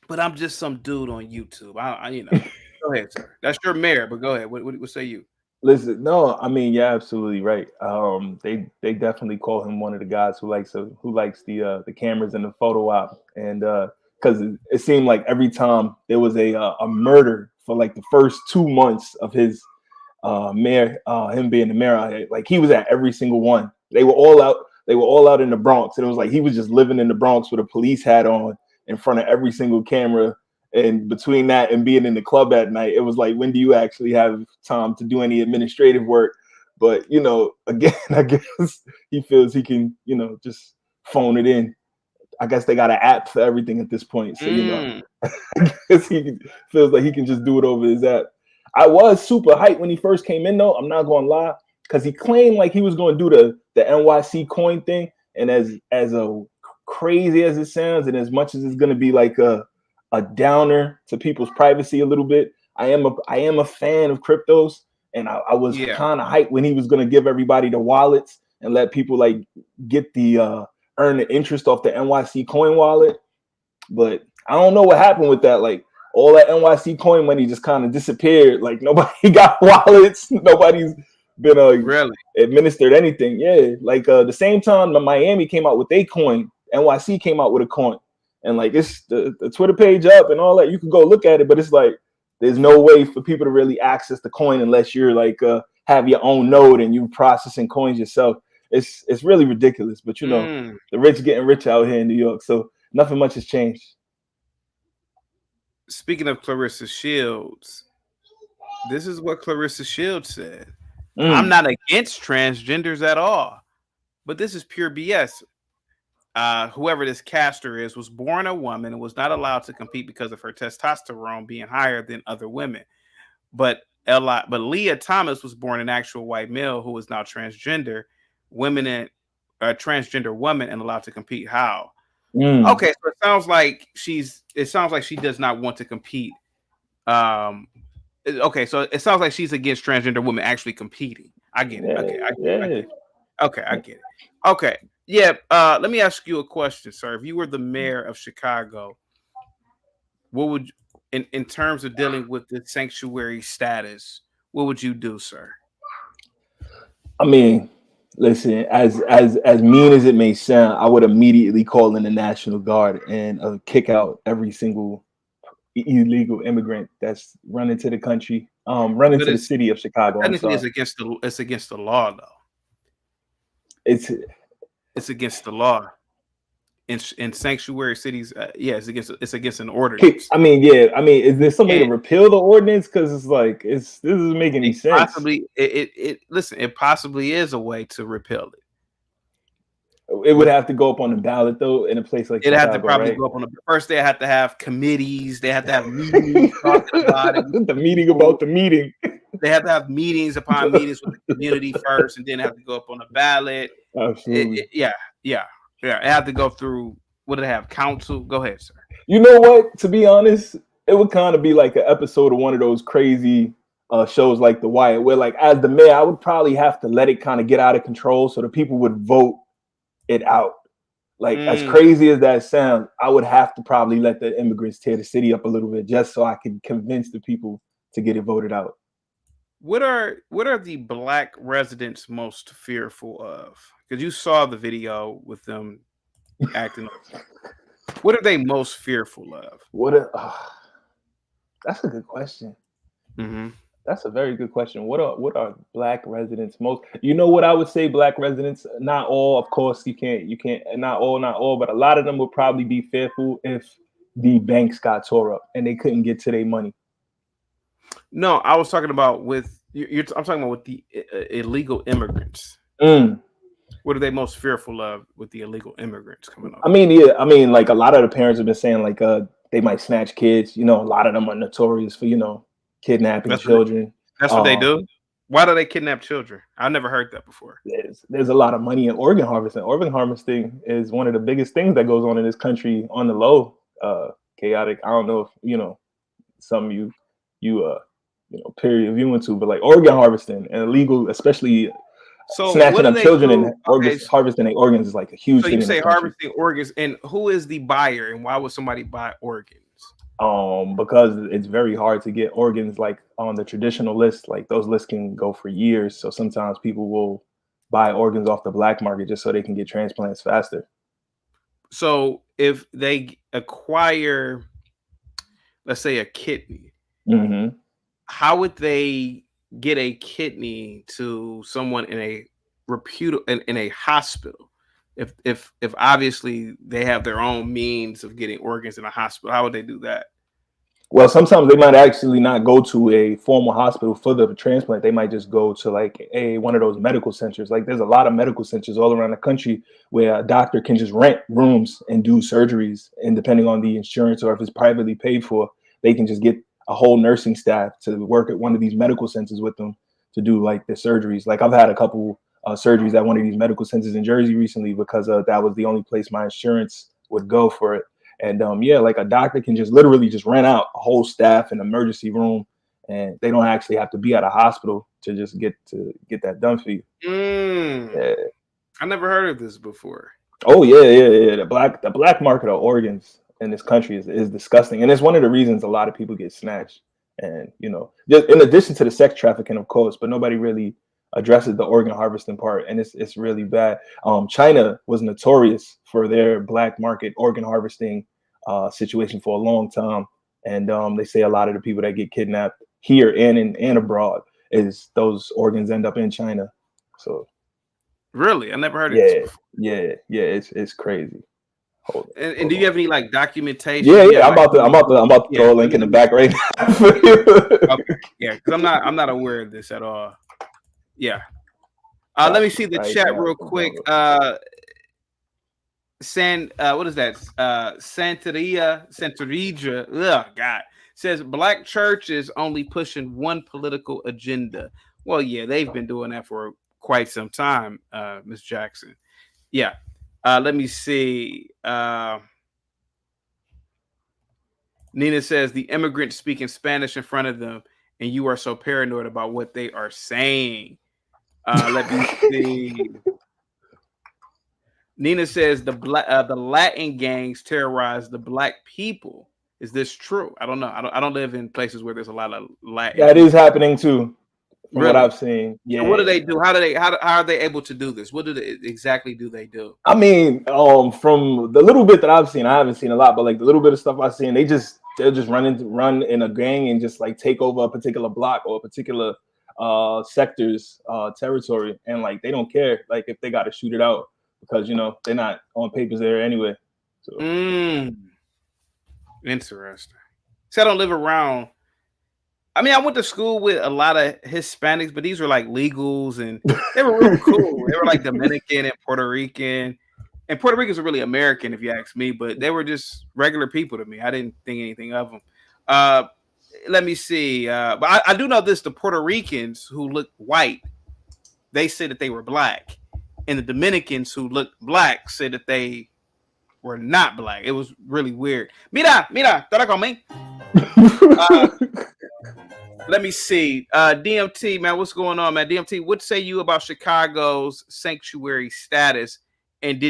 But I'm just some dude on YouTube. Go ahead, sir. That's your mayor, but go ahead. What say you? Listen, no, I mean, you're absolutely right. They definitely call him one of the guys who likes the cameras and the photo op, and because it seemed like every time there was a murder for like the first 2 months of his mayor, him being the mayor, like he was at every single one. They were all out. They were all out in the Bronx, and it was like he was just living in the Bronx with a police hat on in front of every single camera. And between that and being in the club at night, it was like, when do you actually have time to do any administrative work? But, again, I guess he feels he can, just phone it in. I guess they got an app for everything at this point. So, I guess he feels like he can just do it over his app. I was super hyped when he first came in, though. I'm not going to lie, because he claimed like he was going to do the NYC coin thing. And as crazy as it sounds, and as much as it's going to be like a downer to people's privacy a little bit, I am a fan of cryptos, and I was kind of hyped when he was going to give everybody the wallets and let people like get the earn the interest off the NYC coin wallet. But I don't know what happened with that. Like all that NYC coin money just kind of disappeared. Like nobody got wallets. Nobody's been really administered anything. Yeah, like the same time Miami came out with a coin, NYC came out with a coin. And like it's the Twitter page up and all that. You can go look at it, but it's like there's no way for people to really access the coin unless you're like have your own node and you processing coins yourself. It's really ridiculous. But the rich getting rich out here in New York, so nothing much has changed. Speaking of Clarissa Shields, this is what Clarissa Shields said. I'm not against transgenders at all, but this is pure BS. Whoever this caster is was born a woman and was not allowed to compete because of her testosterone being higher than other women. But Leah Thomas was born an actual white male who is now transgender. Women and transgender woman and allowed to compete. How? Okay, so it sounds like she does not want to compete. Okay, so it sounds like she's against transgender women actually competing. I get it. Okay, I get it. Okay. Yeah. Let me ask you a question, sir. If you were the mayor of Chicago, what would in terms of dealing with the sanctuary status, what would you do, sir? I mean, listen, as mean as it may sound, I would immediately call in the National Guard and kick out every single illegal immigrant that's running to the country, running But to the it's city of Chicago. I'm technically sorry. it's against the law, though. It's against the law in sanctuary cities. Yeah, it's against an ordinance. I mean, yeah. I mean, is there some way to And repeal the ordinance? Because it's like this doesn't make any sense. possibly listen. It possibly is a way to repeal it. It would have to go up on the ballot though, in a place like It Chicago, had to probably right? go up on the first. They had to have committees. They had to have meetings talking about it. The meeting about the meeting. They have to have meetings upon meetings with the community first, and then have to go up on the ballot. Absolutely. Yeah. It had to go through. What did it have? Council. Go ahead, sir. You know what? To be honest, it would kind of be like an episode of one of those crazy shows like The Wire, where like as the mayor, I would probably have to let it kind of get out of control so the people would vote it out. Like as crazy as that sounds, I would have to probably let the immigrants tear the city up a little bit just so I could convince the people to get it voted out. What are the black residents most fearful of? Because you saw the video with them acting. What are they most fearful of? That's a good question. Mm-hmm. That's a very good question. What are black residents most? You know what I would say? Black residents, not all, of course. You can't, not all, but a lot of them would probably be fearful if the banks got tore up and they couldn't get to their money. No, I was talking about with I'm talking about with the illegal immigrants. What are they most fearful of with the illegal immigrants coming up? I mean, like a lot of the parents have been saying like they might snatch kids. You know, a lot of them are notorious for kidnapping children. That's what they do. Why do they kidnap children? I never heard that before. There's a lot of money in organ harvesting. Organ harvesting is one of the biggest things that goes on in this country on the low. Chaotic. I don't know if some of you peer reviewing to, but like organ harvesting and illegal, especially snatching up children and harvesting their organs is like a huge thing. So you say harvesting organs, and who is the buyer, and why would somebody buy organs? Because it's very hard to get organs like on the traditional list. Like those lists can go for years. So sometimes people will buy organs off the black market just so they can get transplants faster. So if they acquire, let's say, a kidney, how would they get a kidney to someone in a in a hospital? If obviously they have their own means of getting organs in a hospital, how would they do that? Well, sometimes they might actually not go to a formal hospital for the transplant. They might just go to like one of those medical centers. Like there's a lot of medical centers all around the country where a doctor can just rent rooms and do surgeries. And depending on the insurance or if it's privately paid for, they can just get a whole nursing staff to work at one of these medical centers with them to do like the surgeries. Like I've had a couple surgeries at one of these medical centers in Jersey recently because that was the only place my insurance would go for it. And like a doctor can just literally just rent out a whole staff in an emergency room, and they don't actually have to be at a hospital to just get that done for you. Yeah. I never heard of this before. Oh yeah. The black market of organs in this country is disgusting, and it's one of the reasons a lot of people get snatched. And just in addition to the sex trafficking, of course, but nobody really addresses the organ harvesting part, and it's really bad. China was notorious for their black market organ harvesting situation for a long time, and they say a lot of the people that get kidnapped here and abroad is those organs end up in China. So really, I never heard of this before. Yeah, it's crazy. And do you have any like documentation? Yeah. I'm about to throw a link in the back right now. Okay. Yeah, because I'm not aware of this at all. Yeah. Let me see the chat real quick. What is that? Santeria. Oh God. Says black churches only pushing one political agenda. Well, yeah, they've been doing that for quite some time, Miss Jackson. Yeah. Let me see. Nina says the immigrants speaking Spanish in front of them, and you are so paranoid about what they are saying. Let me see. Nina says the Latin gangs terrorize the black people. Is this true? I don't know. I don't live in places where there's a lot of Latin. That is happening too, from what Really? I've seen. Yeah. So what do they do? How are they able to do this? What exactly do they do? I mean, from the little bit that I've seen, I haven't seen a lot, but like the little bit of stuff I've seen, they'll just run in a gang and just like take over a particular block or a particular sector's territory, and like they don't care like if they got to shoot it out because they're not on papers there anyway. So interesting. See, I don't live around. I mean, I went to school with a lot of Hispanics, but these were like legals, and they were real cool. They were like Dominican and Puerto Rican, and Puerto Ricans are really American, if you ask me. But they were just regular people to me. I didn't think anything of them. Let me see. But I do know this: the Puerto Ricans who look white, they said that they were black, and the Dominicans who looked black said that they were not black. It was really weird. Mira, estará conmigo. Let me see. DMT, man, what's going on, man? DMT, what say you about Chicago's sanctuary status? And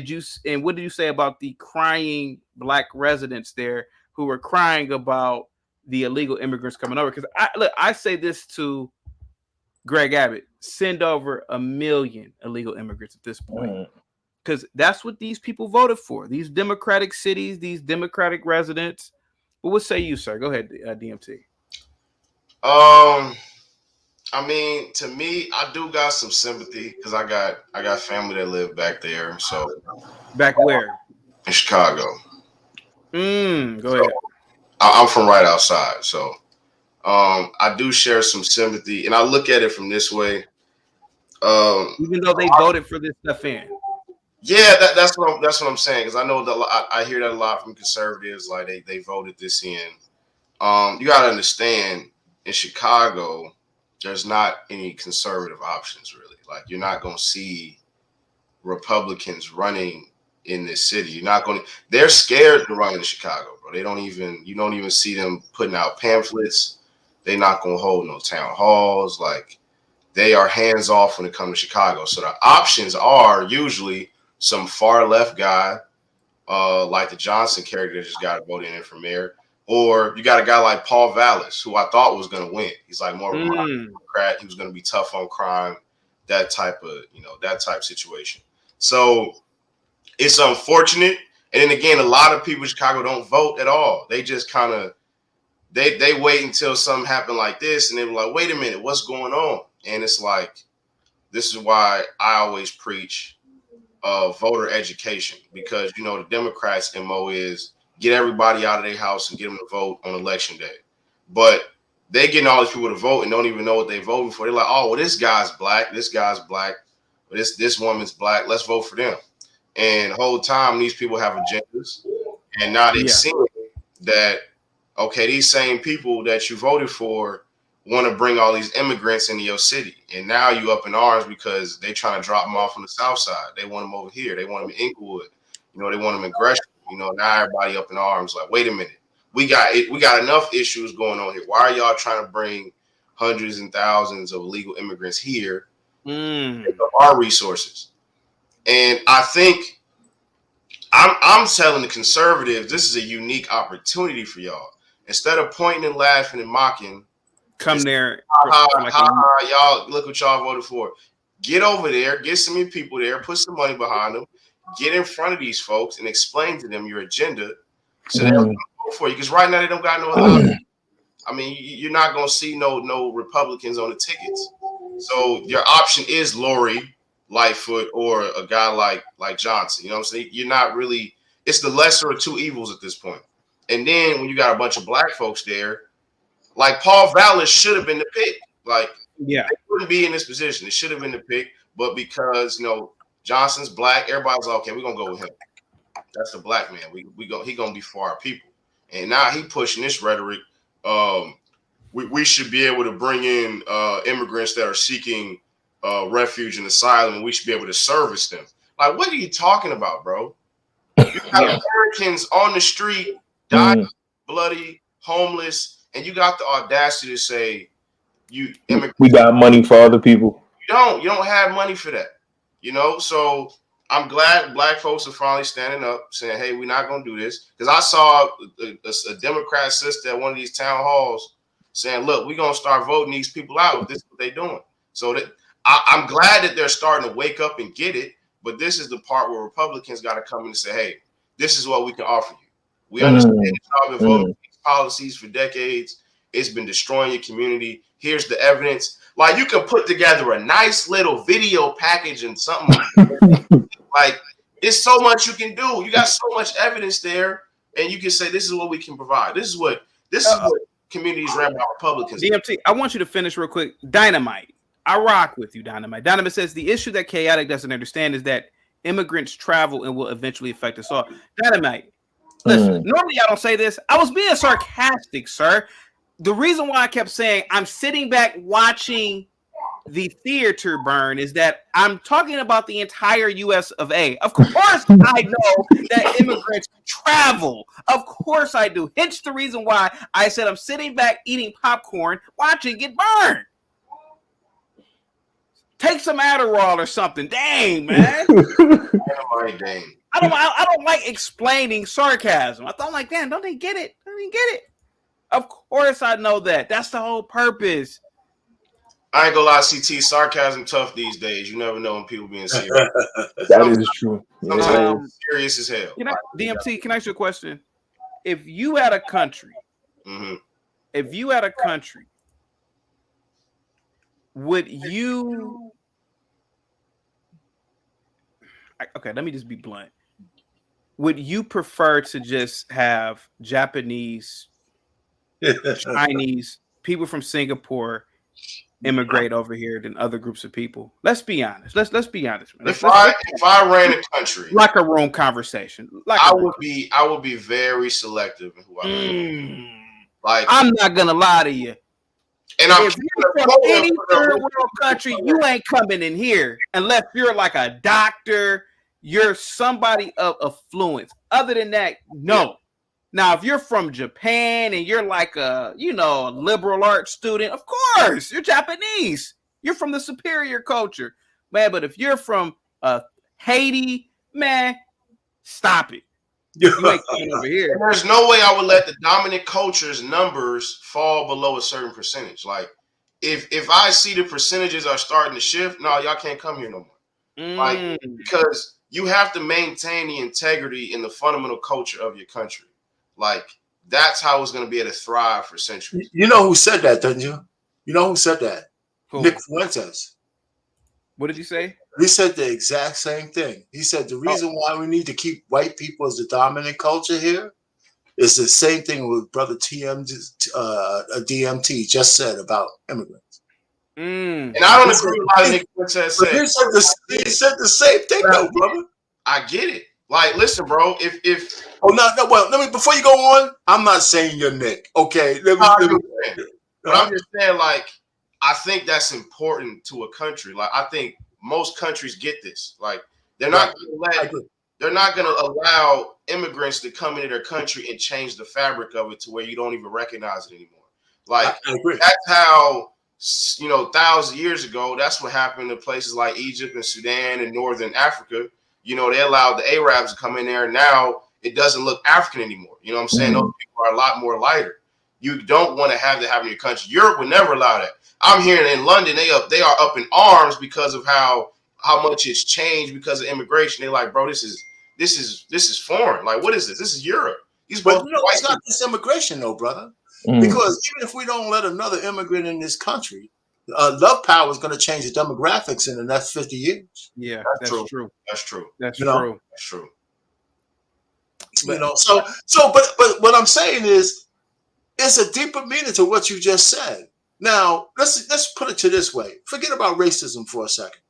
what did you say about the crying black residents there who were crying about the illegal immigrants coming over? Because I say this to Greg Abbott: send over 1 million illegal immigrants at this point, because that's what these people voted for. These democratic cities, these democratic residents. But what say you, sir? Go ahead, DMT. I mean, to me, I do got some sympathy because I got family that live back there. So back where? In Chicago. Go ahead. I'm from right outside, so I do share some sympathy, and I look at it from this way. Even though they voted for this stuff in. Yeah, that's what I'm saying, because I know that I hear that a lot from conservatives, like they voted this in. You got to understand, in Chicago, there's not any conservative options really. Like, you're not going to see Republicans running in this city. You're not going to. They're scared to run in Chicago, bro. You don't even see them putting out pamphlets. They're not going to hold no town halls. Like, they are hands off when it comes to Chicago. So the options are usually some far left guy, like the Johnson character that just got voted in for mayor. Or you got a guy like Paul Vallis, who I thought was going to win. He's like more of a Democrat. He was going to be tough on crime, that type situation. So it's unfortunate. And then again, a lot of people in Chicago don't vote at all. They just kind of, they wait until something happened like this. And they were like, wait a minute, what's going on? And it's like, this is why I always preach voter education, because, the Democrats' MO is get everybody out of their house and get them to vote on election day. But they getting all these people to vote and don't even know what they're voting for. They're like, oh, well, this guy's black, but this woman's black. Let's vote for them. And the whole time, these people have agendas. And now they've seen that, okay, these same people that you voted for want to bring all these immigrants into your city. And now you up in arms because they trying to drop them off on the south side. They want them over here. They want them in Inglewood. They want them in Gresham. Now everybody up in arms like, wait a minute. We got enough issues going on here. Why are y'all trying to bring hundreds and thousands of illegal immigrants here? Our resources. And I think I'm telling the conservatives, this is a unique opportunity for y'all. Instead of pointing and laughing and mocking, come there. Y'all, look what y'all voted for. Get over there, get some of your people there, put some money behind them, get in front of these folks and explain to them your agenda so they'll vote for you. Because right now they don't got no other option. I mean, you're not gonna see no Republicans on the tickets. So your option is Lori Lightfoot or a guy like Johnson. You know what I'm saying? You're not really. It's the lesser of two evils at this point. And then when you got a bunch of black folks there, like Paul Vallis should have been the pick. Like, they wouldn't be in this position. It should have been the pick, but because Johnson's black, everybody's like, okay, we're gonna go with him. That's the black man. He gonna be for our people. And now he pushing this rhetoric. We should be able to bring in immigrants that are seeking refuge and asylum, and we should be able to service them. Like, what are you talking about, bro? You got Americans on the street, dying, bloody, homeless, and you got the audacity to say we got money for other people. You don't have money for that. So I'm glad black folks are finally standing up, saying, "Hey, we're not going to do this." Because I saw a Democrat sister at one of these town halls saying, "Look, we're going to start voting these people out if this is what they're doing." So that I'm glad that they're starting to wake up and get it. But this is the part where Republicans got to come in and say, "Hey, this is what we can offer you. We understand that y'all been voting these policies for decades. It's been destroying your community. Here's the evidence." Like, you can put together a nice little video package and something. Like, it's so much you can do. You got so much evidence there, and you can say, "This is what we can provide. This is what communities ran by Republicans." DMT, I want you to finish real quick. Dynamite. I rock with you, Dynamite. Dynamite says the issue that Chaotic doesn't understand is that immigrants travel and will eventually affect us all. Dynamite. Listen, normally I don't say this. I was being sarcastic, sir. The reason why I kept saying I'm sitting back watching the theater burn is that I'm talking about the entire US of A. Of course, I know that immigrants travel. Of course I do. Hence the reason why I said I'm sitting back eating popcorn, watching it burn. Take some Adderall or something. Dang, man. I don't like explaining sarcasm. I'm like, damn, don't they get it? Don't they get it? Of course I know that. That's the whole purpose. I ain't gonna lie, CT, sarcasm tough these days. You never know when people being serious. That is true. Sometimes serious as hell. DMT, can I ask you a question? If you had a country, would you? Okay, let me just be blunt. Would you prefer to just have Japanese, Chinese, people from Singapore immigrate over here than other groups of people? Let's be honest. Let's be honest, man. If I ran a country, like a room conversation, I would be very selective in who I ran. Like, I'm not gonna lie to you. And if you're from any third world country, you ain't coming in here unless you're like a doctor, you're somebody of affluence. Other than that, no. Now, if you're from Japan and you're like a liberal arts student, of course, you're Japanese. You're from the superior culture, man. But if you're from Haiti, man, stop it. You ain't coming over here. And there's no way I would let the dominant culture's numbers fall below a certain percentage. Like, if I see the percentages are starting to shift, no, y'all can't come here no more. Like, because you have to maintain the integrity and the fundamental culture of your country. Like, that's how it's going to be able to thrive for centuries. You know who said that, don't you? You know who said that? Who? Nick Fuentes. What did you say? He said the exact same thing. He said the reason why we need to keep white people as the dominant culture here is the same thing with Brother DMT just said about immigrants. And I don't agree with what Nick Fuentes said. He said the same thing, though, brother. I get it. Like, listen, bro. If well, let me before you go on. I'm not saying you're Nick. Okay, but I'm just saying, like, I think that's important to a country. Like, I think most countries get this. Like, they're not going to allow immigrants to come into their country and change the fabric of it to where you don't even recognize it anymore. Like, that's how, thousands of years ago, that's what happened to places like Egypt and Sudan and Northern Africa. They allowed the Arabs to come in there. And now it doesn't look African anymore. You know what I'm saying? Those people are a lot more lighter. You don't want to have that happen in your country. Europe would never allow that. I'm hearing in London, they are up in arms because of how much it's changed because of immigration. They're like, bro, this is foreign. Like, what is this? This is Europe. But it's not just immigration, though, brother. Because even if we don't let another immigrant in this country, love power is going to change the demographics in the next 50 years. Yeah, that's true. That's true. That's true. That's true. But what I'm saying is, it's a deeper meaning to what you just said. Now, let's put it to this way. Forget about racism for a second.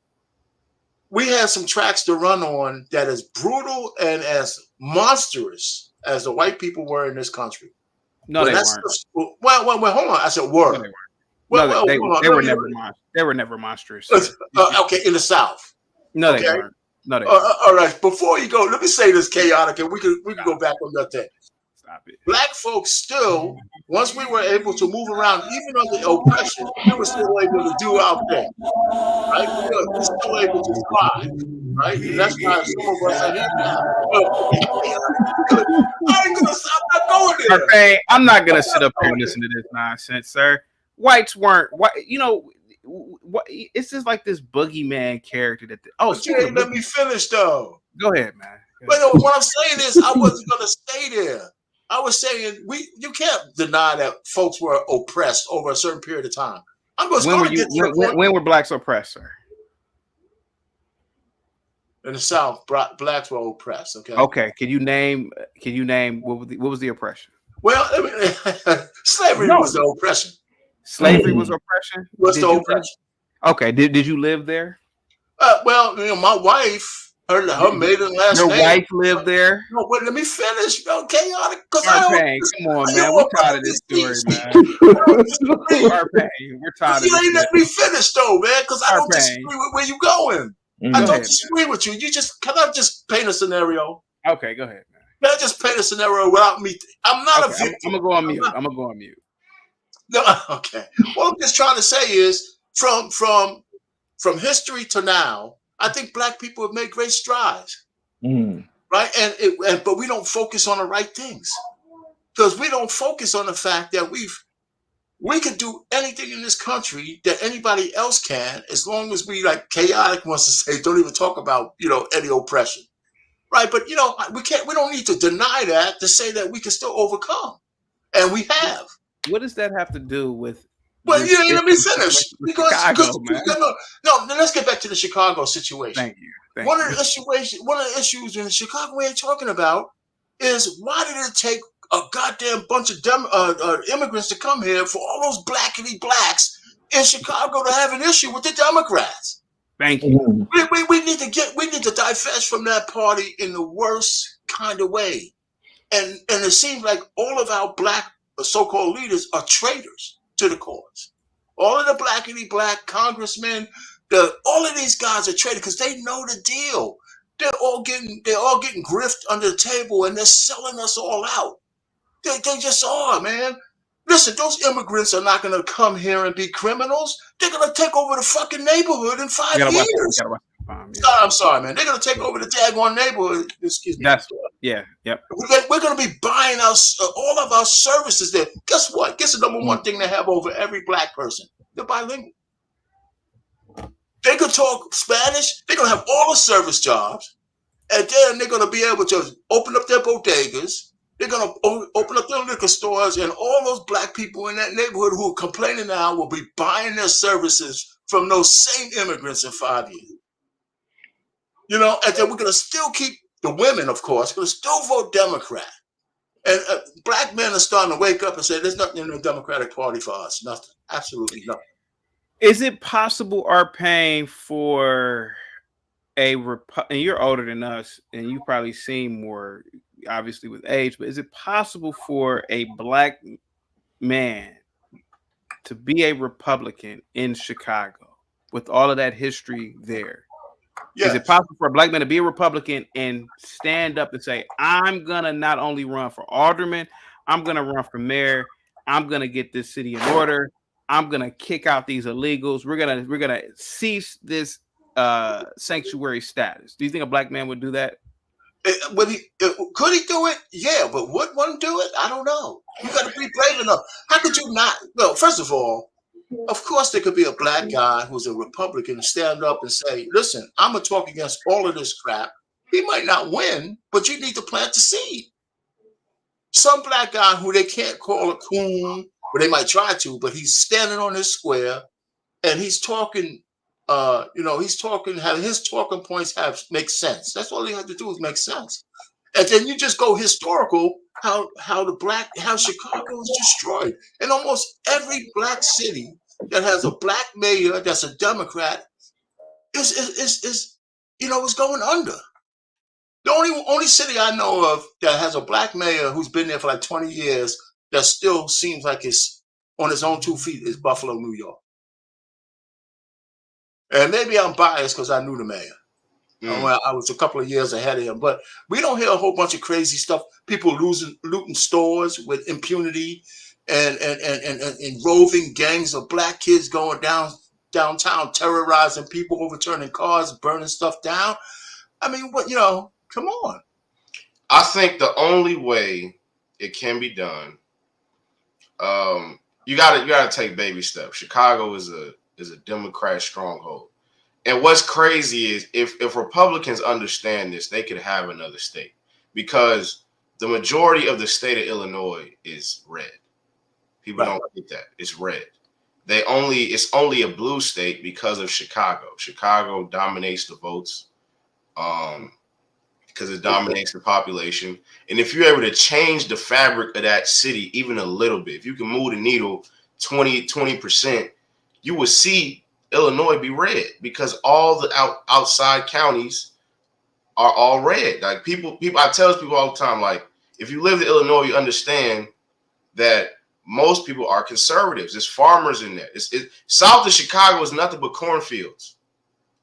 We have some tracks to run on that is brutal and as monstrous as the white people were in this country. No, they weren't. Well, hold on. I said were. No, they weren't. They were never monstrous. Okay, in the South. No, they weren't. No, they weren't. All right. Before you go, let me say this, Chaotic, and we can go back on that thing. Stop it. Black folks still, once we were able to move around, even under oppression, we were still able to do our thing, right? We're still able to thrive, right? And that's why some of us are here now. Okay, I'm not gonna sit up here and listen to this nonsense, sir. Whites weren't white. You know, it's just like this boogeyman character that. But you ain't let me finish though. Go ahead, man. But no, what I'm saying is, I wasn't gonna stay there. I was saying you can't deny that folks were oppressed over a certain period of time. When were blacks oppressed, sir? In the South, blacks were oppressed. Okay. Okay. Can you name what was the oppression? Well, I mean, slavery was the oppression. Slavery was oppression. Was the oppression. Okay. Did you live there? Well, you know, my wife. Her maiden last name. Your wife lived there? No, but let me finish. Chaotic. Come on, man. We're tired of this story, man. We're tired of this. You ain't let me finish, though, man, because I don't disagree with where you're going. I don't disagree with you. Can I just paint a scenario? Okay, go ahead, man. Can I just paint a scenario without me? I'm not a victim. I'm going to go on mute. No, okay. What I'm just trying to say is, from history to now, I think black people have made great strides, right? But we don't focus on the right things, because we don't focus on the fact that we can do anything in this country that anybody else can, as long as we, like Chaotic wants to say, don't even talk about, you know, any oppression, right? But you know, we don't need to deny that to say that we can still overcome, and we have. What does that have to do with? Well, you ain't let me finish. Chicago, man. No, let's get back to the Chicago situation. Thank you. One of the issues in Chicago we ain't talking about is, why did it take a goddamn bunch of immigrants to come here for all those blackity blacks in Chicago to have an issue with the Democrats? Thank you. We need to divest from that party in the worst kind of way. And it seems like all of our black so-called leaders are traitors to the cause. All of the blackity black congressmen, all of these guys are traitors because they know the deal. They're all getting grift under the table, and they're selling us all out. They just are, man. Listen, those immigrants are not going to come here and be criminals. They're going to take over the fucking neighborhood in 5 years. I'm sorry, man. They're going to take over the daggone neighborhood. Excuse me. Yep. We're going to be buying all of our services there. Guess what? Guess the number one thing they have over every black person? They're bilingual. They could talk Spanish. They're going to have all the service jobs. And then they're going to be able to open up their bodegas. They're going to open up their liquor stores. And all those black people in that neighborhood who are complaining now will be buying their services from those same immigrants in 5 years. You know, and then we're going to still keep the women, of course, going to still vote Democrat. And black men are starting to wake up and say, there's nothing in the Democratic Party for us. Nothing. Absolutely nothing. Is it possible, Arpain, for and you're older than us, and you've probably seen more, obviously, with age, but is it possible for a black man to be a Republican in Chicago with all of that history there? Yes. Is it possible for a black man to be a Republican and stand up and say, I'm going to not only run for alderman, I'm going to run for mayor. I'm going to get this city in order. I'm going to kick out these illegals. We're going to cease this sanctuary status. Do you think a black man would do that? Could he do it? Yeah, but would one do it? I don't know. You got to be brave enough. How could you not? Well, first of all, of course, there could be a black guy who's a Republican and stand up and say, listen, I'm going to talk against all of this crap. He might not win, but you need to plant the seed. Some black guy who they can't call a coon, or they might try to, but he's standing on his square and he's talking, he's talking, his talking points make sense. That's all he had to do is make sense. And then you just go historical, how Chicago is destroyed. And almost every black city that has a black mayor that's a Democrat is going under. The only city I know of that has a black mayor who's been there for like 20 years that still seems like it's on its own 2 feet is Buffalo, New York. And maybe I'm biased because I knew the mayor. Well, I was a couple of years ahead of him, but we don't hear a whole bunch of crazy stuff. People looting stores with impunity, and roving gangs of black kids going downtown, terrorizing people, overturning cars, burning stuff down. I mean, what, come on. I think the only way it can be done, you gotta take baby steps. Chicago is a Democrat stronghold. And what's crazy is if Republicans understand this, they could have another state, because the majority of the state of Illinois is red. People don't get that. It's red. It's only a blue state because of Chicago. Chicago dominates the votes because it dominates the population. And if you're able to change the fabric of that city even a little bit, if you can move the needle 20%, you will see Illinois be red, because all the outside counties are all red. Like people, I tell people all the time, like, if you live in Illinois, you understand that most people are conservatives. There's farmers in there. South of Chicago is nothing but cornfields.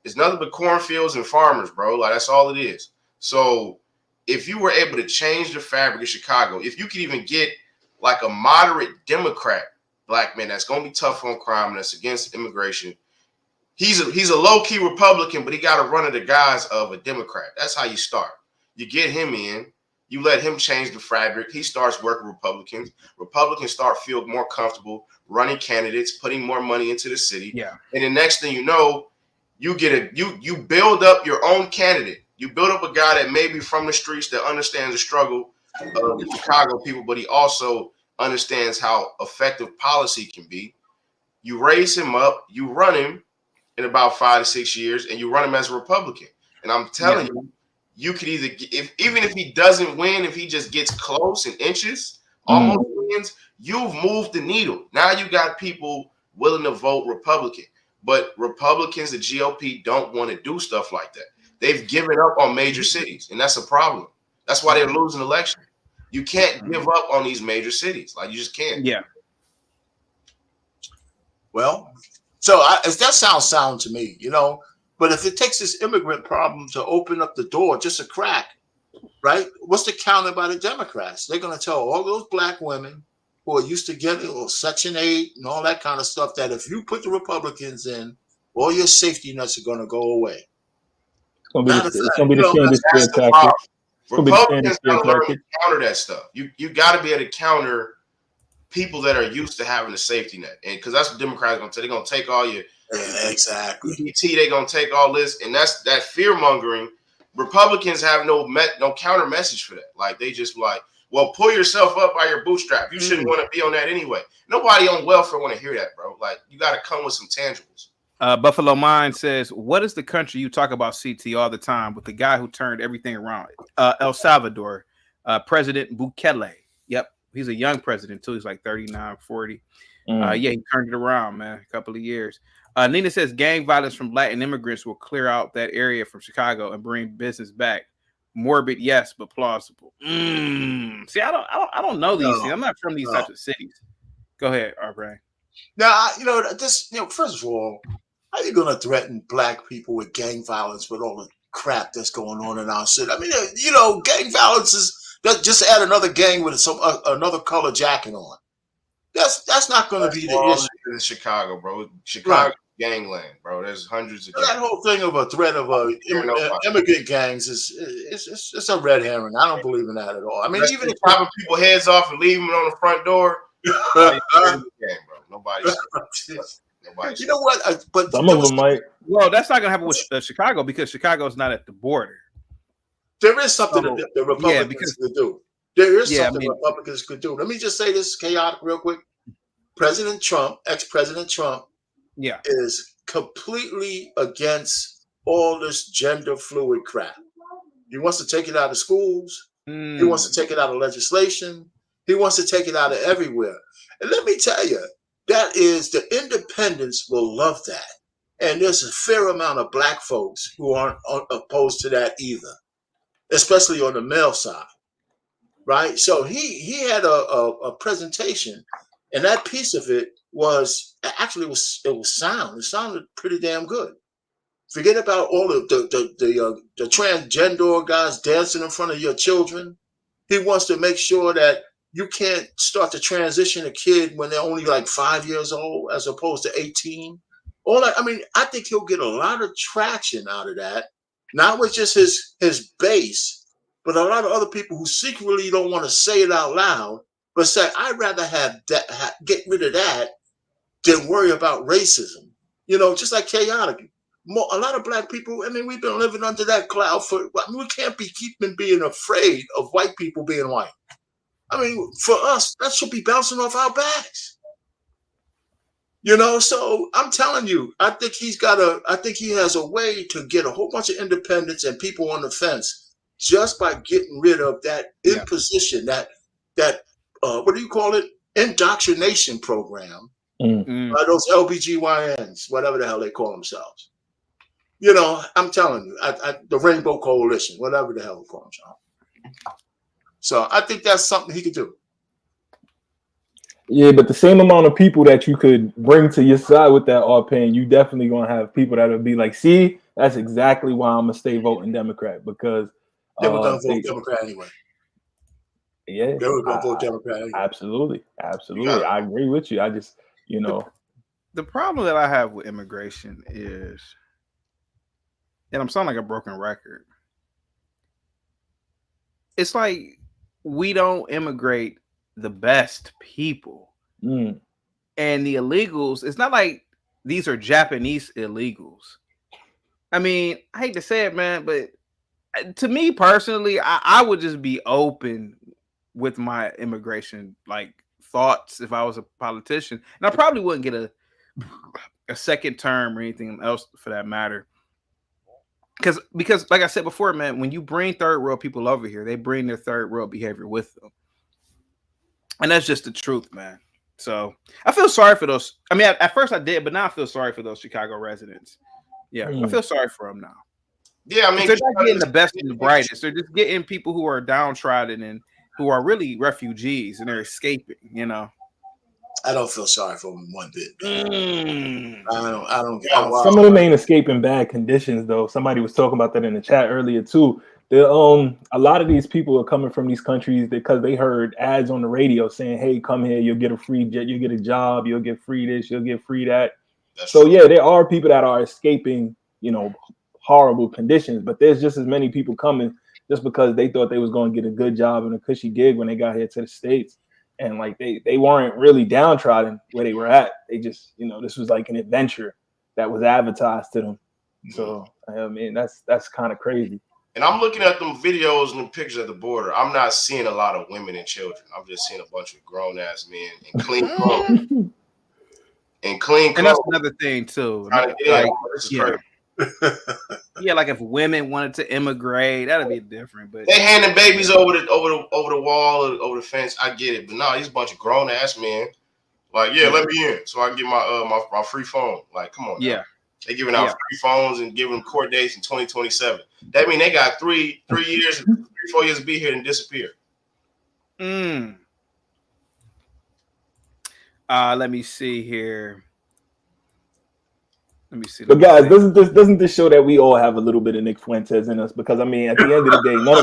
It's nothing but cornfields and farmers, bro. Like, that's all it is. So if you were able to change the fabric of Chicago, if you could even get like a moderate Democrat black man that's going to be tough on crime, that's against immigration, he's a low-key Republican, but he got to run in the guise of a Democrat. That's how you start. You get him in, you let him change the fabric. He starts working with Republicans. Republicans start feeling more comfortable running candidates, putting more money into the city. Yeah. And the next thing you know, you build up your own candidate. You build up a guy that may be from the streets, that understands the struggle of the Chicago people, but he also understands how effective policy can be. You raise him up, you run him in about 5 to 6 years, and you run him as a Republican. And I'm telling you, you could either, even if he doesn't win, if he just gets close in inches, almost wins, you've moved the needle. Now you got people willing to vote Republican. But Republicans, the GOP, don't want to do stuff like that. They've given up on major cities, and that's a problem. That's why they're losing elections. You can't give up on these major cities. Like, you just can't. Yeah. Well, so that sounds sound to me, But if it takes this immigrant problem to open up the door, just a crack, right? What's the counter by the Democrats? They're going to tell all those black women who are used to getting a little Section 8 and all that kind of stuff that if you put the Republicans in, all your safety nets are going to go away. It's going to be the standard scare tactic. Republicans got to learn to counter that stuff. You got to be able to counter people that are used to having a safety net, and because that's what Democrats are going to say. They're going to take all your exactly EBT. They're going to take all this, and that's that fear mongering. Republicans have no counter message for that. Like, they just like, well, pull yourself up by your bootstrap. You shouldn't want to be on that anyway. Nobody on welfare want to hear that, bro. Like, you got to come with some tangibles. Buffalo Mind says, what is the country you talk about, CT, all the time, with the guy who turned everything around? El Salvador, President Bukele. Yep. He's a young president, too. He's like 39, 40. Yeah, he turned it around, man, a couple of years. Nina says gang violence from Latin immigrants will clear out that area from Chicago and bring business back. Morbid, yes, but plausible. See, I don't know these things. I'm not from these types of cities. Go ahead, R. Now, first of all, how are you going to threaten black people with gang violence with all the crap that's going on in our city? I mean, gang violence is just add another gang with another color jacket on. That's not going to be the issue. In Chicago, bro. Chicago gangland, bro. There's hundreds of that whole thing of a threat of immigrant gangs it's a red herring. I don't believe in that at all. I mean, even if chopping people heads off and leaving them on the front door, Nobody. You know what? But some of them might. Well, that's not going to happen with Chicago, because Chicago is not at the border. There is something that the Republicans could do. There is something Republicans could do. Let me just say this chaotic real quick. President Trump, ex-President Trump, is completely against all this gender fluid crap. He wants to take it out of schools. He wants to take it out of legislation. He wants to take it out of everywhere. And let me tell you, that is, the independents will love that. And there's a fair amount of black folks who aren't opposed to that either, especially on the male side, right? So he had a presentation, and that piece of it was actually it was sound. It sounded pretty damn good. Forget about all of the transgender guys dancing in front of your children. He wants to make sure that you can't start to transition a kid when they're only like 5 years old as opposed to 18. All that, I mean, I think he'll get a lot of traction out of that, not with just his base, but a lot of other people who secretly don't want to say it out loud, but say, I'd rather have that, get rid of that than worry about racism. You know, just like chaotic. A lot of black people, I mean, we've been living under that cloud for, I mean, we can't be keeping being afraid of white people being white. I mean, for us, that should be bouncing off our backs. You know, so I'm telling you, I think he has a way to get a whole bunch of independents and people on the fence just by getting rid of that imposition, that what do you call it? Indoctrination program by those LBGYNs, whatever the hell they call themselves. You know, I'm telling you, the Rainbow Coalition, whatever the hell they call themselves. So I think that's something he could do. Yeah, but the same amount of people that you could bring to your side with that R-Pain, you definitely gonna have people that will be like, see, that's exactly why I'm gonna stay voting Democrat, because They were gonna vote Democrat anyway. Yeah, they were gonna vote Democrat anyway. Absolutely. I agree with you. I just, you know, the problem that I have with immigration is, and I'm sounding like a broken record, it's like we don't immigrate the best people. And the illegals, it's not like these are Japanese illegals. I mean, I hate to say it, man, but to me personally, I would just be open with my immigration like thoughts if I was a politician. And I probably wouldn't get a second term or anything else for that matter. Because like I said before, man, when you bring third world people over here, they bring their third world behavior with them. And that's just the truth, man. So I feel sorry for those. I mean, at first I did, but now I feel sorry for those Chicago residents. Yeah, I feel sorry for them now. Yeah, I mean, they're not getting the best and the brightest. They're just getting people who are downtrodden and who are really refugees, and they're escaping. You know, I don't feel sorry for them one bit. I don't. Some of them ain't escaping bad conditions though. Somebody was talking about that in the chat earlier too. A lot of these people are coming from these countries because they heard ads on the radio saying, "Hey, come here, you'll get a free jet, you'll get a job, you'll get free this, you'll get free that." So yeah, there are people that are escaping, you know, horrible conditions, but there's just as many people coming just because they thought they was going to get a good job and a cushy gig when they got here to the States, and like they weren't really downtrodden where they were at. They just, you know, this was like an adventure that was advertised to them. So I mean, that's kind of crazy. And I'm looking at them videos and the pictures at the border. I'm not seeing a lot of women and children. I'm just seeing a bunch of grown ass men in clean clothes. And that's another thing too. Like, yeah, like if women wanted to immigrate, that'd be different. But they handing babies over the wall or over the fence. I get it, but no, these bunch of grown ass men. Like, yeah, let me in so I can get my free phone. Like, come on. Yeah. They giving out free phones and giving them court dates in 2027. That mean they got 3 years, 4 years to be here and disappear. Let me see here. But guys, doesn't this show that we all have a little bit of Nick Fuentes in us? Because I mean, at the end of the day, none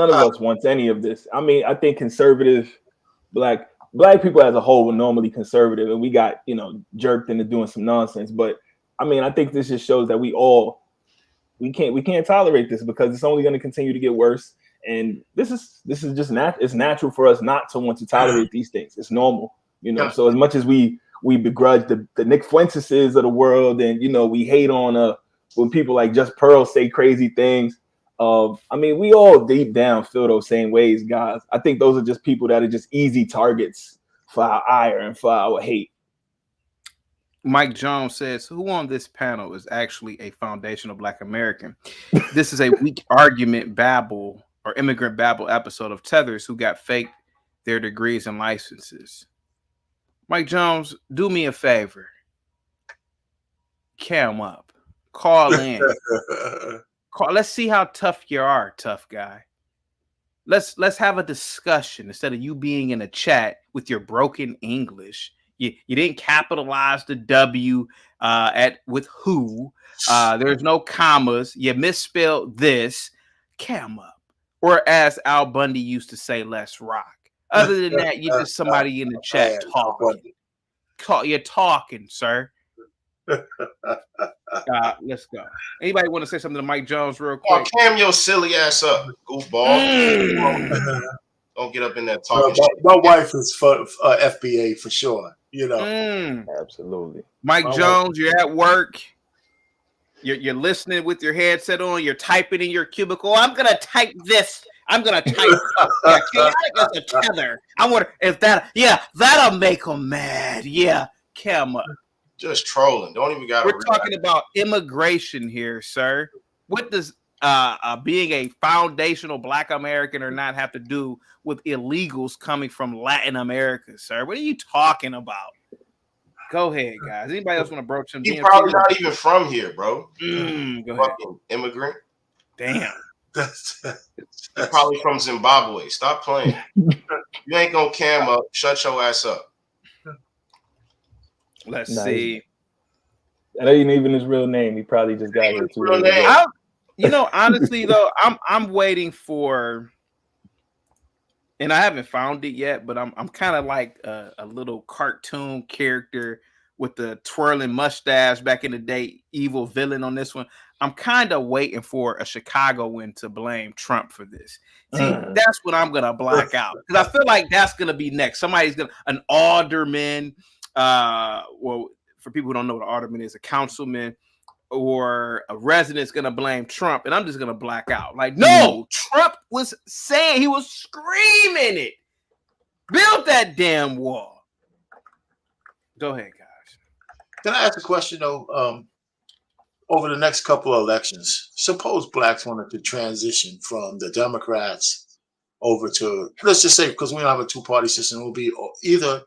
of us wants any of this. I mean, I think conservative black people as a whole were normally conservative, and we got, you know, jerked into doing some nonsense. But I mean, I think this just shows that we can't tolerate this because it's only going to continue to get worse. And this is just it's natural for us not to want to tolerate these things. It's normal, you know. So as much as we begrudge the Nick Fuenteses of the world, and you know, we hate on when people like Just Pearl say crazy things. I mean, we all deep down feel those same ways, guys. I think those are just people that are just easy targets for our ire and for our hate. Mike Jones says, who on this panel is actually a foundational Black American? This is a weak argument babble or immigrant babble episode of Tethers who got faked their degrees and licenses. Mike Jones, do me a favor. Cam up. Call in. Let's see how tough you are, tough guy. Let's have a discussion instead of you being in a chat with your broken English. You didn't capitalize the W with who. There's no commas. You misspelled this. Cam up. Or as Al Bundy used to say, let's rock. Other than that, you're just somebody in the chat talking. You're talking, sir. Let's go. Anybody want to say something to Mike Jones real quick? Oh, cam your silly ass up, goofball. Don't get up in there talking shit. My wife is for FBA for sure. You know, absolutely. Mike Jones, you're at work. You're listening with your headset on. You're typing in your cubicle. I'm gonna type this. I'm gonna type. Yeah, chaotic as a tether. I wonder if that'll make them mad. Yeah, Cam. Just trolling. Don't even got. We're talking about immigration here, sir. What does being a foundational Black American or not have to do with illegals coming from Latin America, sir? What are you talking about? Go ahead, guys. Anybody else want to broach some? He's probably not even from here, bro. Go ahead. Fucking immigrant. Damn. He's probably from Zimbabwe. Stop playing. You ain't gonna cam up. Shut your ass up. Let's see. That ain't even his real name. He probably just got here too. Honestly though, I'm waiting for, and I haven't found it yet, but I'm kind of like a little cartoon character with the twirling mustache back in the day, evil villain on this one. I'm kind of waiting for a Chicagoan to blame Trump for this. See, that's what I'm gonna black out, because I feel like that's gonna be next. Somebody's an alderman. Well, for people who don't know what an alderman is, a councilman or a resident's gonna blame Trump, and I'm just gonna black out. Like, no, Trump was saying, he was screaming it. Build that damn wall. Go ahead, guys. Can I ask a question though? Over the next couple of elections, suppose blacks wanted to transition from the Democrats over to, let's just say, because we don't have a two-party system, it will be either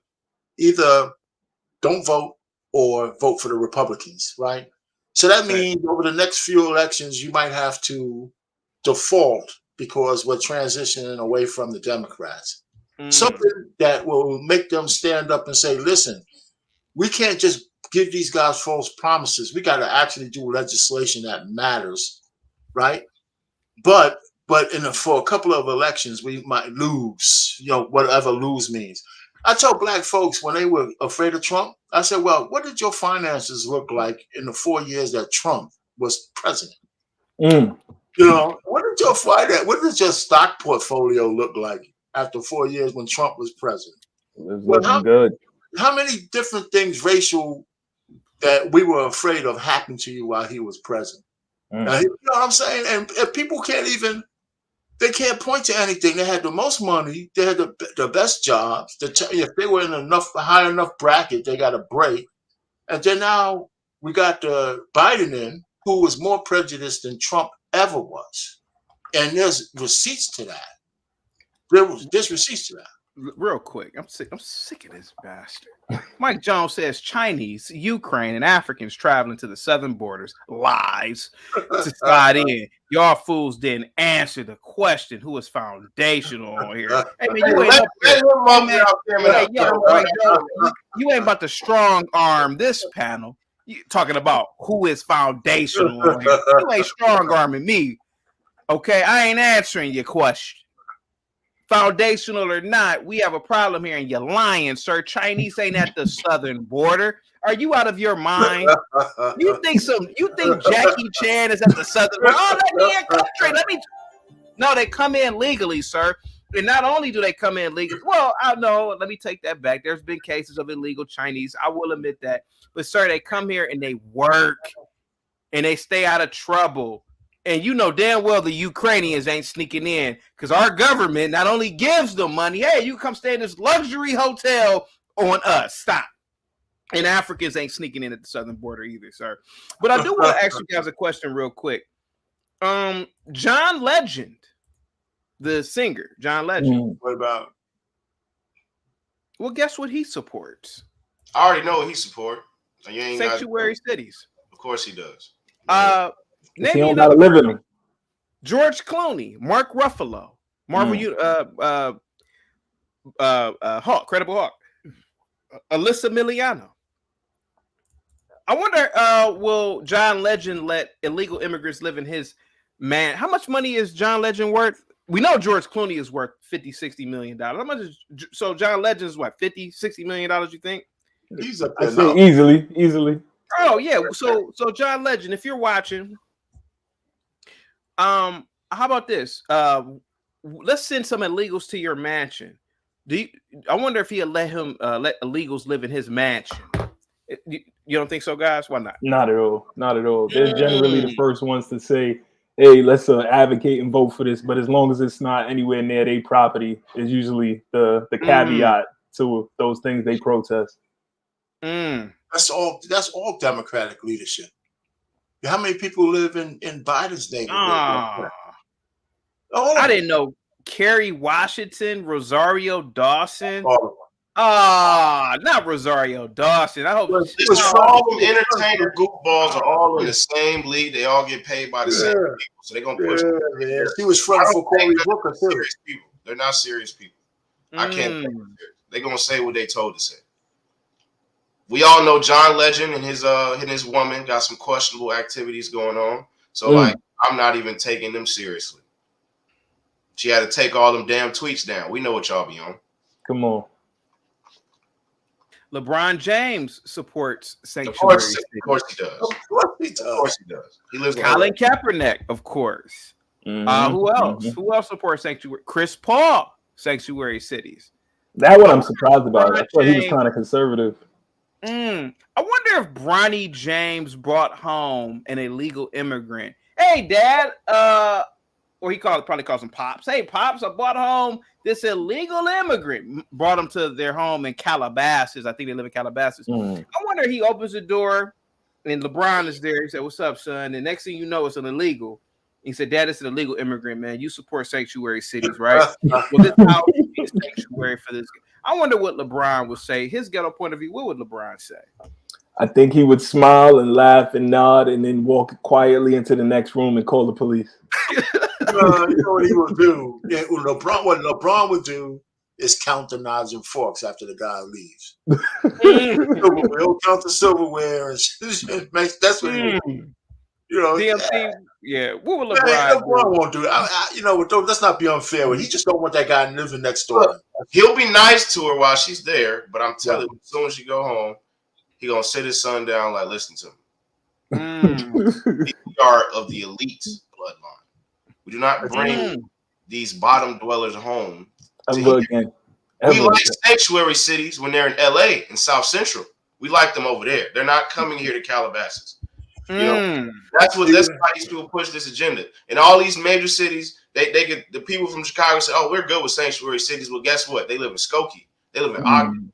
don't vote or vote for the Republicans, right? So that means over the next few elections, you might have to default because we're transitioning away from the Democrats. Something that will make them stand up and say, listen, we can't just give these guys false promises. We got to actually do legislation that matters, right? But for a couple of elections, we might lose, whatever lose means. I tell black folks when they were afraid of Trump, I said, well, what did your finances look like in the 4 years that Trump was president? What did your stock portfolio look like after 4 years when Trump was president? It was looking good. How many different things racial that we were afraid of happened to you while he was president? You know what I'm saying? And people they can't point to anything. They had the most money. They had the best jobs. If they were in high enough bracket, they got a break. And then now we got Biden in, who was more prejudiced than Trump ever was. And there's receipts to that. There's receipts to that. Real quick, I'm sick of this bastard. Mike Jones says Chinese, Ukraine, and Africans traveling to the southern borders lies to slide in. Y'all fools didn't answer the question. Who is foundational on here? Hey man, you ain't about to strong arm this panel. You talking about who is foundational on here? You ain't strong arming me. Okay, I ain't answering your question. Foundational or not, we have a problem here, and you're lying, sir. Chinese ain't at the southern border. Are you out of your mind? You think Jackie Chan is at the southern border? Oh, let me. No, they come in legally, sir. And not only do they come in legally, well, I know. Let me take that back. There's been cases of illegal Chinese. I will admit that. But sir, they come here and they work, and they stay out of trouble. And you know damn well the Ukrainians ain't sneaking in, because our government not only gives them money, hey, you come stay in this luxury hotel on us. Stop. And Africans ain't sneaking in at the southern border either, sir. But I do want to ask you guys a question real quick. John Legend, the singer, John Legend. What about? Well, guess what he supports? I already know what he supports. Sanctuary cities. Of course he does. Name he don't gotta live in them. George Clooney, Mark Ruffalo, Marvel, Hawk, Credible Hawk. Alyssa Miliano. I wonder, will John Legend let illegal immigrants live in his man? How much money is John Legend worth? We know George Clooney is worth $50-60 million. How much is so John Legend is what, $50-60 million? You think? He's up I there say now. easily. Oh yeah. So John Legend, if you're watching, how about this? Let's send some illegals to your mansion. I wonder if he'll let illegals live in his mansion. You don't think so, guys? Why not? Not at all. Not at all. They're generally the first ones to say, "Hey, let's advocate and vote for this." But as long as it's not anywhere near their property, is usually the caveat to those things they protest. That's all Democratic leadership. How many people live in Biden's neighborhood? I didn't know Kerry Washington, Rosario Dawson. Not Rosario Dawson. I hope all them entertainer goofballs are all in the same league. They all get paid by the same people, so they're gonna push. Yeah. He was fronting for Cory Booker too. They're not serious people. I can't. They're gonna say what they told to say. We all know John Legend and his woman got some questionable activities going on. So like, I'm not even taking them seriously. She had to take all them damn tweets down. We know what y'all be on. Come on. LeBron James supports sanctuary. Of course he does. Of course he does. He lives. Colin Kaepernick, of course. Who else? Who else supports sanctuary? Chris Paul, sanctuary cities. That one I'm surprised about. I thought he was kind of conservative. I wonder if Bronny James brought home an illegal immigrant. Hey, Dad. Or he probably calls him Pops. Hey, Pops, I brought home this illegal immigrant. Brought him to their home in Calabasas. I think they live in Calabasas. I wonder if he opens the door and LeBron is there. He said, "What's up, son?" And next thing you know, it's an illegal. He said, "Dad, it's an illegal immigrant, man. You support sanctuary cities, right? Well, this house is a sanctuary for this." I wonder what LeBron would say. His ghetto point of view, what would LeBron say? I think he would smile and laugh and nod and then walk quietly into the next room and call the police. You know what he will do? Yeah, what LeBron would do is count the knives and forks after the guy leaves. He'll count the silverware and that's what he would do. You know, DMC, yeah. What would LeBron? LeBron won't do it. Let's not be unfair. He just don't want that guy living next door. Look, he'll be nice to her while she's there, but I'm telling you, as soon as she go home, he gonna sit his son down, like, listen to him. We are of the elite bloodline. We do not bring these bottom dwellers home. We like sanctuary cities when they're in LA and South Central. We like them over there. They're not coming here to Calabasas. You know, that's why these people push this agenda. In all these major cities, they get the people from Chicago say, "Oh, we're good with sanctuary cities." Well, guess what? They live in Skokie. They live in Ogden.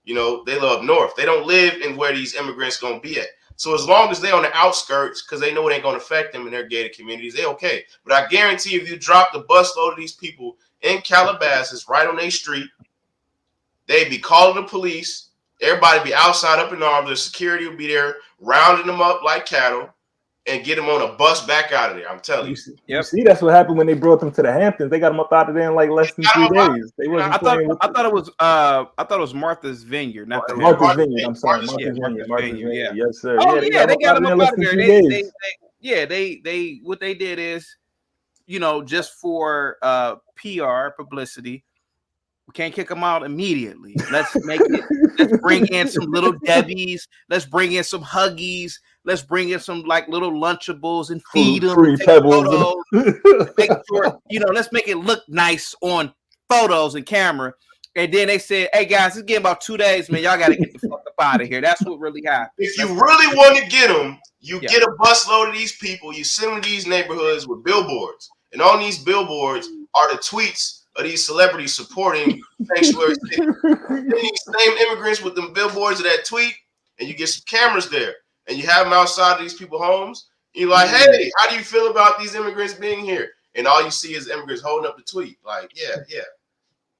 You know, they live up north. They don't live in where these immigrants gonna be at. So as long as they're on the outskirts, because they know it ain't gonna affect them in their gated communities, they okay. But I guarantee if you drop the busload of these people in Calabasas right on their street, they'd be calling the police. Everybody be outside up in arms. The security will be there, rounding them up like cattle, and get them on a bus back out of there. I'm telling you. You see, that's what happened when they brought them to the Hamptons. They got them up out of there in like less than 3 days. They wasn't. I thought it was Martha's Vineyard, not the Martha's Vineyard. I'm sorry, Martha's Vineyard. Yeah. Yes, sir. Oh yeah, they got them up out of there. They what they did is, just for PR publicity. We can't kick them out immediately. Let's bring in some little Debbies. Let's bring in some Huggies. Let's bring in some like little Lunchables and feed them. Free pebbles. Make sure, let's make it look nice on photos and camera. And then they said, "Hey guys, it's getting about 2 days, man. Y'all got to get the fuck up out of here." That's what really happened. If you really want to get them, get a busload of these people. You send them to these neighborhoods with billboards, and on these billboards are the tweets of these celebrities supporting sanctuary cities. Then these same immigrants with them billboards of that tweet, and you get some cameras there, and you have them outside of these people's homes. And you're like, "Hey, how do you feel about these immigrants being here?" And all you see is immigrants holding up the tweet, like, "Yeah,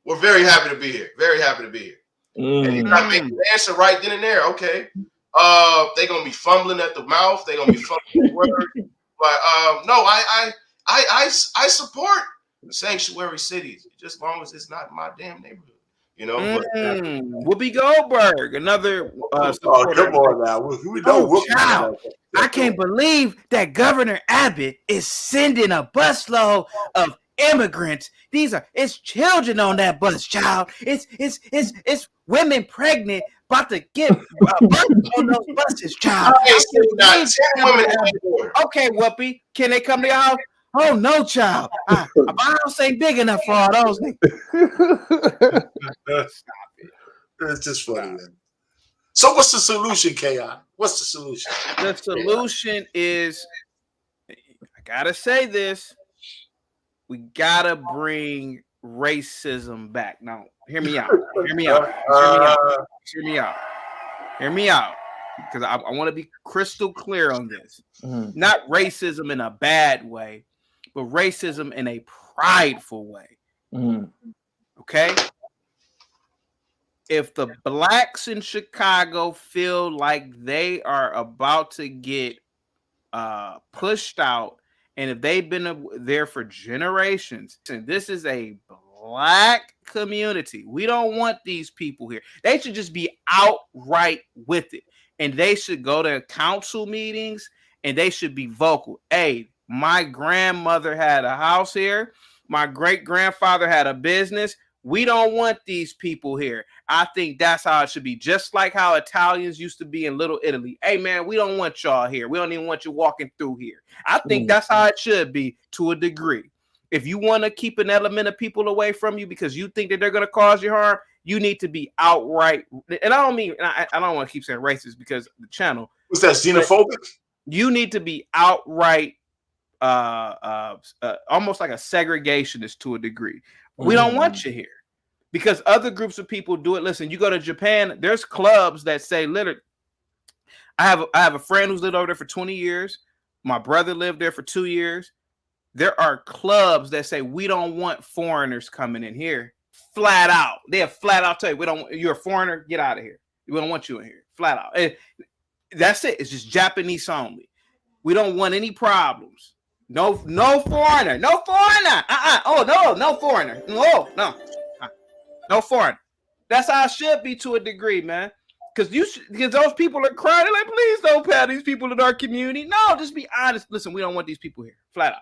we're very happy to be here. Very happy to be here." And you gotta make the answer right then and there. Okay, they're gonna be fumbling at the mouth. They're gonna be fumbling the word. But no, I support sanctuary cities, just as long as it's not in my damn neighborhood. you know. But Whoopi Goldberg, another supporter. Come on now, we know Whoopi. Child, I can't believe that Governor Abbott is sending a busload of immigrants. It's children on that bus, child. It's women pregnant about to get on those buses, child. Okay, Whoopi, can they come to your house? Oh no, child. My house ain't big enough for all those niggas. Stop it. It's just funny, man. So what's the solution, K.I.? What's the solution? The solution is, I gotta say this, we gotta bring racism back. Now, hear me out. Hear me out. Hear me out. Hear me out. Because I want to be crystal clear on this. Not racism in a bad way, but racism in a prideful way. Okay? If the blacks in Chicago feel like they are about to get pushed out, and if they've been there for generations, and this is a black community, we don't want these people here. They should just be outright with it. And they should go to council meetings and they should be vocal. Hey, my grandmother had a house here. My great-grandfather had a business. We don't want these people here. I think that's how it should be. Just like how Italians used to be in Little Italy. Hey, man, we don't want y'all here. We don't even want you walking through here. I think that's how it should be to a degree. If you want to keep an element of people away from you because you think that they're going to cause you harm, you need to be outright. And I don't mean, I don't want to keep saying racist because the channel. What's that, xenophobic? You need to be outright, almost like a segregationist to a degree. We don't want you here because other groups of people do it. Listen, you go to Japan, there's clubs that say literally, I have a friend who's lived over there for 20 years. My brother lived there for 2 years. There are clubs that say we don't want foreigners coming in here. Flat out. They'll flat out tell you, you're a foreigner, get out of here. We don't want you in here. Flat out. And that's it. It's just Japanese only. We don't want any problems. No foreigner. No foreigner. Oh, no foreigner. No foreigner. That's how it should be to a degree, man. Because those people are crying. They're like, please don't pat these people in our community. No, just be honest. Listen, we don't want these people here. Flat out.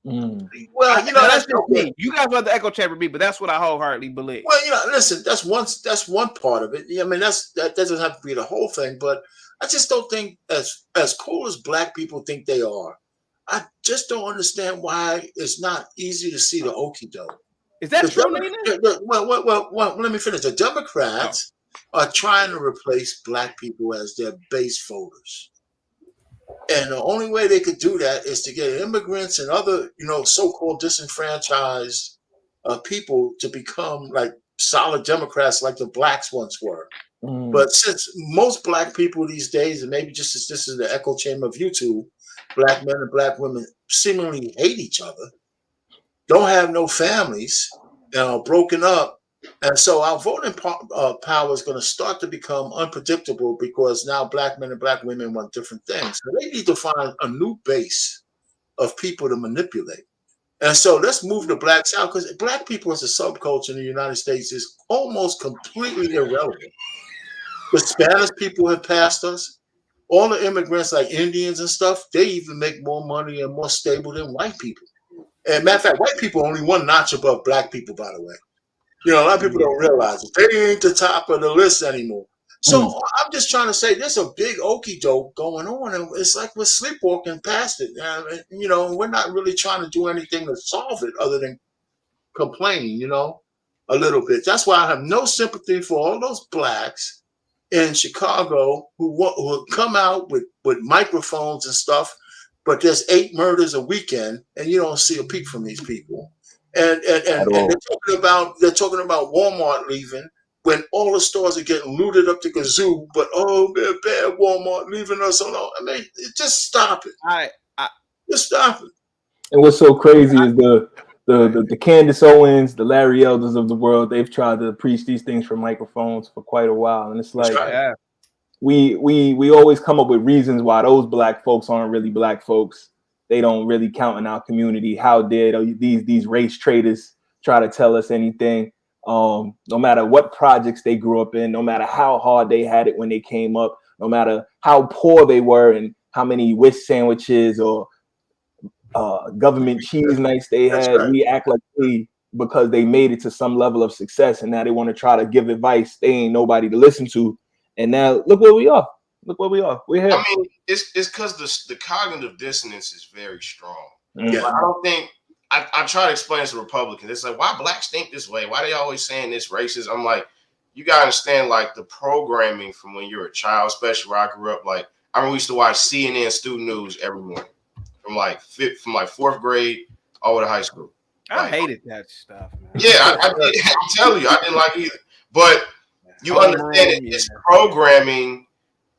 Well, that's just me. You guys want the echo chamber me, but that's what I wholeheartedly believe. Well, listen, that's one part of it. I mean, that doesn't have to be the whole thing, but I just don't think as cool as black people think they are, I just don't understand why it's not easy to see the okie doke. Is that true, Nina? Well, let me finish. The Democrats are trying to replace black people as their base voters. And the only way they could do that is to get immigrants and other, so-called disenfranchised people to become like solid Democrats like the blacks once were. But since most black people these days, and maybe just as this is the echo chamber of YouTube, black men and black women seemingly hate each other, don't have no families, broken up. And so our voting power is going to start to become unpredictable because now black men and black women want different things. So they need to find a new base of people to manipulate. And so let's move the blacks out because black people as a subculture in the United States is almost completely irrelevant. The Spanish people have passed us. All the immigrants like Indians and stuff, they even make more money and more stable than white people. And matter of fact, white people only one notch above black people, by the way. A lot of people don't realize it. They ain't the top of the list anymore. So I'm just trying to say there's a big okie doke going on, and it's like we're sleepwalking past it. We're not really trying to do anything to solve it other than complain, a little bit. That's why I have no sympathy for all those blacks in Chicago who come out with microphones and stuff, but there's 8 murders a weekend, and you don't see a peep from these people. And they're talking about Walmart leaving when all the stores are getting looted up to kazoo. But they're bad Walmart leaving us alone. I mean, just stop it. Just stop it. And what's so crazy is the Candace Owens, the Larry Elders of the world. They've tried to preach these things from microphones for quite a while, and it's like we always come up with reasons why those black folks aren't really black folks. They don't really count in our community. How dare these race traitors try to tell us anything? No matter what projects they grew up in, no matter how hard they had it when they came up, no matter how poor they were and how many wish sandwiches or government cheese nights they had, we act like because they made it to some level of success and now they want to try to give advice. They ain't nobody to listen to. And now look where we are. Look where we are. We're here. I mean, it's because the cognitive dissonance is very strong. Yeah. Like, I don't think I try to explain this to Republicans. It's like, why blacks think this way? Why they always saying this racist? I'm like, you gotta understand like the programming from when you're a child, especially where I grew up. Like, I remember we used to watch CNN Student News every morning from like fourth grade all the way to high school. I hated that stuff, man. Yeah, I'm telling you, I didn't like it either. But you understand it's programming.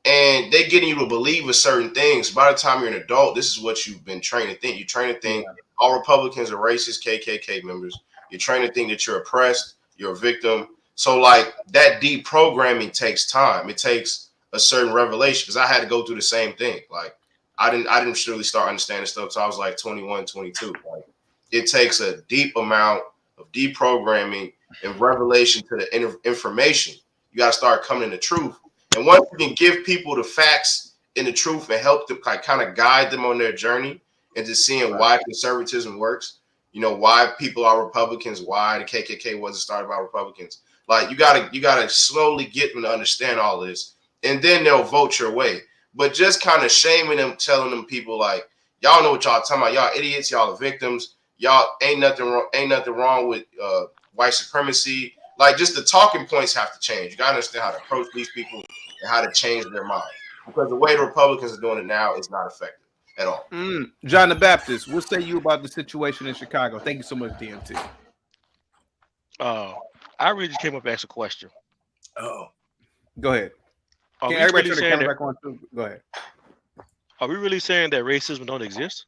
And they're getting you to believe a certain things. By the time you're an adult, this is what you've been trained to think. You're trained to think all Republicans are racist, KKK members. You're trained to think that you're oppressed, you're a victim. So like that deprogramming takes time. It takes a certain revelation because I had to go through the same thing. Like I didn't really start understanding stuff until I was like 21, 22. Like it takes a deep amount of deprogramming and revelation to the information. You got to start coming to the truth. And once you can give people the facts and the truth and help them like kind of guide them on their journey into seeing why conservatism works, you know, why people are Republicans, why the KKK wasn't started by Republicans. Like you gotta slowly get them to understand all this, and then they'll vote your way. But just kind of shaming them, telling them people like, y'all know what y'all talking about, y'all idiots, y'all are victims, y'all ain't nothing wrong with white supremacy. Like just the talking points have to change. You gotta understand how to approach these people and how to change their mind. Because the way the Republicans are doing it now is not effective at all. John the Baptist, what say you about the situation in Chicago? Thank you so much, DMT. I really just came up to ask a question. Go ahead. Are Can we everybody really turn the saying camera that, back on too? Go ahead. Are we really saying that racism don't exist?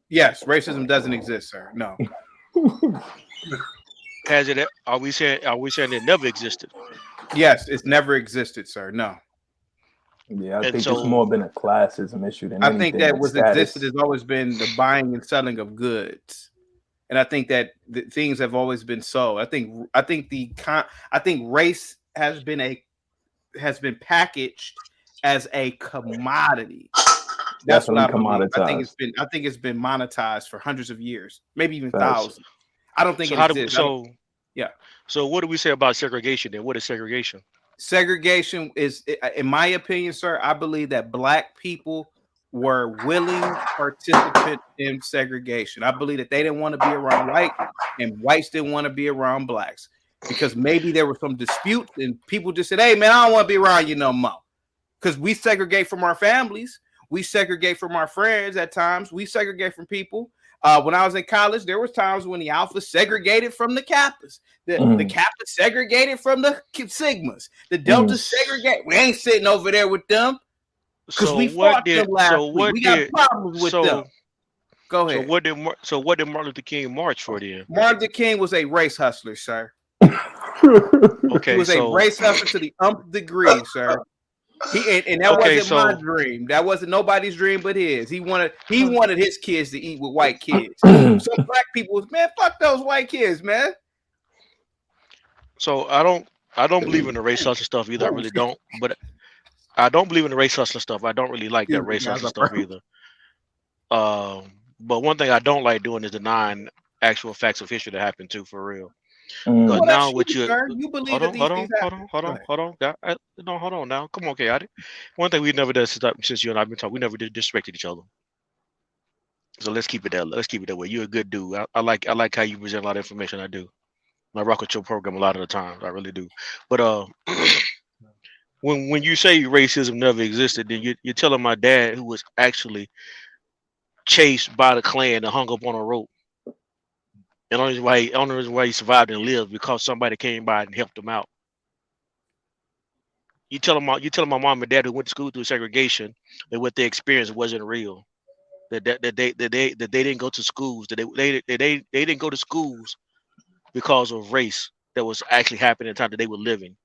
Yes, racism doesn't exist, sir. No. Has it? Are we saying it never existed? Yes, it's never existed, sir. No. Yeah, I think it's more been a classism issue than anything. I think that like what's status. existed has always been the buying and selling of goods, and I think that things have always been sold. I think race has been packaged as a commodity. That's what I believe. I think it's been monetized for hundreds of years, maybe even thousands. I don't think it exists. So what do we say about segregation then? What is segregation? Segregation is, in my opinion, sir, I believe that black people were willing participants in segregation. I believe that they didn't want to be around white and whites didn't want to be around blacks because maybe there were some disputes and people just said, hey, man, I don't want to be around you no more. Because we segregate from our families. We segregate from our friends at times. We segregate from people. When I was in college, there was times when the Alphas segregated from the Kappas. The Kappas segregated from the Sigmas. The Deltas segregate. We ain't sitting over there with them because we fought them last week. We got problems with them. Go ahead. So what did Martin Luther King march for then? Martin Luther King was a race hustler, sir. Okay, he was a race hustler to the nth degree, sir. That wasn't my dream. That wasn't nobody's dream but his. He wanted his kids to eat with white kids. Some black people was, man, fuck those white kids, man. So I don't believe in the race hustler stuff either. I really don't. But I don't believe in the race hustler stuff. I don't really like that race hustler stuff either. But one thing I don't like doing is denying actual facts of history that happened too, for real. Because now with you believe hold on now. Come on, chaotic. One thing we never done since you and I've been talking, we never disrespected each other. So let's keep it that way. You're a good dude. I like how you present a lot of information. I do. I rock with your program a lot of the time. I really do. But when you say racism never existed, then you're telling my dad, who was actually chased by the Klan and hung up on a rope. And the only reason why he survived and lived because somebody came by and helped him out. You tell my mom and dad who went to school through segregation that what they experienced wasn't real. That they didn't go to schools. That they didn't go to schools because of race that was actually happening at the time that they were living.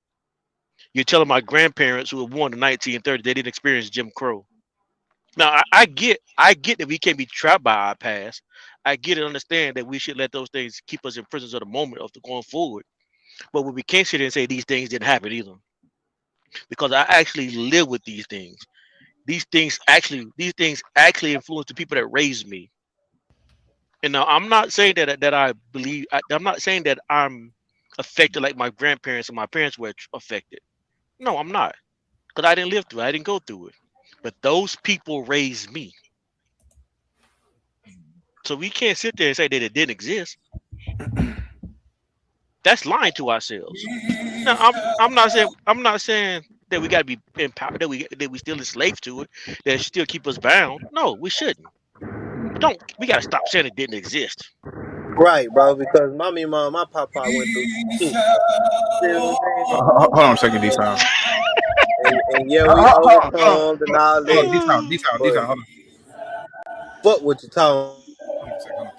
You're telling my grandparents who were born in 1930 they didn't experience Jim Crow. Now I get that we can't be trapped by our past. I get and understand that we should let those things keep us in prisons of the moment of the going forward. But what we can't sit there and say these things didn't happen either, because I actually live with these things. These things actually influence the people that raised me. And now I'm not saying that I believe. I'm not saying that I'm affected like my grandparents and my parents were affected. No, I'm not, because I didn't live through it. I didn't go through it. But those people raised me. So we can't sit there and say that it didn't exist. That's lying to ourselves. No, I'm not saying that we got to be empowered, that we still enslaved to it, that it still keep us bound. No, we shouldn't. We got to stop saying it didn't exist. Right, bro, because my papa went through shit. You know what I'm saying? Hold on a second, D-Town. And yeah, we overcome and all Hold on, that. D-Town, hold on. Fuck what you talking. Hold on a second.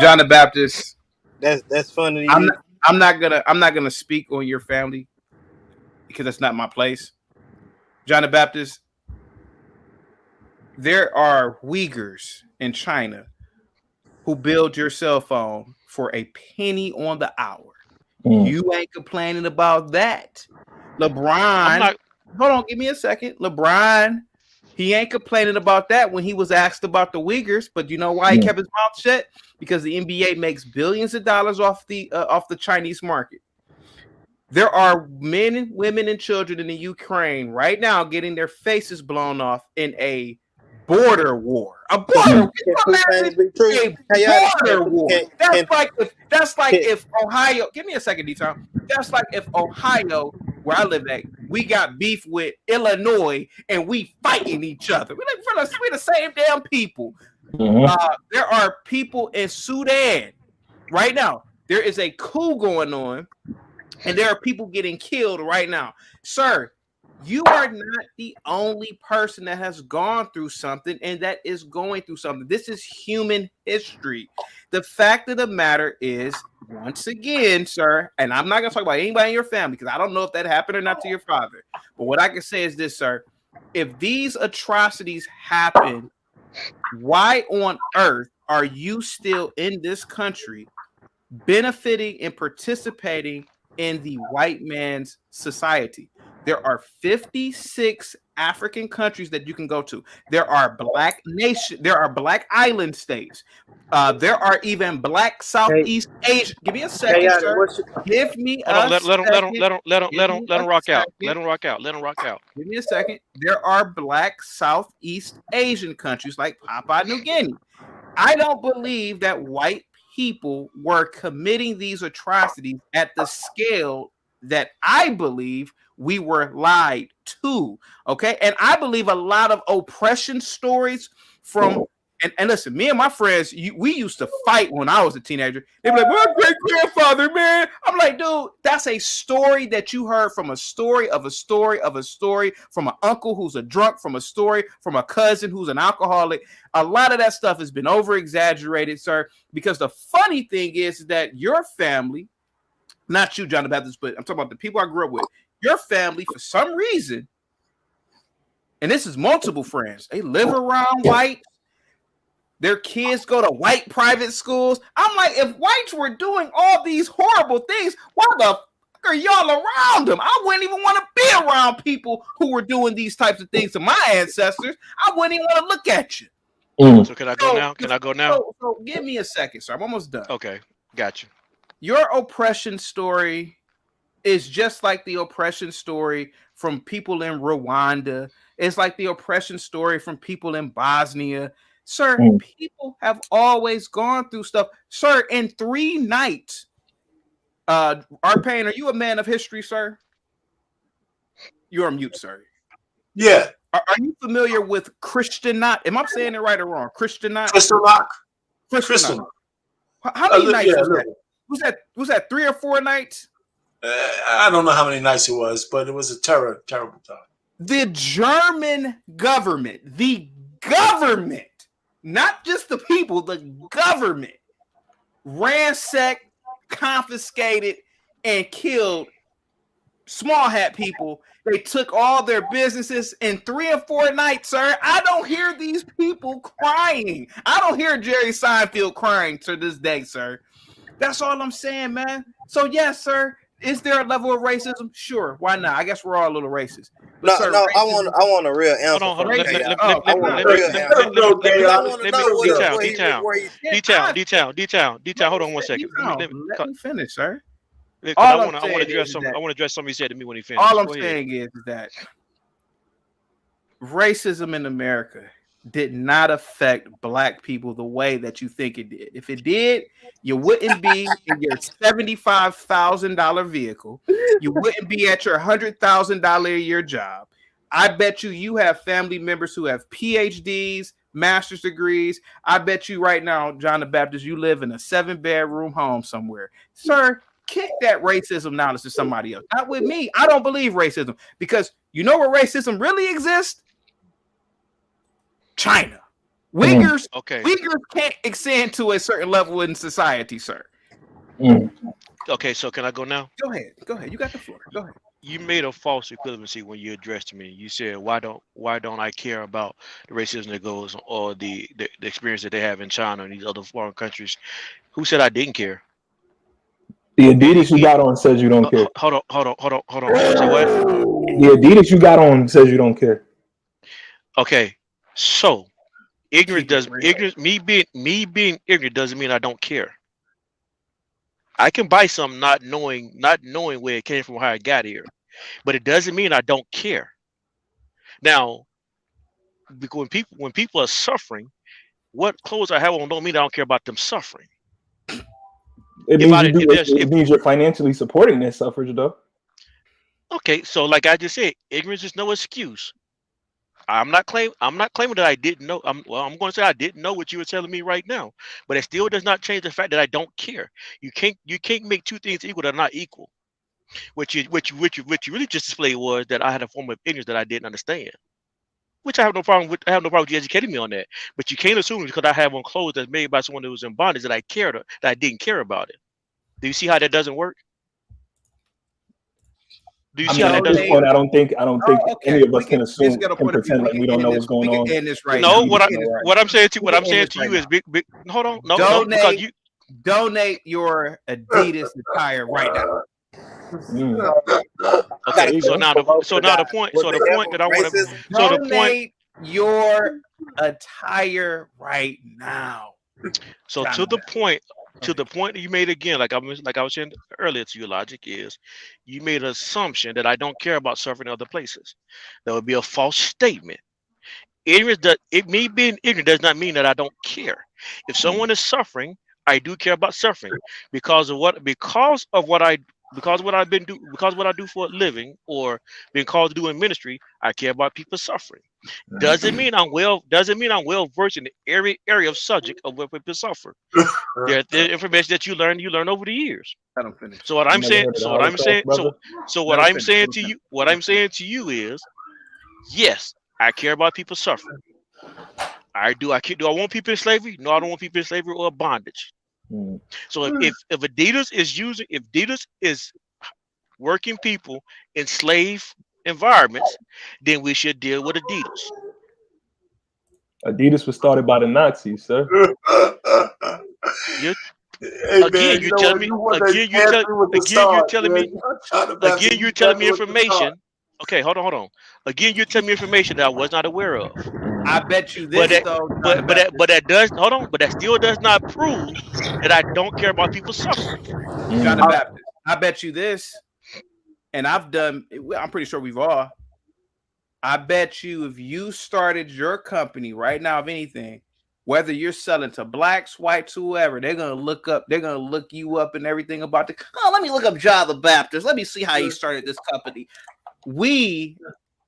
John the Baptist. That's funny. I'm not gonna speak on your family because that's not my place. John the Baptist. There are Uyghurs in China who build your cell phone for a penny on the hour. You ain't complaining about that. LeBron, hold on, give me a second. LeBron, he ain't complaining about that when he was asked about the Uyghurs, but you know why he kept his mouth shut? Because the NBA makes billions of dollars off the Chinese market. There are men, women, and children in the Ukraine right now getting their faces blown off in a border war. A border war. That's like if Ohio. Give me a second, D-Town. That's like if Ohio, where I live at, we got beef with Illinois and we fighting each other. We're the same damn people. There are people in Sudan right now. There is a coup going on, and there are people getting killed right now, sir. You are not the only person that has gone through something and that is going through something. This is human history. The fact of the matter is, once again, sir, and I'm not going to talk about anybody in your family because I don't know if that happened or not to your father. But what I can say is this, sir. If these atrocities happen, why on earth are you still in this country benefiting and participating in the white man's society? There are 56 African countries that you can go to. There are black island states. There are even black Southeast Asia. Give me a second, sir. Give me a second. Let him rock out. Let him rock out. Give me a second. There are black Southeast Asian countries like Papua New Guinea. I don't believe that white people were committing these atrocities at the scale that I believe we were lied to. Okay. And I believe a lot of oppression stories from, and listen, me and my friends, we used to fight when I was a teenager. They'd be like, my great grandfather, man. I'm like, dude, that's a story that you heard from a story of a story of a story from an uncle who's a drunk, from a story from a cousin who's an alcoholic. A lot of that stuff has been over exaggerated, sir, because the funny thing is that your family, not you, John the Baptist, but I'm talking about the people I grew up with. Your family, for some reason, and this is multiple friends, they live around white. Their kids go to white private schools. I'm like, if whites were doing all these horrible things, why the fuck are y'all around them? I wouldn't even want to be around people who were doing these types of things to my ancestors. I wouldn't even want to look at you. So can I go now? Can I go now? So give me a second, sir. I'm almost done. Okay, got you. Your oppression story is just like the oppression story from people in Rwanda. It's like the oppression story from people in Bosnia. Sir, people have always gone through stuff. Sir, in 3 nights, Arpain, are you a man of history, sir? You're on mute, sir. Yeah. Are you familiar with Kristallnacht? Am I saying it right or wrong? Kristallnacht? Kristallnacht. How many nights was that? Was that 3 or 4 nights? I don't know how many nights it was, but it was a terrible time. The German government, not just the people, the government ransacked, confiscated, and killed small hat people, they took all their businesses in 3 or 4 nights, sir. I don't hear these people crying. I don't hear Jerry Seinfeld crying to this day, sir. That's all I'm saying, man. So yes, sir. Is there a level of racism? Sure. Why not? I guess we're all a little racist. But No, sir, no, I racism, want a real answer Hold on, from let K-Dot. me I want a real answer. Because I want to know D-Town, hold on one second. Let me finish, sir. I want to address something. I want to address something he said to me when he finished. All I'm saying is that racism in America did not affect black people the way that you think it did. If it did, you wouldn't be in your $75,000 vehicle. You wouldn't be at your $100,000 a year job. I bet you have family members who have PhDs, master's degrees. I bet you right now, John the Baptist, you live in a 7-bedroom home somewhere. Sir, kick that racism knowledge to somebody else. Not with me. I don't believe racism because you know where racism really exists? China. Uyghurs can't extend to a certain level in society, sir. Okay, so can I go now? Go ahead. You got the floor. Go ahead. You made a false equivalency when you addressed me. You said, "Why don't I care about the racism that goes or the experience that they have in China and these other foreign countries?" Who said I didn't care? The Adidas you got on says you don't care. Hold on. Say what? The Adidas you got on says you don't care. Okay, so me being ignorant doesn't mean I don't care. I can buy something not knowing where it came from, how it got here, but it doesn't mean I don't care. Now, because when people are suffering, what clothes I have on don't mean I don't care about them suffering. It means you're financially supporting their suffrage, though. Okay, so like I just said, ignorance is no excuse. I'm not claiming that I didn't know. I'm going to say I didn't know what you were telling me right now, but it still does not change the fact that I don't care. You can't make two things equal that are not equal. What you really just displayed was that I had a form of ignorance that I didn't understand, which I have no problem with. I have no problem with you educating me on that. But you can't assume because I have on clothes that's made by someone who was in bondage that that I didn't care about it. Do you see how that doesn't work? Do you see how that doesn't work? I don't think any of us can pretend like we don't know what's going on. No, what I'm saying to you is big. Hold on, no, because you donate your Adidas attire right now. Okay, so now the point that I want to donate your attire right now. So to the point that you made again, like I was saying earlier to you, logic is you made an assumption that I don't care about suffering in other places. That would be a false statement. Me being ignorant does not mean that I don't care. If someone is suffering, I do care about suffering because of what I do for a living or being called to do in ministry. I care about people suffering. Doesn't mean I'm well versed in every area of subject of where people suffer. There's information that you learn over the years. I don't finish. So what I'm saying to you is, yes, I care about people suffering. Do I want people in slavery? No, I don't want people in slavery or bondage. So if Adidas is working people in slave environments, then we should deal with Adidas. Adidas was started by the Nazis, sir. You're telling me information. Okay, hold on. Again, you're telling me information that I was not aware of. I bet you this, but that still does not prove that I don't care about people suffering. John the Baptist, I bet you this, and I'm pretty sure we've all. I bet you if you started your company right now, of anything, whether you're selling to blacks, whites, whoever, they're gonna look you up and everything about the. Oh, let me look up John the Baptist. Let me see how he started this company. We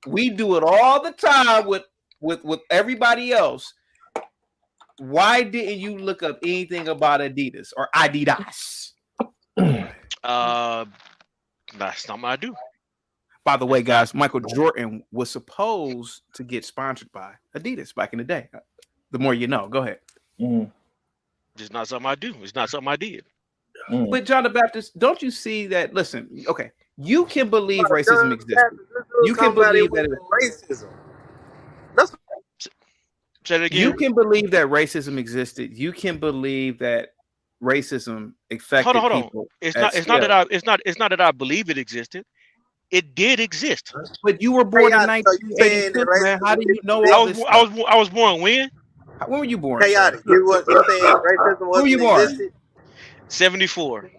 do it all the time with everybody else. Why didn't you look up anything about Adidas or Adidas? That's not what I do. By the way, guys, Michael Jordan was supposed to get sponsored by Adidas back in the day. The more you know. Go ahead. It's not something I do. It's not something I did. But John the Baptist, don't you see that? Listen, okay, You can believe racism existed. You can believe that racism. That's Say that again. you can believe that racism existed. You can believe that racism affected Hold on. people. It's at not scale. that I believe it existed. It did exist. But you were born in chaotic. So you saying that 1986, man. How do you know I all was this I stuff? was born when? When were you born, chaotic? sir? You saying racism When were wasn't you born? existed? 74.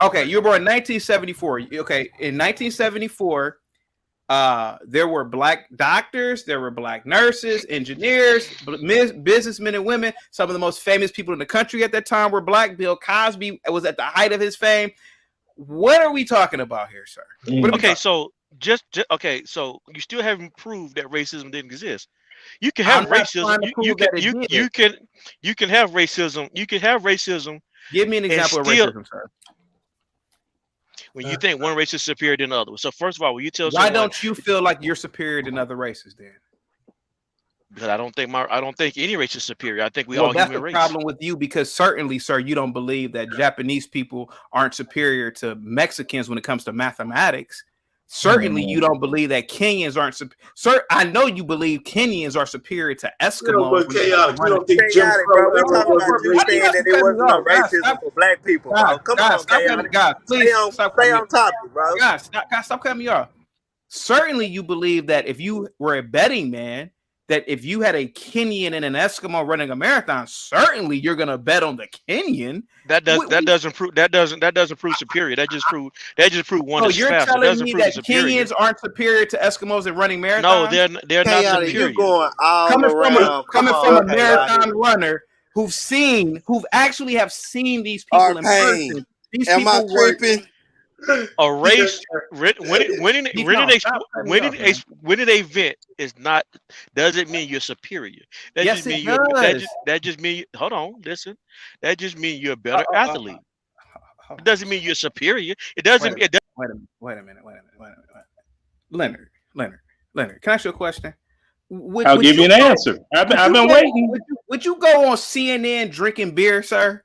Okay, you were born in 1974. Okay, in 1974, there were black doctors, there were black nurses, engineers, businessmen and women. Some of the most famous people in the country at that time were black. Bill Cosby was at the height of his fame. What are we talking about here, sir? Okay, so so you still haven't proved that racism didn't exist. You can I'm have not racism. trying to prove that it did. You can have racism. You can have racism. Give me an example of racism, sir. When you think one race is superior than another. So first of all, when you tell Why someone, don't you feel like you're superior than other races, then? because I don't think any race is superior. I think we Well, all that's human the race. problem with you, because certainly, sir, you don't believe that Japanese people aren't superior to Mexicans when it comes to mathematics. Certainly, you don't believe that Kenyans aren't sir. I know you believe Kenyans are superior to Eskimos. Chaotic. You don't think Jim Chaotic, Crow bro. We ever talking was about a you racist? saying that there wasn't no racism for black people, bro. Come on, chaotic. God, please stop Stay cutting me on topic, bro. God, stop cutting me off. Certainly, you believe that if you were a betting man, that if you had a Kenyan and an Eskimo running a marathon, certainly you're gonna bet on the Kenyan. That doesn't prove superior. That just prove one So is you're faster. telling Doesn't me prove that superior. Kenyans aren't superior to Eskimos in running marathons? No, they're not Chaotic, superior. you going all coming around. from Come a on, marathon chaotic. runner who've actually have seen these people in Arcane. person. These Am I people were tripping? A race winning an event is not doesn't mean you're superior. That Yes, just mean it you're does. that just mean hold on, listen. That just means you're a better athlete. It doesn't mean you're superior. It doesn't. Wait a minute. Leonard, can I ask you a question? I'll give you an answer. I've been waiting. Would you go on CNN drinking beer, sir?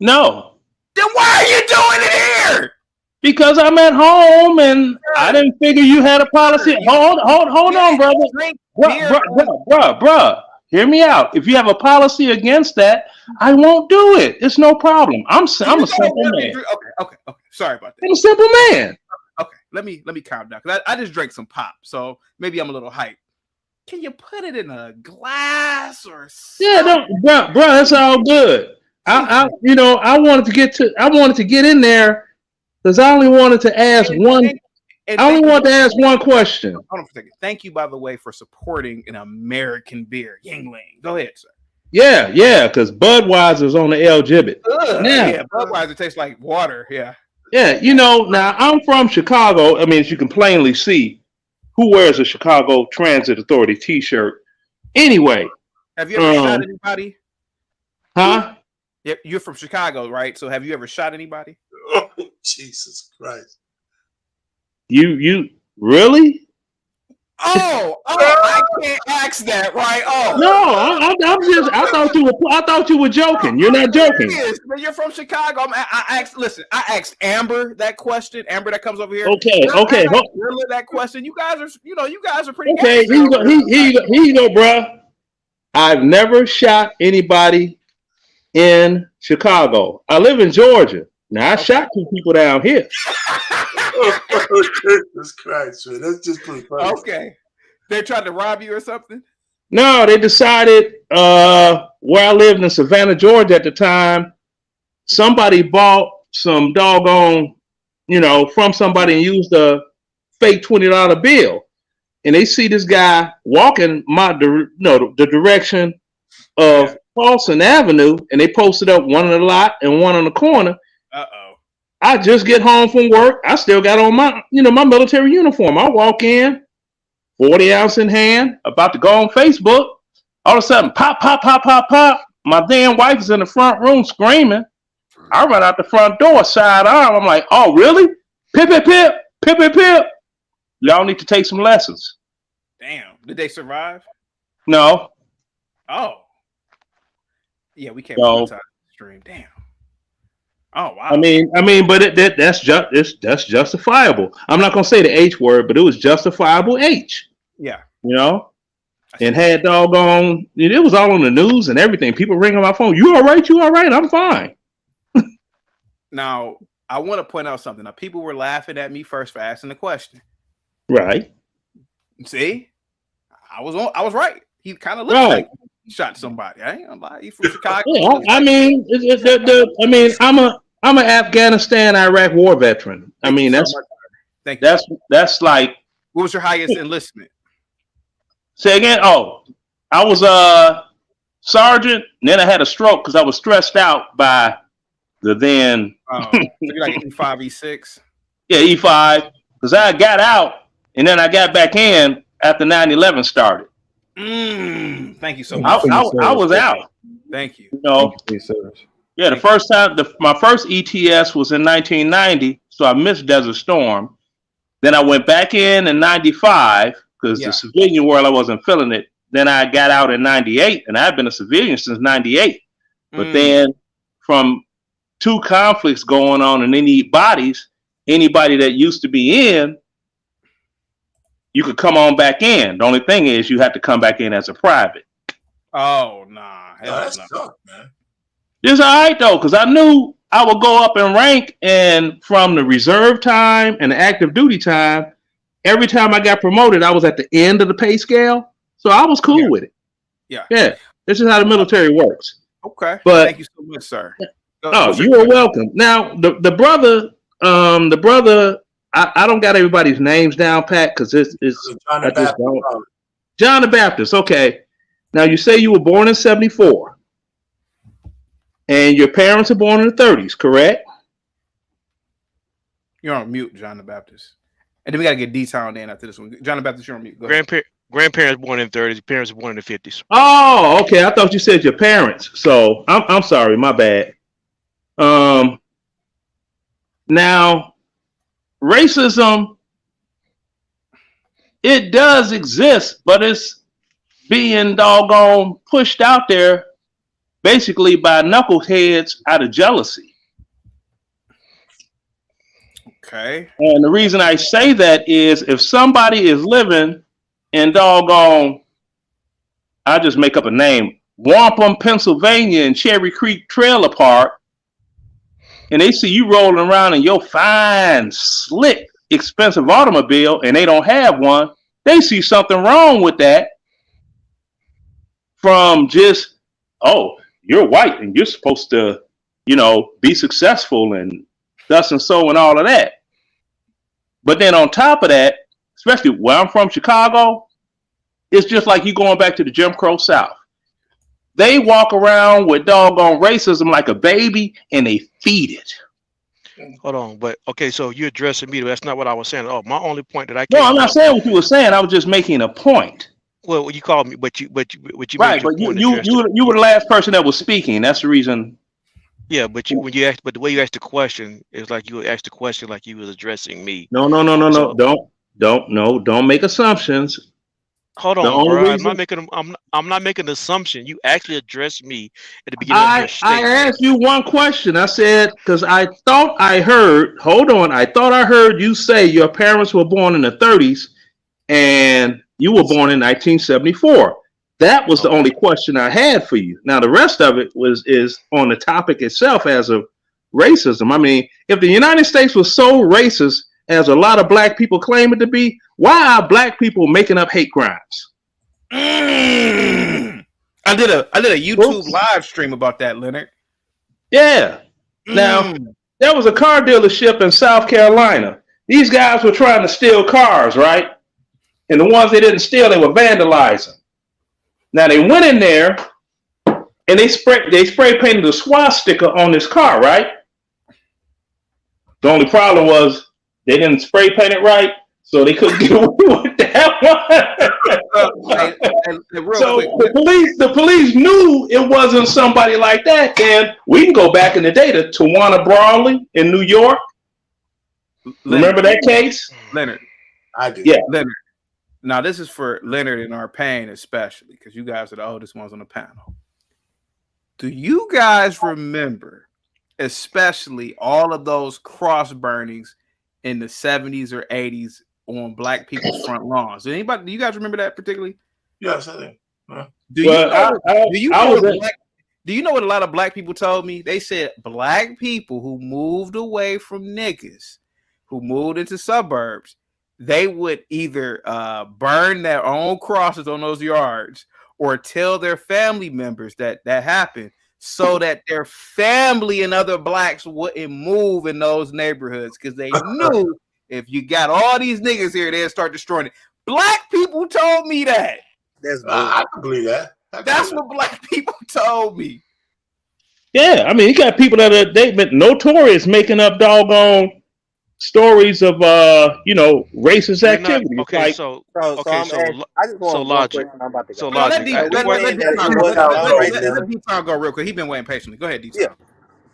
No. Then why are you doing it here? Because I'm at home and I didn't figure you had a policy. Hold on, brother. Bruh. Hear me out. If you have a policy against that, I won't do it. It's no problem. I'm a simple man. Okay. Sorry about that. I'm a simple man. Okay, let me calm down, because I just drank some pop, so maybe I'm a little hyped. Can you put it in a glass or something? Yeah, bruh, that's all good. I wanted to get in there because I only wanted to ask one. I only wanted to ask one question. Hold on for a second. Thank you, by the way, for supporting an American beer, Yingling. Go ahead, sir. Yeah, because Budweiser's on the L gibbet. Yeah, Budweiser tastes like water. Yeah. Yeah, now I'm from Chicago. I mean, as you can plainly see, who wears a Chicago Transit Authority T-shirt? Anyway. Have you ever shot anybody? Huh? Yeah, you're from Chicago, right? So have you ever shot anybody? Oh, Jesus Christ. You really? Oh, I can't ask that, right? Oh no, I thought you were joking. You're not joking. But you're from Chicago. I asked Amber that question. Amber that comes over here. Okay. That question. You guys are pretty. Okay, here you go, bro. I've never shot anybody in Chicago. I live in Georgia. Now I shot 2 people down here. Jesus Christ, man. That's just pretty funny. Okay. They're trying to rob you or something? No, they decided where I lived in Savannah, Georgia at the time, somebody bought some doggone, from somebody and used a fake $20 bill. And they see this guy walking the direction of Paulson Avenue, and they posted up one on the lot and one on the corner. I just get home from work. I still got on my military uniform. I walk in, 40 ounce in hand, about to go on Facebook. All of a sudden, pop. My damn wife is in the front room screaming. I run out the front door, side arm. I'm like, oh, really? Pip. Y'all need to take some lessons. Damn. Did they survive? No. Oh. Yeah, we can't No. stream. Damn. Oh wow. I mean, but that's justifiable. I'm not gonna say the H word, but it was justifiable H. Yeah. You know, and had doggone. It was all on the news and everything. People ringing my phone. You all right? You all right? I'm fine. Now I want to point out something. Now people were laughing at me first for asking the question. Right. See, I was right. He kind of looked like he shot somebody. I ain't gonna lie. He's from Chicago. Yeah, I mean, I'm an Afghanistan, Iraq war veteran. I mean, Thank you. that's like. What was your highest enlistment? Say again. Oh, I was a sergeant, and then I had a stroke because I was stressed out by the then. So you're like E5, E6. Yeah, E5, because I got out and then I got back in after 9/11 started. Thank you so much. I was out. Thank you. You know, yeah, the first time, my first ETS was in 1990, so I missed Desert Storm. Then I went back in 95 because the civilian world I wasn't feeling it. Then I got out in 98, and I've been a civilian since 98. But then from 2 conflicts going on and they need bodies, anybody that used to be in, you could come on back in. The only thing is you have to come back in as a private. Oh, nah. That's tough, man. It's all right, though, because I knew I would go up in rank, and from the reserve time and the active duty time, every time I got promoted, I was at the end of the pay scale. So I was cool with it. Yeah. Yeah. This is how the military works. Okay. But thank you so much, sir. you are welcome. Now, the brother, I don't got everybody's names down, Pat, because it's John the Baptist. John the Baptist. Okay. Now you say you were born in 74, and your parents are born in the 30s, correct? You're on mute, John the Baptist. And then we gotta get D-Town in after this one. John the Baptist, you're on mute. Go ahead. Grandparents born in the 30s. Parents were born in the 50s. Oh, okay. I thought you said your parents. So I'm sorry, my bad. Now, racism, it does exist, but it's being doggone pushed out there basically by knuckleheads out of jealousy. Okay. And the reason I say that is if somebody is living in doggone, I just make up a name, Wampum, Pennsylvania, and Cherry Creek Trailer Park, and they see you rolling around in your fine, slick, expensive automobile, and they don't have one, they see something wrong with that from just, oh, you're white and you're supposed to, be successful and thus and so and all of that. But then on top of that, especially where I'm from, Chicago, it's just like you going back to the Jim Crow South. They walk around with doggone racism like a baby and they feed it. Hold on, but okay, so you're addressing me. That's not what I was saying. Oh, my only point that I No, I'm not saying what you were saying. I was just making a point. Well, you called me, but you right, but you were the last person that was speaking. That's the reason. Yeah, but the way you asked the question is like you asked the question like you was addressing me. No. Don't make assumptions. Hold on, bro. I'm not making an assumption. You actually addressed me at the beginning of your statement. I asked you one question. I said, because I thought I heard you say your parents were born in the 30s and you were born in 1974. That was the only question I had for you. Now, the rest of it is on the topic itself as of racism. I mean, if the United States was so racist as a lot of black people claim it to be, why are black people making up hate crimes? I did a YouTube live stream about that, Leonard. Yeah. Now, there was a car dealership in South Carolina. These guys were trying to steal cars, right? And the ones they didn't steal, they were vandalizing. Now, they went in there and they spray painted a swastika on this car, right? The only problem was they didn't spray paint it right, so they couldn't get away with that one. So the police knew it wasn't somebody like that. And we can go back in the day to Tawana Brawley in New York. Remember that case? Leonard. I do. Yeah. Leonard. Now, this is for Leonard and our pain, especially, because you guys are the oldest ones on the panel. Do you guys remember especially all of those cross burnings in the 70s or 80s on black people's front lawns. Do you guys remember that particularly? Yes, I think. Do you know what a lot of black people told me? They said black people who moved away from niggas, who moved into suburbs, they would either burn their own crosses on those yards or tell their family members that happened so that their family and other blacks wouldn't move in those neighborhoods because they knew if you got all these niggas here, they'd start destroying it. Black people told me that. I can believe that. That's what black people told me. Yeah, I mean, you got people that they've been notorious making up doggone stories of racist activity. Okay, like, so I just want logic. I'm about to go. So logic. Let D-Town go real quick. He's been waiting patiently. Go ahead, D-Town. Yeah.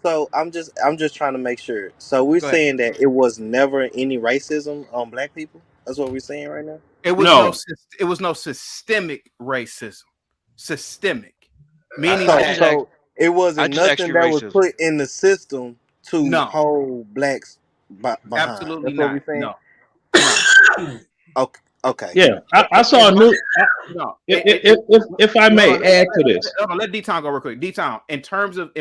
So I'm just trying to make sure. So we're saying that it was never any racism on black people. That's what we're saying right now. It was no systemic racism. Systemic, meaning so it wasn't nothing that was put in the system to hold blacks behind. Absolutely That's what not. we're saying. No. Okay. Yeah, I saw a new. If I may add to this, let D-Town go real quick. D-Town, in terms of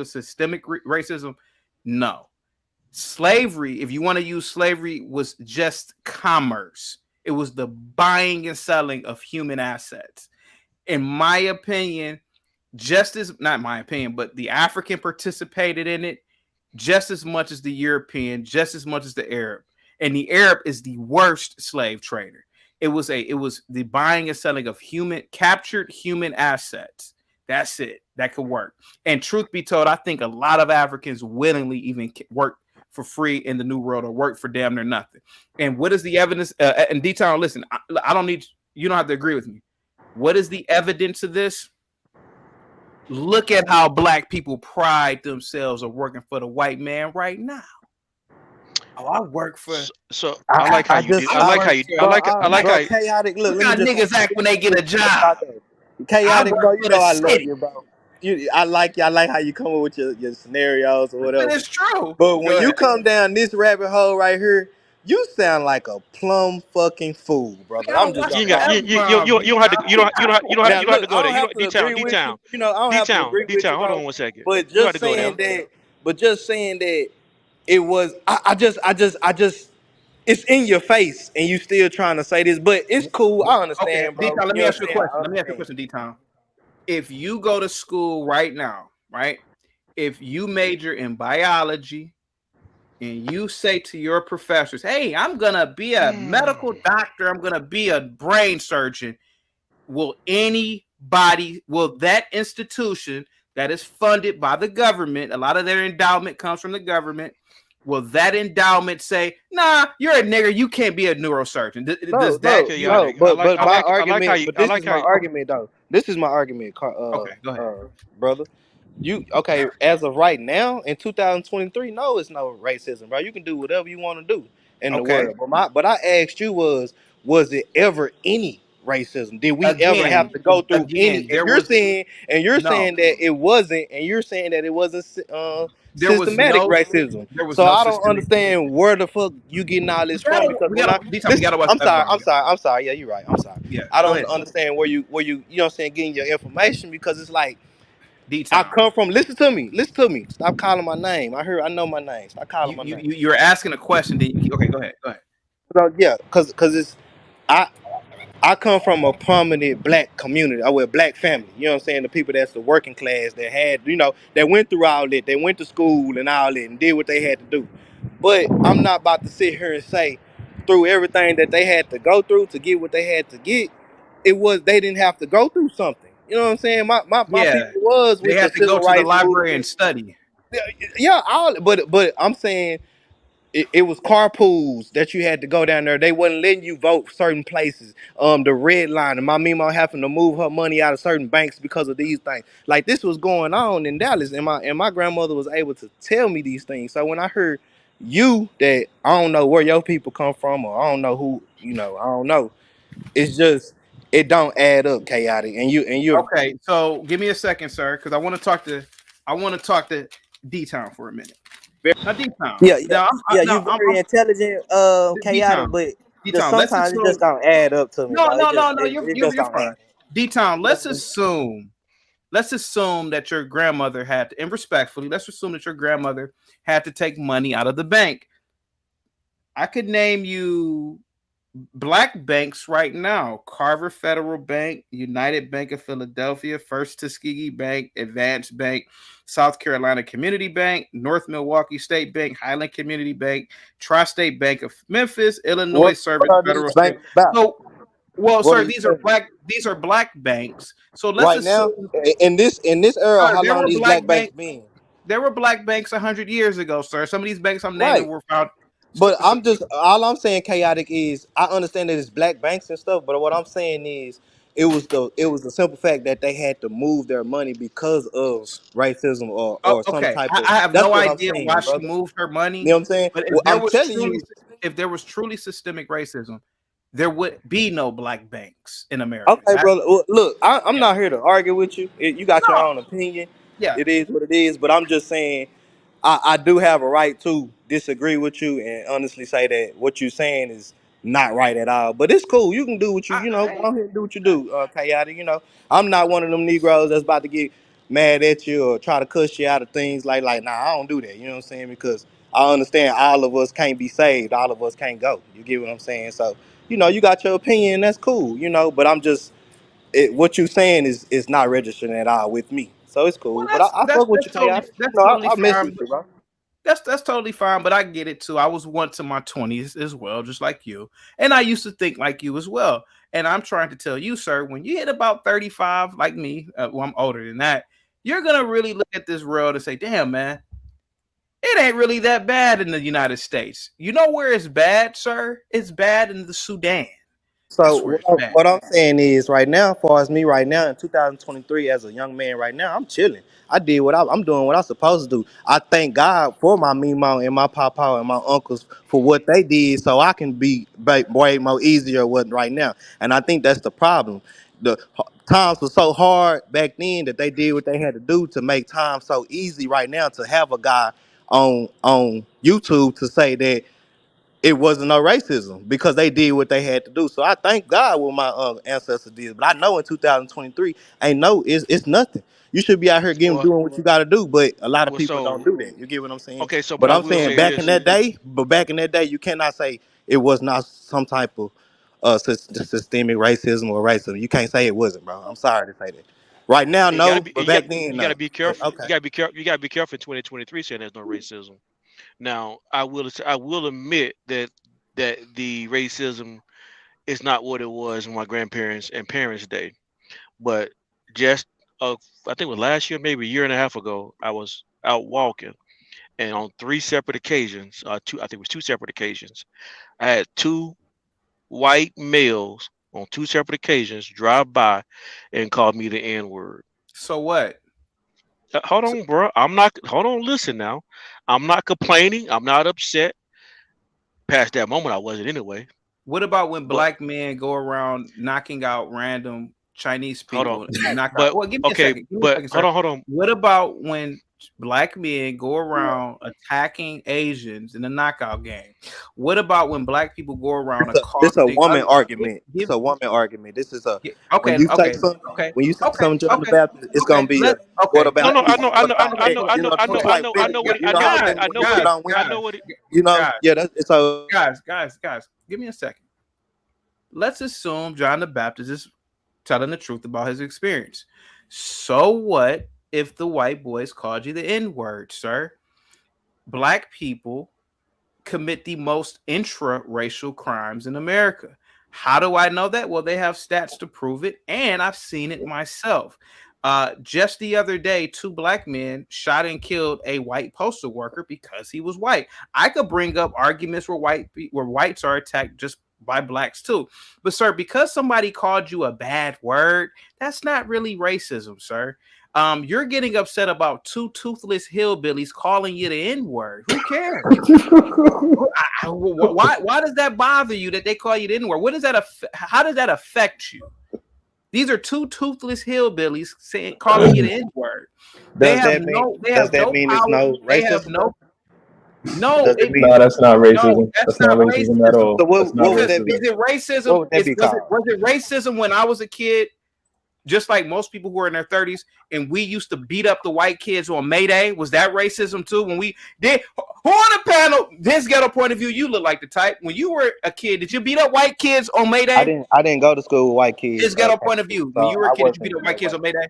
systemic racism, no. Slavery, if you want to use slavery, was just commerce. It was the buying and selling of human assets. In my opinion, not my opinion, but the African participated in it just as much as the European, just as much as the Arab. And the Arab is the worst slave trader. It was the buying and selling of captured human assets. That's it. That could work. And truth be told, I think a lot of Africans willingly even work for free in the New World or work for damn near nothing. And what is the evidence? And D-Town, listen, I don't need you don't have to agree with me. What is the evidence of this? Look at how black people pride themselves of working for the white man right now. Oh, I work for. So I like how you do. I like how you. I like how chaotic. Look how niggas act when they get a job. Chaotic, bro. You know I love you, bro. I like how you come up with your scenarios or whatever. But it's true. But when you come down this rabbit hole right here, you sound like a plum fucking fool, brother. I'm just you don't have to go there. D-Town. You know, I don't have to agree with you. Hold on 1 second. But just saying that it was I just it's in your face and you still trying to say this, but it's cool. I understand, bro. D-Town, let me ask you a question. Let me ask you a question, D-Town. If you go to school right now, right? If you major in biology and you say to your professors, hey, I'm going to be a medical doctor, I'm going to be a brain surgeon, will that institution that is funded by the government, a lot of their endowment comes from the government, will that endowment say, nah, you're a nigger, you can't be a neurosurgeon? This is my argument, okay, go ahead. Brother. As of right now in 2023, no, it's no racism, bro. You can do whatever you want to do in the world. But I asked you was it ever any racism? Did we ever have to go through any? And you're saying that it wasn't, and you're saying that it wasn't systematic racism. So I don't understand where the fuck you getting all this from. I'm sorry. Yeah, you're right. I'm sorry. Yeah, I don't understand where you know what I'm saying, getting your information, because it's like I come from. Listen to me. Stop calling my name. I know my name. Stop calling my name. You're asking a question. Okay, go ahead. So yeah, cause it's I come from a prominent black community, or a black family. You know what I'm saying? The people that's the working class that had, that went through all that. They went to school and all that and did what they had to do. But I'm not about to sit here and say through everything that they had to go through to get what they had to get, they didn't have to go through something. You know what I'm saying? My people was with they had to go to the library and study. Yeah, but I'm saying it was carpools that you had to go down there. They wasn't letting you vote certain places. The red line, and my mama having to move her money out of certain banks because of these things. Like, this was going on in Dallas, and my grandmother was able to tell me these things. So when I heard that I don't know where your people come from, or I don't know who, I don't know. It's just, it don't add up, chaotic. And you okay. So give me a second, sir, because I want to talk to D-Town for a minute. Very, now, D-Town. yeah, Now, you're very intelligent, chaotic, D-Town. but just D-Town. Let's sometimes it just assume. don't add up to me, No, bro. no, It just no, no. it You're just don't fine. add. D-Town. Let's assume that your grandmother had to, and respectfully, let's assume that your grandmother had to take money out of the bank. I could name you black banks right now: Carver Federal Bank, United Bank of Philadelphia, First Tuskegee Bank, Advance Bank, South Carolina Community Bank, North Milwaukee State Bank, Highland Community Bank, Tri-State Bank of Memphis, Illinois Service What are Federal these State. banks about? So, well, What are sir, you these are saying? black banks. So let's Right now, assume in this era, sir, how long these black banks been? there were black banks 100 years ago, sir. Some of these banks I'm naming Right. were found. But all I'm saying, chaotic, is I understand that it's black banks and stuff, but what I'm saying is it was the simple fact that they had to move their money because of racism or some Okay, type of. I have That's no what I'm idea why saying, she brother. moved her money. You know what I'm saying? But Well, I'm telling you, if there was truly systemic racism, there would be no black banks in America. okay, brother. Well, look, I'm not here to argue with you. You got your own opinion. Yeah. It is what it is. But I'm just saying, I do have a right to disagree with you and honestly say that what you're saying is not right at all. But it's cool. You can do what go ahead and do what you do, chaotic. I'm not one of them Negroes that's about to get mad at you or try to cuss you out of things like nah, I don't do that. You know what I'm saying? Because I understand all of us can't be saved. All of us can't go. You get what I'm saying? So, you got your opinion. That's cool. But I'm just what you saying is not registering at all with me. So it's cool. Well, But I fuck with you, chaotic. that's totally I mess fine. with you, bro. That's totally fine, but I get it too. I was once in my 20s as well, just like you, and I used to think like you as well. And I'm trying to tell you, sir, when you hit about 35, like me, well, I'm older than that, you're gonna really look at this world and say, "Damn, man, it ain't really that bad in the United States." You know where it's bad, sir? It's bad in the Sudan. So what I'm saying is right now, as far as me right now in 2023 as a young man right now, I'm chilling. I did I'm doing what I'm supposed to do. I thank God for my Mimo and my papa and my uncles for what they did so I can be way more easier with right now. And I think that's the problem. The times were so hard back then that they did what they had to do to make time so easy right now to have a guy on YouTube to say that it wasn't no racism because they did what they had to do. So I thank God what my ancestors did. But I know in 2023, it's nothing. You should be out here doing what you got to do, but a lot of people don't do that. You get what I'm saying? Okay, so But I I'm will saying say back this. in that day, you cannot say it was not some type of systemic racism or racism. You can't say it wasn't, bro. I'm sorry to say that. Right now, no, but back then, you no. gotta be careful. Okay. You gotta be careful. You gotta be careful in 2023 saying there's no racism. Now, I will admit that the racism is not what it was in my grandparents and parents' day, but just I think it was last year, maybe a year and a half ago, I was out walking, and on 3 separate occasions, I think it was 2 separate occasions, I had 2 white males on 2 separate occasions drive by and call me the N-word. So what? Hold on, bro. Hold on. Listen now. I'm not complaining. I'm not upset. Past that moment, I wasn't anyway. What about when black men go around knocking out random Chinese people? Well, give me a second. Hold on. What about when black men go around attacking Asians in the knockout game? What about when black people go around This a woman argument. It's a woman argument. This is when you say something, John the Baptist, it's gonna be what about? No, I know what it. Yeah, that's so. Guys, give me a second. Let's assume John the Baptist is telling the truth about his experience. So what if the white boys called you the N-word, sir? Black people commit the most intra-racial crimes in America. How do I know that? Well, they have stats to prove it, and I've seen it myself. Just the other day, 2 black men shot and killed a white postal worker because he was white. I could bring up arguments where whites are attacked just by blacks too. But sir, because somebody called you a bad word, that's not really racism, sir. You're getting upset about 2 toothless hillbillies calling you the N-word. Who cares? Why does that bother you that they call you the N-word? How does that affect you? These are two toothless hillbillies calling you the N-word. They Does have that mean? no. They Does have that no mean it's power. no They have racism? no. No, No, it, No, that's not no, racism. that's That's not not racism at racism. all. So That's not what would Because that be? is it racism? What would that be Was called? it racism when I was a kid? Just like most people who are in their 30s, and we used to beat up the white kids on May Day. Was that racism too? When we did, who on the panel, this ghetto point of view, you look like the type. When you were a kid, did you beat up white kids on May Day? I didn't go to school with white kids. This ghetto point of view. When So you were I a kid, did you beat wasn't up white kids that on May Day?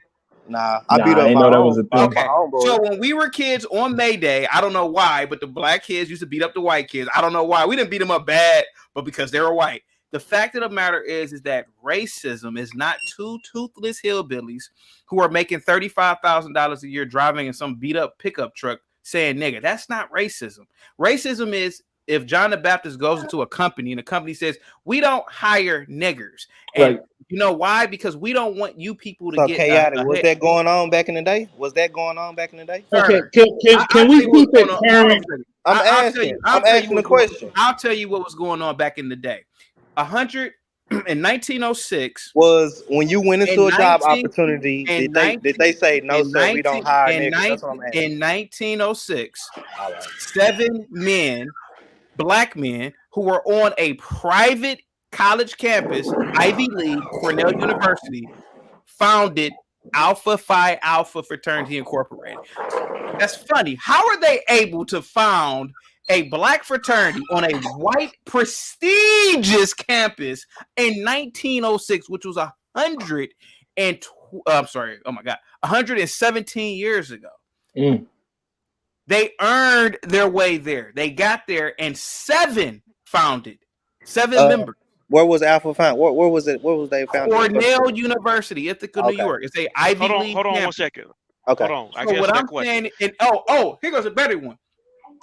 Nah, I Nah, beat I up ain't my know that own. was a thing. Okay. My homeboy. So when we were kids on May Day, I don't know why, but the black kids used to beat up the white kids. I don't know why. We didn't beat them up bad, but because they were white. The fact of the matter is that racism is not two toothless hillbillies who are making $35,000 a year driving in some beat up pickup truck saying nigga. That's not racism. Racism is if John the Baptist goes into a company and the company says, we don't hire niggers. And Right. you know why? Because we don't want you people to So get chaotic. Was ahead. that going on back in the day? Was that going on back in the day? Okay, Sir, can we keep it current? I'm I'll tell you. asking. I'm asking the question. I'll tell you what was going on back in the day. In 1906 Was when you went into a job opportunity, in did they say no, sir? We don't hire niggas. That's what I'm asking. in 1906, 7 men, black men, who were on a private college campus, Ivy League, Cornell University, founded Alpha Phi Alpha Fraternity Incorporated. That's funny. How are they able to found a black fraternity on a white prestigious campus in 1906, which was 117 years ago? They earned their way there. They got there, and 7 founded, 7 members. Where was Alpha found? Where was it? Where was they founded? Cornell University, Ithaca, New York. It's a Ivy League. Hold on campus. 1 second. Okay. Hold on. I So can what answer I'm that question. saying, and here goes a better one.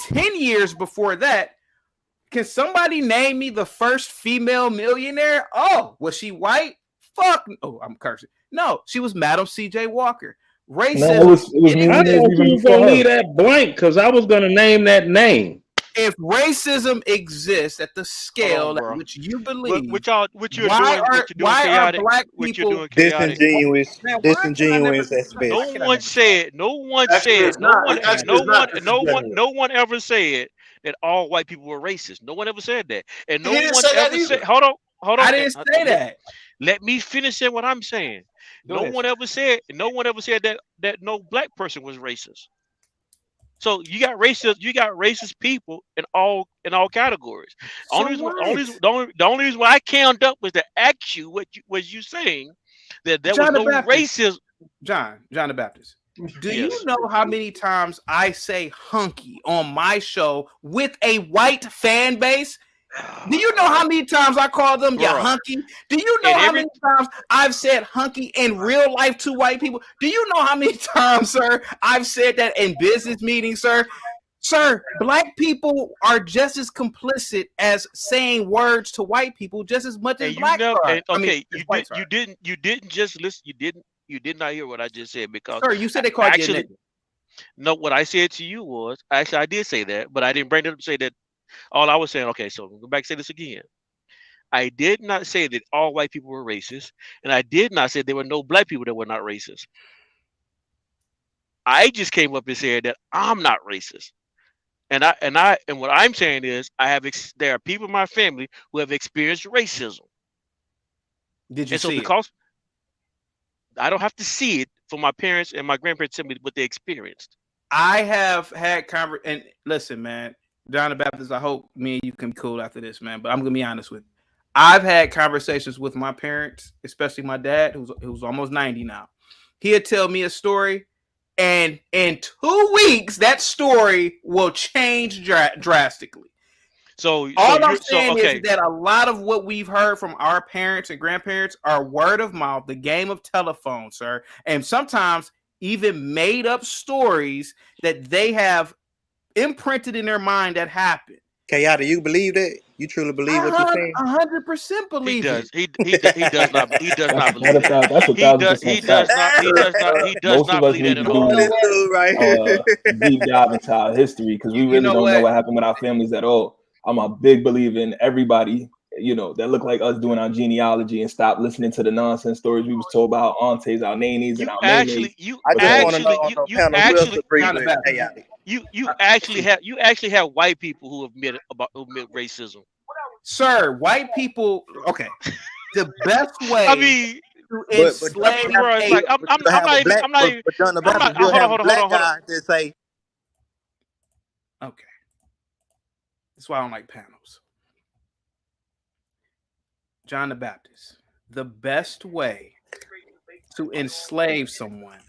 10 years before that, can somebody name me the first female millionaire? Oh, was she white? Fuck. Oh, I'm cursing. No, she was Madam C.J. Walker. Racism. No, it was I thought you was gonna leave that blank because I was gonna name that name. If racism exists at the scale at which you believe, what you're doing chaotic, black people disingenuous at best? No one said. No one ever said that all white people were racist. No one ever said that, and no one ever said. Hold on. I didn't say that. Let me finish saying what I'm saying. No one ever said that no black person was racist. So you got racist people in all categories. The only reason why I came up was to ask you what you saying that there was no racism. John the Baptist. Do you know how many times I say hunky on my show with a white fan base? Do you know how many times I call them your hunky? Do you know how many times I've said hunky in real life to white people? Do you know how many times, sir, I've said that in business meetings, sir? Sir, black people are just as complicit as saying words to white people just as much as black are. You didn't just listen. You did not hear what I just said because sir, you said they called you a nigga. No, what I said to you was actually I did say that, but I didn't bring it up to say that. All I was saying, okay, so go back and say this again. I did not say that all white people were racist, and I did not say there were no black people that were not racist. I just came up and said that I'm not racist, and what I'm saying is there are people in my family who have experienced racism. Did you and so see because it? I don't have to see it for my parents and my grandparents tell me what they experienced. I have had and listen, man. John the Baptist, I hope me and you can be cool after this, man. But I'm gonna be honest with you. I've had conversations with my parents, especially my dad, who's almost 90 now. He'll tell me a story, and in 2 weeks, that story will change drastically. So all I'm saying is that a lot of what we've heard from our parents and grandparents are word of mouth, the game of telephone, sir, and sometimes even made up stories that they have imprinted in their mind that happened. Kayada, you believe that? You truly believe what you're saying? 100% believe it. He does not believe it. That's 1,000%. He does not believe that at all. Deep dive into our history because we really don't know what happened with our families at all. I'm a big believer in everybody that look like us doing our genealogy and stop listening to the nonsense stories we was told about our aunties, our nannies, and our maynays. You actually have white people who admit racism. Sir, white people. Okay, the best way. I mean, to enslave. I'm not even. Hold on. Say. Okay. That's why I don't like panels. John the Baptist. The best way to enslave someone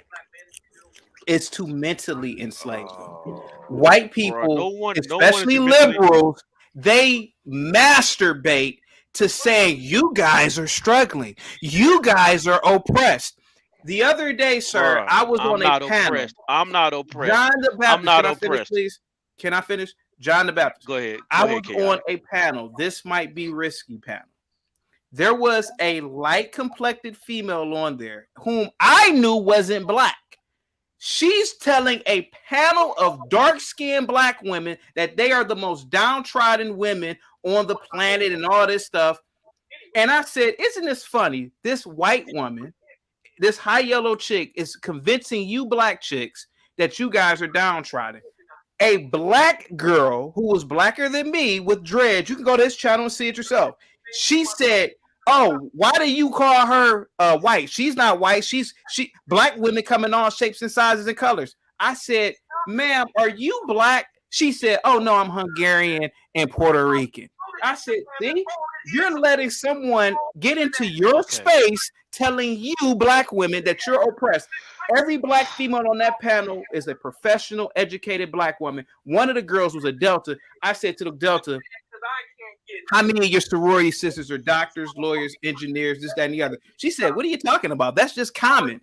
is to mentally enslave them. White people, especially liberals, they masturbate to saying you guys are struggling. You guys are oppressed. The other day, sir, I was on a panel. I'm not oppressed. John the Baptist. I'm not Can I finish, please? Can I finish? John the Baptist. Go ahead. I was on a panel. This might be risky panel. There was a light-complected female on there whom I knew wasn't black. She's telling a panel of dark-skinned black women that they are the most downtrodden women on the planet and all this stuff. And I said, isn't this funny? This white woman, this high yellow chick is convincing you black chicks that you guys are downtrodden. A black girl who was blacker than me with dreads, you can go to this channel and see it yourself. She said, oh, why do you call her white? She's not white. She black women come in all shapes and sizes and colors. I said, ma'am, are you black? She said, oh no, I'm Hungarian and Puerto Rican. I said, see, you're letting someone get into your space telling you black women that you're oppressed. Every black female on that panel is a professional, educated black woman. One of the girls was a Delta. I said to the Delta, how many of your sorority sisters are doctors, lawyers, engineers, this, that, and the other? She said, what are you talking about? That's just common.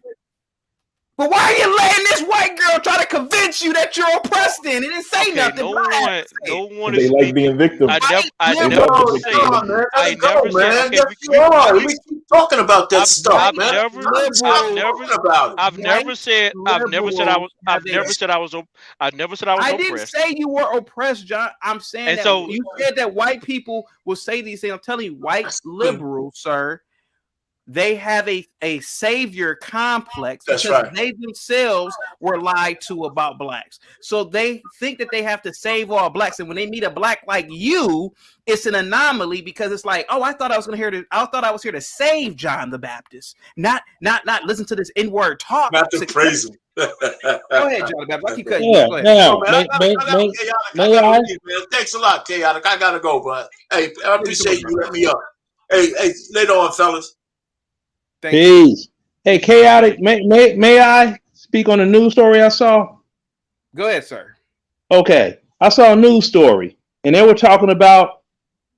But why are you letting this white girl try to convince you that you're oppressed then? It didn't say nothing. No one they like being victims. I never keep talking about that stuff, man. I've never said I was oppressed. I didn't say you were oppressed, John. I'm saying and that so, you said that white people will say these things. I'm telling you, white liberals, sir, they have a savior complex because they themselves were lied to about blacks. So they think that they have to save all blacks. And when they meet a black like you, it's an anomaly because it's like, oh, I thought I was here to save John the Baptist, not listen to this N-word talk. Not to praise him. Go ahead, John the Baptist. I keep cutting you. Go ahead. Thanks a lot, Chaotic. I gotta go, but hey, I appreciate you letting me up. Hey, later on, fellas. Peace. Hey, Chaotic, may I speak on a news story I saw? Go ahead, sir. Okay. I saw a news story, and they were talking about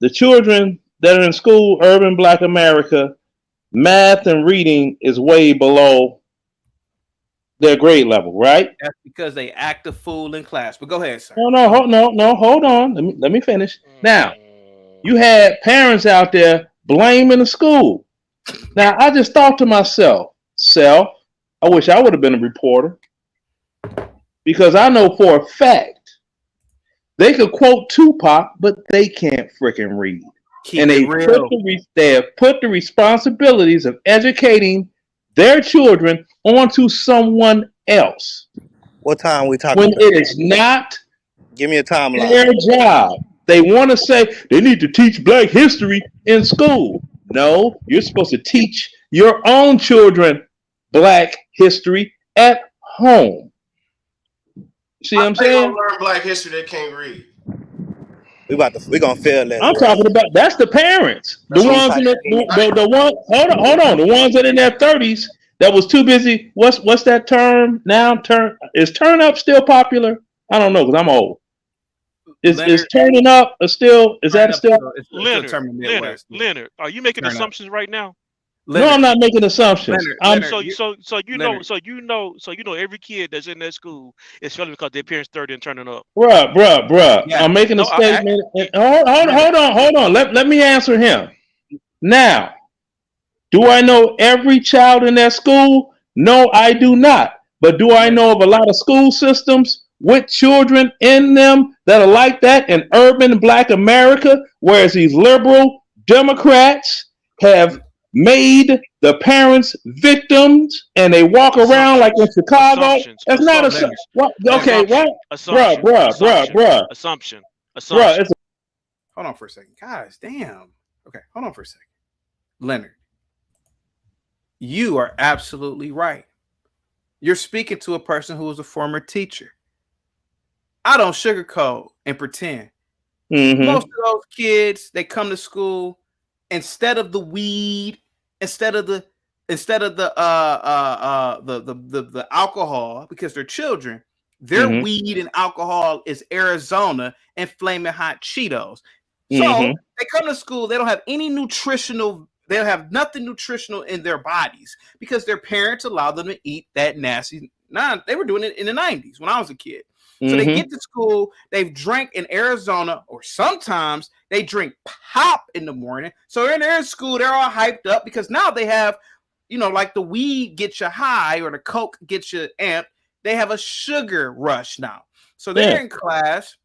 the children that are in school, urban black America, math and reading is way below their grade level, right? That's because they act a fool in class. But go ahead, sir. No, hold on. Let me finish. Now, you had parents out there blaming the school. Now, I just thought to myself, I wish I would have been a reporter because I know for a fact they could quote Tupac, but they can't freaking read. And they have put the responsibilities of educating their children onto someone else. What time we talking when about? It is not Give me a timeline. Their job. They want to say they need to teach black history in school. No, you're supposed to teach your own children black history at home. See what I'm saying? Learn black history, they can't read. We gonna fail that. I'm talking about that's the parents. The ones in the one. Hold on. The ones that in their 30s that was too busy. What's that term now? Is turn up still popular? I don't know because I'm old. Is turning up still? Is that still? Leonard, are you making assumptions right now? No, I'm not making assumptions. So you know every kid that's in that school is failing because their parents 30 and turning up. Bruh. Yeah. I'm making a statement. Hold on. Let me answer him. Now, do I know every child in that school? No, I do not. But do I know of a lot of school systems with children in them that are like that in urban black America, whereas these liberal, Democrats have made the parents victims, and they walk around like in Chicago. That's not a what? Okay, what? Bruh. Assumption. It's Hold on for a second. Guys, damn. Okay, hold on for a second. Leonard, you are absolutely right. You're speaking to a person who was a former teacher. I don't sugarcoat and pretend. Most of those kids, they come to school instead of the weed, instead of the alcohol, because they're children. Their weed and alcohol is Arizona and flaming hot Cheetos. So they come to school, they don't have any nutritional, they don't have nothing nutritional in their bodies because their parents allowed them to eat that nasty. They were doing it in the 90s when I was a kid. So they get to school, they've drank in Arizona, or sometimes they drink pop in the morning. So they're in school, they're all hyped up because now they have, like the weed gets you high or the Coke gets you amped. They have a sugar rush now. So they're in class.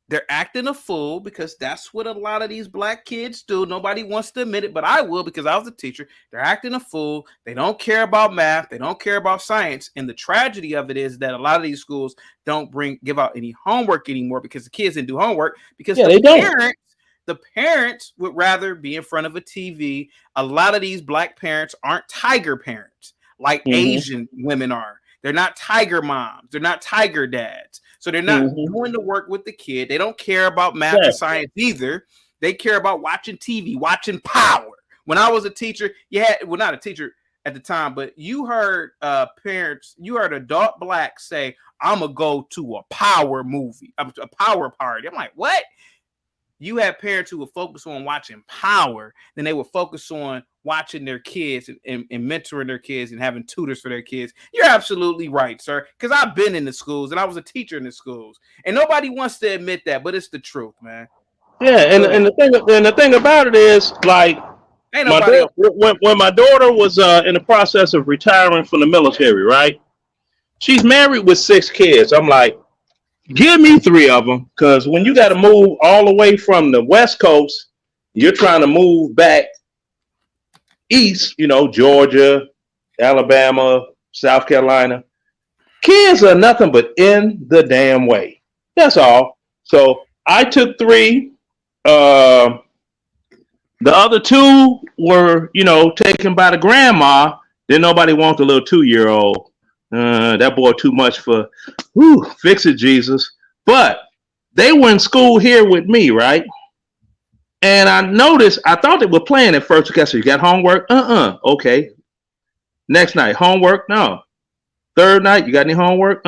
They're acting a fool because that's what a lot of these black kids do. Nobody wants to admit it, but I will because I was a teacher. They're acting a fool. They don't care about math. They don't care about science. And the tragedy of it is that a lot of these schools don't give out any homework anymore because the kids didn't do homework because the parents would rather be in front of a TV. A lot of these black parents aren't tiger parents like Asian women are. They're not tiger moms. They're not tiger dads. So they're not doing the work with the kid. They don't care about math and science either. They care about watching TV, watching Power. When I was a teacher, not a teacher at the time, but you heard parents, you heard adult blacks say, I'm going to go to a Power movie, a Power party. I'm like, what? You had parents who would focus on watching Power, then they would focus on watching their kids and mentoring their kids and having tutors for their kids. You're absolutely right, sir. Because I've been in the schools and I was a teacher in the schools, and nobody wants to admit that, but it's the truth, man. Yeah, and the thing about it is, like, when my daughter was in the process of retiring from the military, right? She's married with 6 kids. I'm like, give me 3 of them, because when you got to move all the way from the West Coast, you're trying to move back east, Georgia, Alabama, South Carolina. Kids are nothing but in the damn way. That's all. So I took 3. The other 2 were, taken by the grandma. Then nobody wants the little 2-year-old. That boy too much for, fix it, Jesus. But they were in school here with me, right? And I noticed, I thought they were playing at first. Okay, so you got homework? Okay. Next night, homework? No. Third night, you got any homework?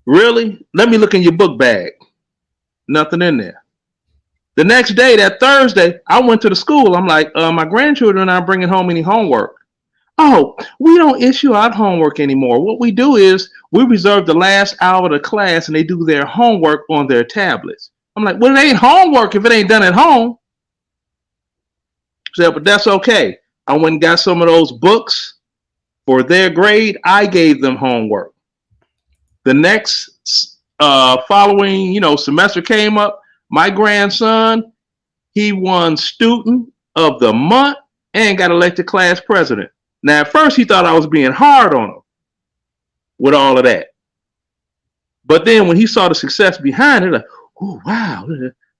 Really? Let me look in your book bag. Nothing in there. The next day, that Thursday, I went to the school. I'm like, my grandchildren aren't bringing home any homework. Oh, we don't issue out homework anymore. What we do is we reserve the last hour of the class and they do their homework on their tablets. I'm like, well, it ain't homework if it ain't done at home. So, but that's okay. I went and got some of those books for their grade. I gave them homework. The next following, semester came up. My grandson, he won student of the month and got elected class president. Now, at first, he thought I was being hard on him with all of that. But then when he saw the success behind it, like, oh, wow.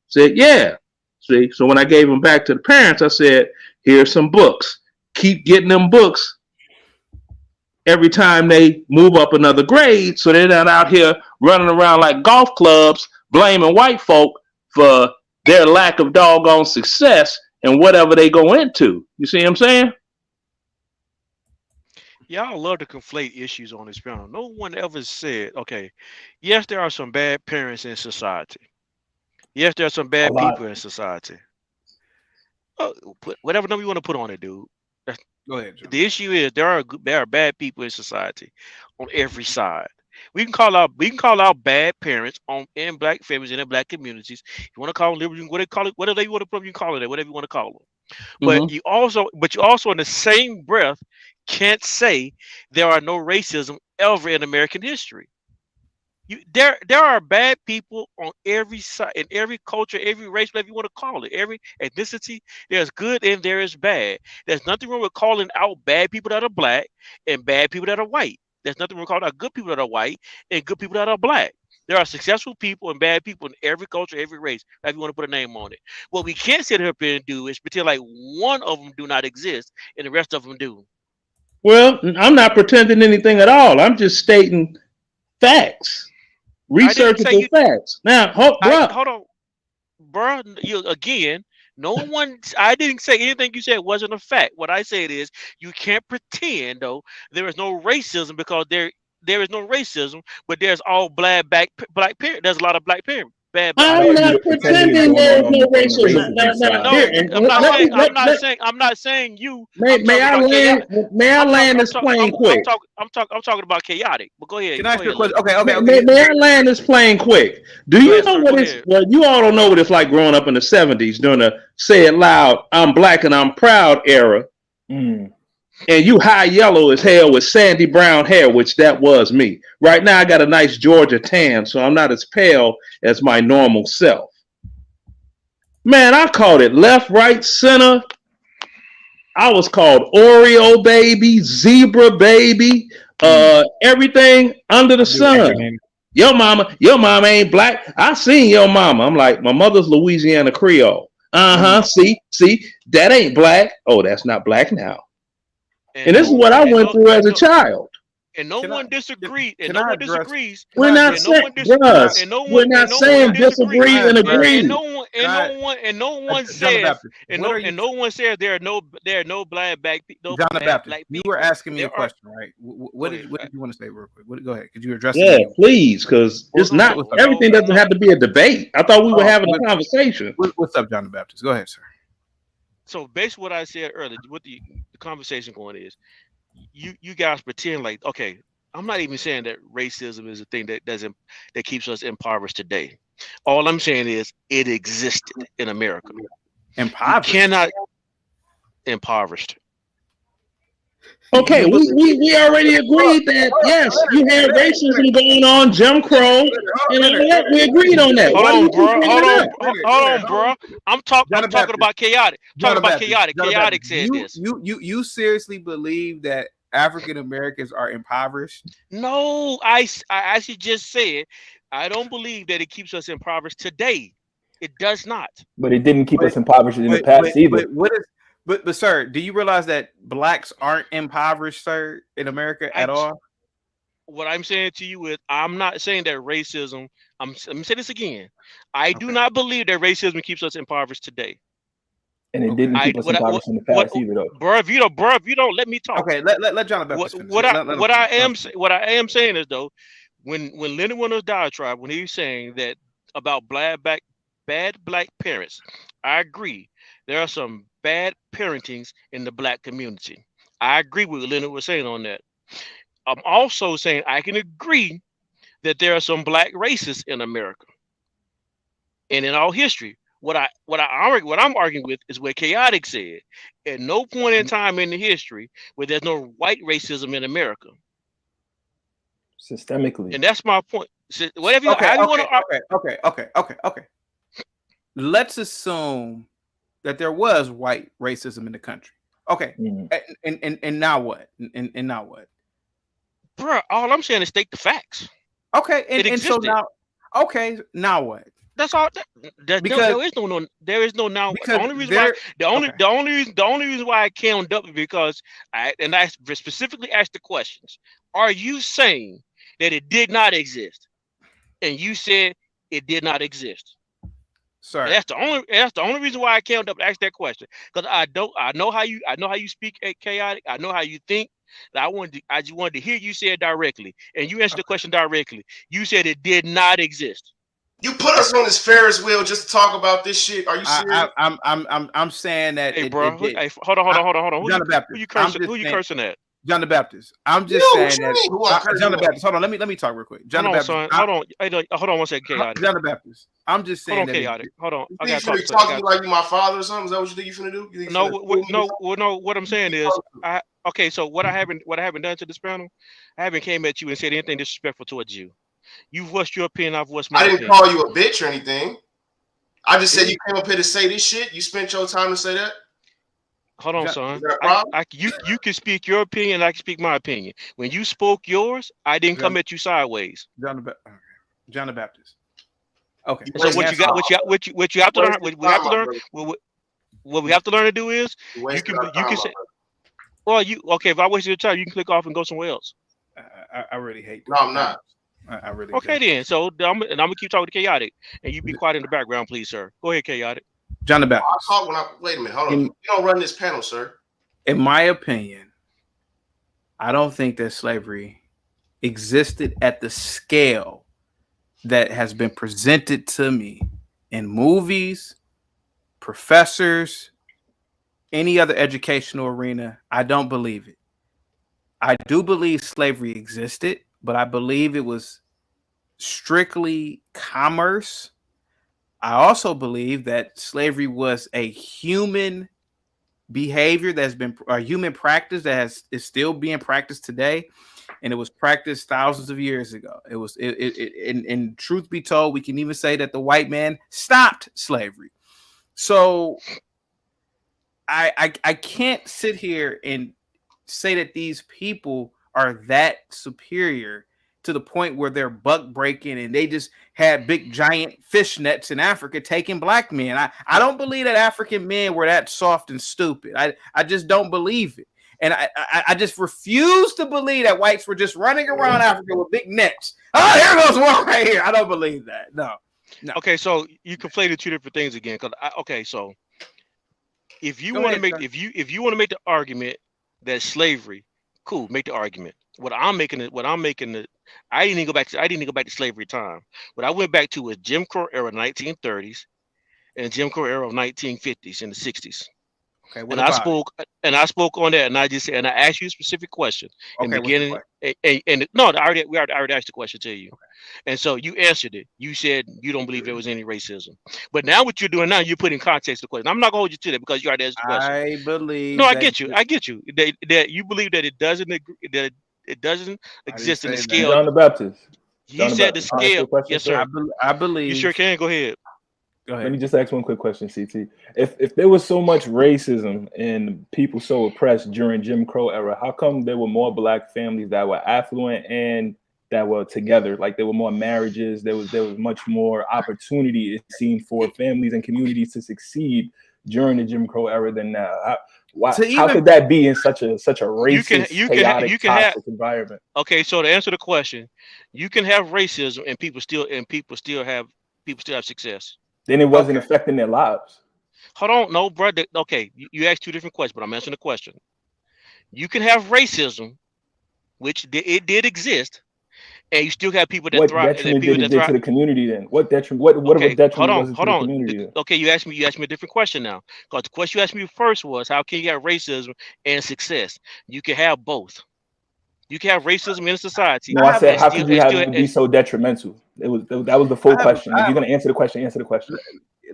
Said, yeah. See, so when I gave him back to the parents, I said, here's some books. Keep getting them books every time they move up another grade, so they're not out here running around like golf clubs, blaming white folk for their lack of doggone success and whatever they go into. You see what I'm saying? Y'all love to conflate issues on this panel. No one ever said, okay, yes, there are some bad parents in society. Yes, there are some bad people in society. Whatever number you want to put on it, dude. Go ahead, John. The issue is there are bad people in society on every side. We can call out bad parents in black families and in black communities. You want to call them liberal, whatever you want to put them, you call it whatever you want to call them. But you also in the same breath can't say there are no racism ever in American history. There are bad people on every side, in every culture, every race, whatever you want to call it, every ethnicity. There's good and there is bad. There's nothing wrong with calling out bad people that are black and bad people that are white. There's nothing wrong with calling out good people that are white and good people that are black. There are successful people and bad people in every culture, every race, if you want to put a name on it. What we can't sit here and do is pretend like one of them do not exist and the rest of them do. Well, I'm not pretending anything at all. I'm just stating facts, researchable facts. Now, hold on, bro. I didn't say anything you said wasn't a fact. What I said is you can't pretend though there is no racism because there is no racism, but there's all black parents. There's a lot of black parents. I'm not pretending there's no racism. I'm not saying you. May I land this plane quick? I'm talking about chaotic. But go ahead. Can I ask you a question? Okay. May I land this plane quick? Do you know what it's? Well, you all don't know what it's like growing up in the '70s during the "Say It Loud, I'm Black and I'm Proud" era. And you high yellow as hell with sandy brown hair, which that was me. Right now, I got a nice Georgia tan, so I'm not as pale as my normal self. Man, I called it left, right, center. I was called Oreo baby, zebra baby, everything under the sun. Your mama ain't black. I seen your mama. I'm like, my mother's Louisiana Creole. See, that ain't black. Oh, that's not black now. And this is what I went through as a child. And no one disagrees. And no one disagrees. We're not saying disagree and agree. And no one says there are no black people. John the Baptist, you were asking me a question, right? What did you want to say real quick? Go ahead. Could you address it? Yeah, please, because it's not everything doesn't have to be a debate. I thought we were having a conversation. What's up, John the Baptist? Go ahead, sir. So based on what I said earlier, what the conversation going is, you guys pretend like, okay, I'm not even saying that racism is a thing that keeps us impoverished today. All I'm saying is it existed in America. Impoverished? You cannot impoverished. Okay, we already agreed that yes, you had racism going on, Jim Crow, and all that. We agreed on that. Hold on, bro. I'm talking about chaotic. Chaotic said this. You seriously believe that African Americans are impoverished? No, I actually just said I don't believe that it keeps us impoverished today. It does not. But it didn't keep us impoverished in the past either. But sir, do you realize that blacks aren't impoverished, sir, in America at all? What I'm saying to you is, I'm not saying that racism. Let me say this again. I do not believe that racism keeps us impoverished today. And it didn't keep us impoverished in the past either, though. Bro, if you don't let me talk. Okay, let John Baptist finish. What I am saying is though, when Leonard Winter's diatribe, when he's saying that about bad black parents, I agree. There are some bad parentings in the black community. I agree with what Leonard was saying on that. I'm also saying I can agree that there are some black racists in America and in all history. What I'm arguing with is what Chaotic said. At no point in time in the history where there's no white racism in America. Systemically. And that's my point. Whatever Okay. Let's assume that there was white racism in the country. Okay. And now what? And now what? Bro, all I'm saying is state the facts. Okay. And so now what? That's all. There is no now. The only reason why I came up is because I specifically asked the questions. Are you saying that it did not exist? And you said it did not exist. Sorry. That's the only reason why I came up to ask that question. Because I know how you speak chaotic. I know how you think. I just wanted to hear you say it directly. And you answered the question directly. You said it did not exist. You put us on this Ferris wheel just to talk about this shit. Are you serious? I'm saying that. Hey, bro. Hold on. John the Baptist. Who you cursing at? John the Baptist. I'm just saying that. John the Baptist. Hold on. Let me talk real quick. John the Baptist. Hold on 1 second, chaotic. John the Baptist. I'm just saying hold on, chaotic. Hold on. I got to talk to you like you my father or something. Is that what you think you finna do? No. What I'm saying is, okay. So what I haven't done to this panel, I haven't came at you and said anything disrespectful towards you. You've voiced your opinion. I've voiced my I opinion. didn't call you a bitch or anything. I just said you came up here to say this shit. You spent your time to say that. Hold on, son. Is that a problem? You can speak your opinion, and I can speak my opinion. When you spoke yours, I didn't come at you sideways. John the Baptist. Okay. So what you have to learn, what we have to learn to do is you can say, well, if I wasted your time, you can click off and go somewhere else. I really hate that. No, I'm not. I really okay do. Then. So I'm gonna keep talking to Chaotic, and you be quiet in the background, please, sir. Go ahead, Chaotic. John the Baptist. I'll talk when wait a minute, hold on. You don't run this panel, sir. In my opinion, I don't think that slavery existed at the scale that has been presented to me in movies, professors, any other educational arena. I don't believe it. I do believe slavery existed, but I believe it was strictly commerce. I also believe that slavery was a human behavior that's been a human practice that is still being practiced today, and it was practiced thousands of years ago. And truth be told, we can even say that the white man stopped slavery. So I can't sit here and say that these people are that superior to the point where they're buck breaking and they just had big giant fish nets in Africa taking black men. I don't believe that African men were that soft and stupid. I just don't believe it. And I just refuse to believe that whites were just running around Africa with big nets. Oh, here goes one right here. I don't believe that. No. Okay, so you conflated two different things again. So if you want to make the argument that slavery, cool, make the argument. I didn't even go back to slavery time. What I went back to was Jim Crow era 1930s and Jim Crow era of 1950s and the 60s. Okay, and I spoke on that, and I just said, and I asked you a specific question in the beginning. I already asked the question to you, and so you answered it. You said you don't believe there was any racism, but now what you're doing now, you're putting context to the question. I'm not gonna hold you to that because you already asked the question. I believe. No, I get you. That you believe that it doesn't exist in the scale. John the Baptist. You said the scale. Yes, sir. I believe. You sure can. Go ahead. Let me just ask one quick question, CT. If there was so much racism and people so oppressed during Jim Crow era, how come there were more black families that were affluent and that were together? Like there were more marriages, there was much more opportunity, it seemed, for families and communities to succeed during the Jim Crow era than now. How could that be in such a racist, chaotic, toxic environment? Okay, so to answer the question, you can have racism and people still have success. Then it wasn't affecting their lives. Hold on, no, brother. Okay, you asked two different questions, but I'm answering the question. You can have racism, which it did exist, and you still have people that thrive. What detriment did it do to the community then? What detriment? What of a detriment was it to the community then? Okay, you asked me a different question now. Because the question you asked me first was, how can you have racism and success? You can have both. You can have racism in society. No, I said, how could you have it be so detrimental? That was the full question. If you're gonna answer the question, answer the question.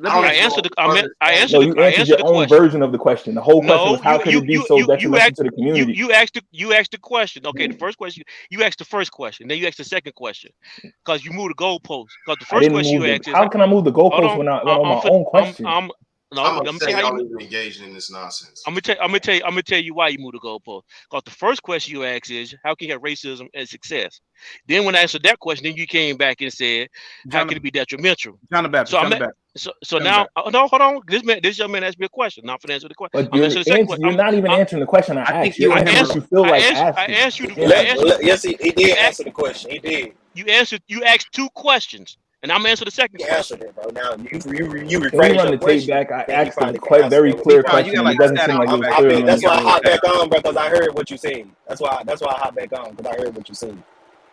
I answered your own version of the question. The whole question was, how could it be so detrimental to the community? You asked the question. Okay, the first question, you asked the first question, then you asked the second question, because you moved the goalpost. Because the first question you asked is, how can I move the goalpost when I'm on my own question? I'm gonna tell you even engaged in this nonsense. I'm gonna tell you why you moved the goalpost. Because the first question you asked is, how can you have racism and success? Then when I answered that question, then you came back and said, how can it be detrimental? John the Baptist. So now, no, hold on. This young man asked me a question. Now for the answer to the question, but you're not even answering the question I asked you. I asked you. Yes, he did answer the question. He did. You asked two questions. And I'm answering the second question. Answered it, bro. Now you run the tape back. I asked a quite very clear question. It doesn't seem like it was clear. That's why I hopped back on, bro, because I heard what you said. That's why I hopped back on, because I heard what you said.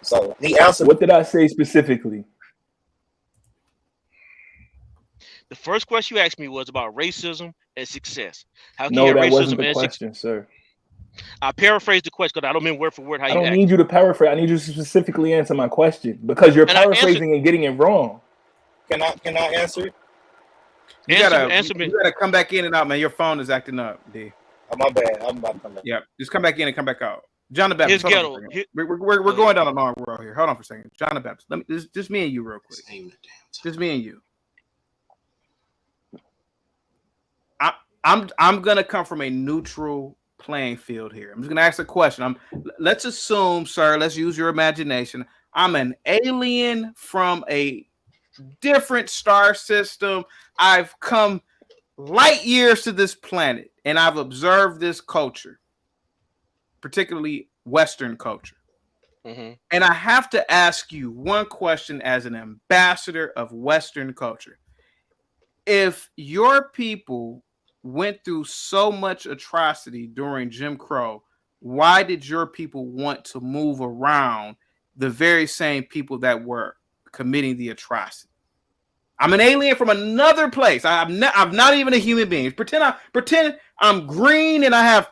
So he answered. What did I say specifically? The first question you asked me was about racism and success. How can no, you have that racism wasn't the and question, sir. I paraphrased the question because I don't mean word for word how you I don't need you to paraphrase. I need you to specifically answer my question because you're paraphrasing and getting it wrong. Can I answer it? You gotta come back in and out, man. Your phone is acting up, D. Oh, my bad. I'm about to come back. Yeah, just come back in and come back out. John the Baptist. His Hold on ghetto. for a second. We're going down a long road here. Hold on for a second. John the Baptist. Let me just me and you real quick. Just me and you. I'm gonna come from a neutral playing field here. I'm just gonna ask a question. Let's assume, sir, let's use your imagination. I'm an alien from a different star system. I've come light years to this planet, and I've observed this culture, particularly Western culture. Mm-hmm. And I have to ask you one question as an ambassador of Western culture. If your people went through so much atrocity during Jim Crow, why did your people want to move around the very same people that were committing the atrocity? I'm an alien from another place. I'm not even a human being. Pretend I'm green and I have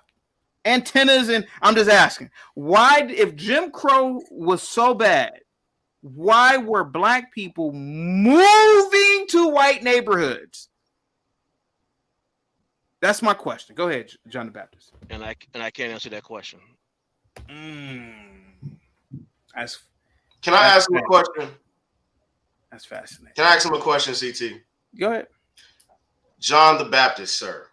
antennas, and I'm just asking, why, if Jim Crow was so bad, why were black people moving to white neighborhoods? That's my question. Go ahead, John the Baptist. And I can't answer that question. Can I ask him a question? That's fascinating. Can I ask him a question, CT? Go ahead. John the Baptist, sir.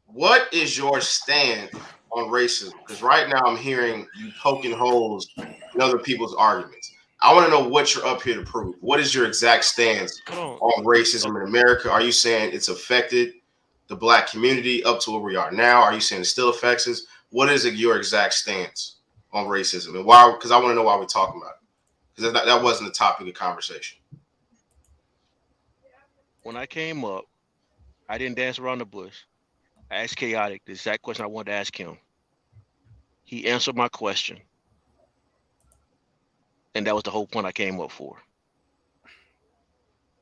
What is your stand on racism? Because right now I'm hearing you poking holes in other people's arguments. I want to know what you're up here to prove. What is your exact stance on racism in America? Are you saying it's affected the black community up to where we are now? Are you saying it still affects us? What is your exact stance on racism, and why? Because I want to know why we're talking about it. Because that wasn't the topic of conversation. When I came up, I didn't dance around the bush. I asked Chaotic the exact question I wanted to ask him. He answered my question. And that was the whole point I came up for.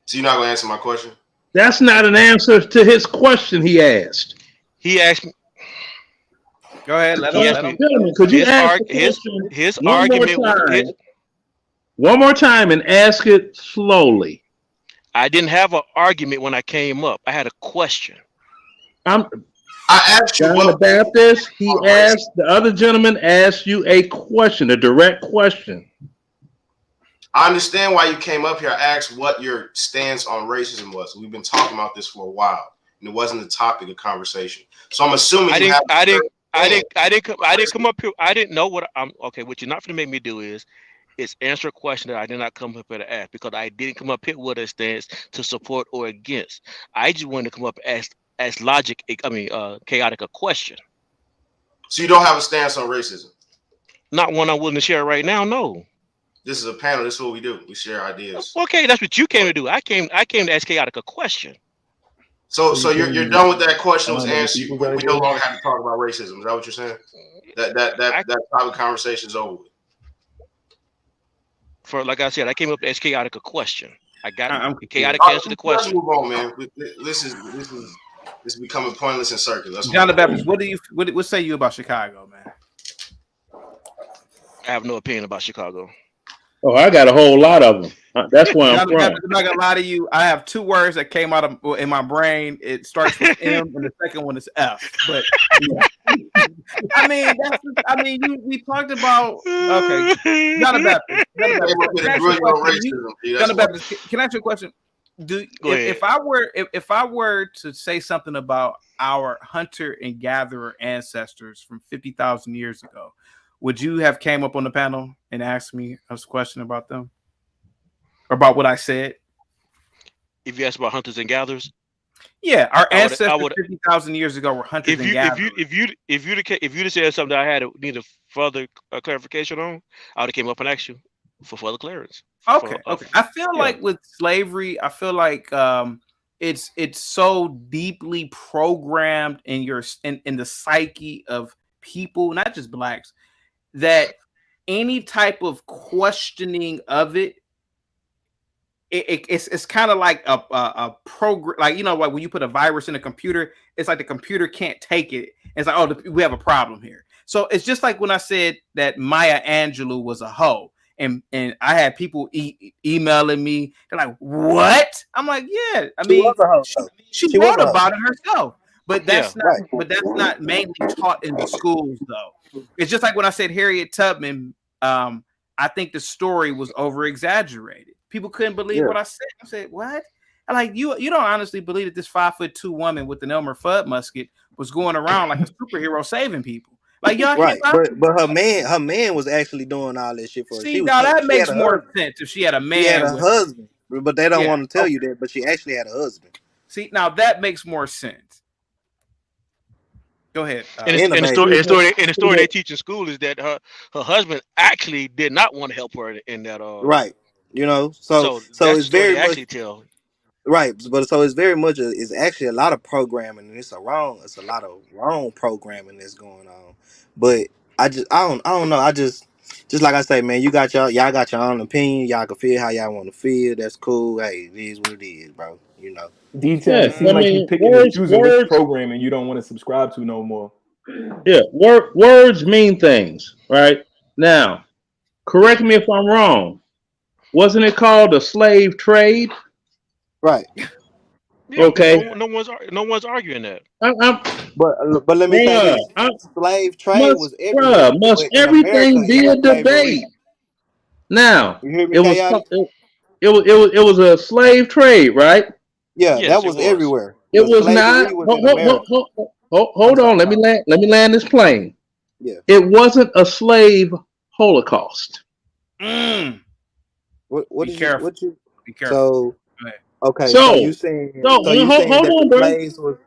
So you're not going to answer my question? That's not an answer to his question he asked. He asked me. Go ahead. Let him. Could you ask his argument one more time and ask it slowly? I didn't have an argument when I came up. I had a question. I asked you John the Baptist. He asked, the other gentleman asked you a question, a direct question. I understand why you came up here. I asked what your stance on racism was. We've been talking about this for a while, and it wasn't the topic of conversation. So I'm assuming I didn't come up here. I didn't know what I'm. Okay, what you're not going to make me do is answer a question that I did not come up here to ask, because I didn't come up here with a stance to support or against. I just wanted to come up and ask logic. Chaotic a question. So you don't have a stance on racism? Not one I'm willing to share right now. No. This is a panel. This is what we do. We share ideas. Okay, that's what you came to do. I came to ask Chaotic a question. So you're done with that question was answered. We no longer have to talk about racism. Is that what you're saying? That type of conversation is over with. For like I said, I came up to ask Chaotic a question. I got Chaotic answer the question. Let's move on, man. This is becoming pointless and circular. John the Baptist, what say you about Chicago, man? I have no opinion about Chicago. Oh, I got a whole lot of them. That's where I'm from. I'm not gonna lie to you. I have two words that came out in my brain. It starts with M, and the second one is F. But yeah. We talked about John the Baptist. John the Baptist. Can I ask you a question? If I were to say something about our hunter and gatherer ancestors from 50,000 years ago, would you have came up on the panel and asked me a question about them? Or about what I said? If you asked about hunters and gatherers? Yeah, our ancestors 50,000 years ago were hunters and gatherers. If you'd said something that I had need a further clarification on, I would have came up and asked you for further clearance. Okay. I feel like with slavery, I feel like it's so deeply programmed in the psyche of people, not just blacks, that any type of questioning of it's kind of like a program, like like when you put a virus in a computer, it's like the computer can't take it. It's like, oh, we have a problem here. So it's just like when I said that Maya Angelou was a hoe, and I had people emailing me. They're like, "What?" I'm like, "Yeah." I mean, she wrote about it herself. But that's not mainly taught in the schools, though. It's just like when I said Harriet Tubman. I think the story was over exaggerated. People couldn't believe what I said. I said, "What?" Like you don't honestly believe that this 5'2" woman with an Elmer Fudd musket was going around like a superhero saving people? Like y'all, right? But her man was actually doing all that shit for her. See, now that makes more sense if she had a man. She had a husband, but they don't want to tell you that. But she actually had a husband. See, now that makes more sense. Go ahead. And the story they teach in school is that her husband actually did not want to help her in that. Right. You know, so it's very much right. But so it's very much it's actually a lot of programming, and it's a lot of wrong programming that's going on. But I don't know. I just like I say, man, y'all got your own opinion. Y'all can feel how y'all want to feel. That's cool. Hey, it is what it is, bro. You know. Detail. It seems like you picking and choosing which programming you don't want to subscribe to no more. Yeah, words mean things, right? Now, correct me if I'm wrong. Wasn't it called a slave trade? Right. Yeah, okay. No one's arguing that. But let me say this: slave trade was everywhere. Must everything be a debate? Now, you hear me, it was a slave trade, right? Yeah, yes, that was everywhere. It was not. Hold on. Let me land this plane. Yeah. It wasn't a slave holocaust. What be careful. Be careful. So okay. So you saying? hold on, bro.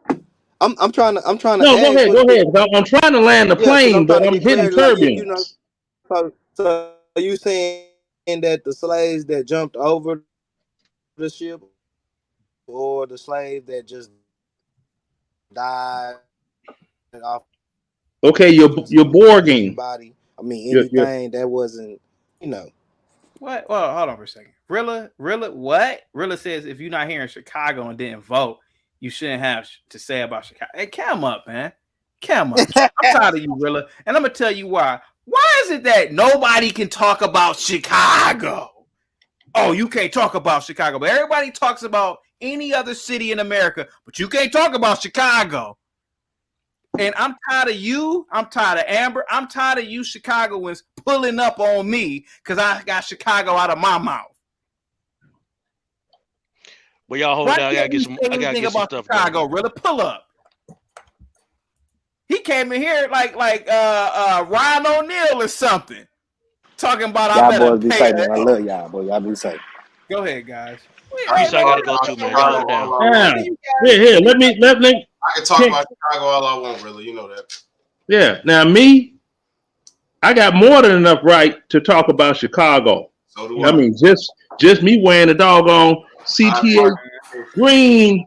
I'm trying to. No, go ahead. I'm trying to land the plane, but I'm hitting turbulence. So you saying that the slaves that jumped over the ship, or the slave that just died off? Okay, you're Borging. Body. I mean, anything that wasn't, you know. What? Well, hold on for a second. Rilla, what? Rilla says if you're not here in Chicago and didn't vote, you shouldn't have to say about Chicago. Hey, come up, man. Come up. I'm tired of you, Rilla. And I'm going to tell you why. Why is it that nobody can talk about Chicago? Oh, you can't talk about Chicago. But everybody talks about any other city in America, but you can't talk about Chicago. And I'm tired of you. I'm tired of Amber. I'm tired of you Chicagoans pulling up on me because I got Chicago out of my mouth. Well, y'all hold on. I gotta get some stuff Chicago, going. Really, pull up. He came in here like Ryan O'Neal or something, talking about y'all boys be safe, man. I love y'all, boy. Y'all be safe. Go ahead, guys. I gotta go too, man. Y'all hold down. Here. Let me. I can talk about Chicago all I want, really. You know that. Yeah. Now I got more than enough right to talk about Chicago. So do I. I mean, just me wearing a doggone CTA green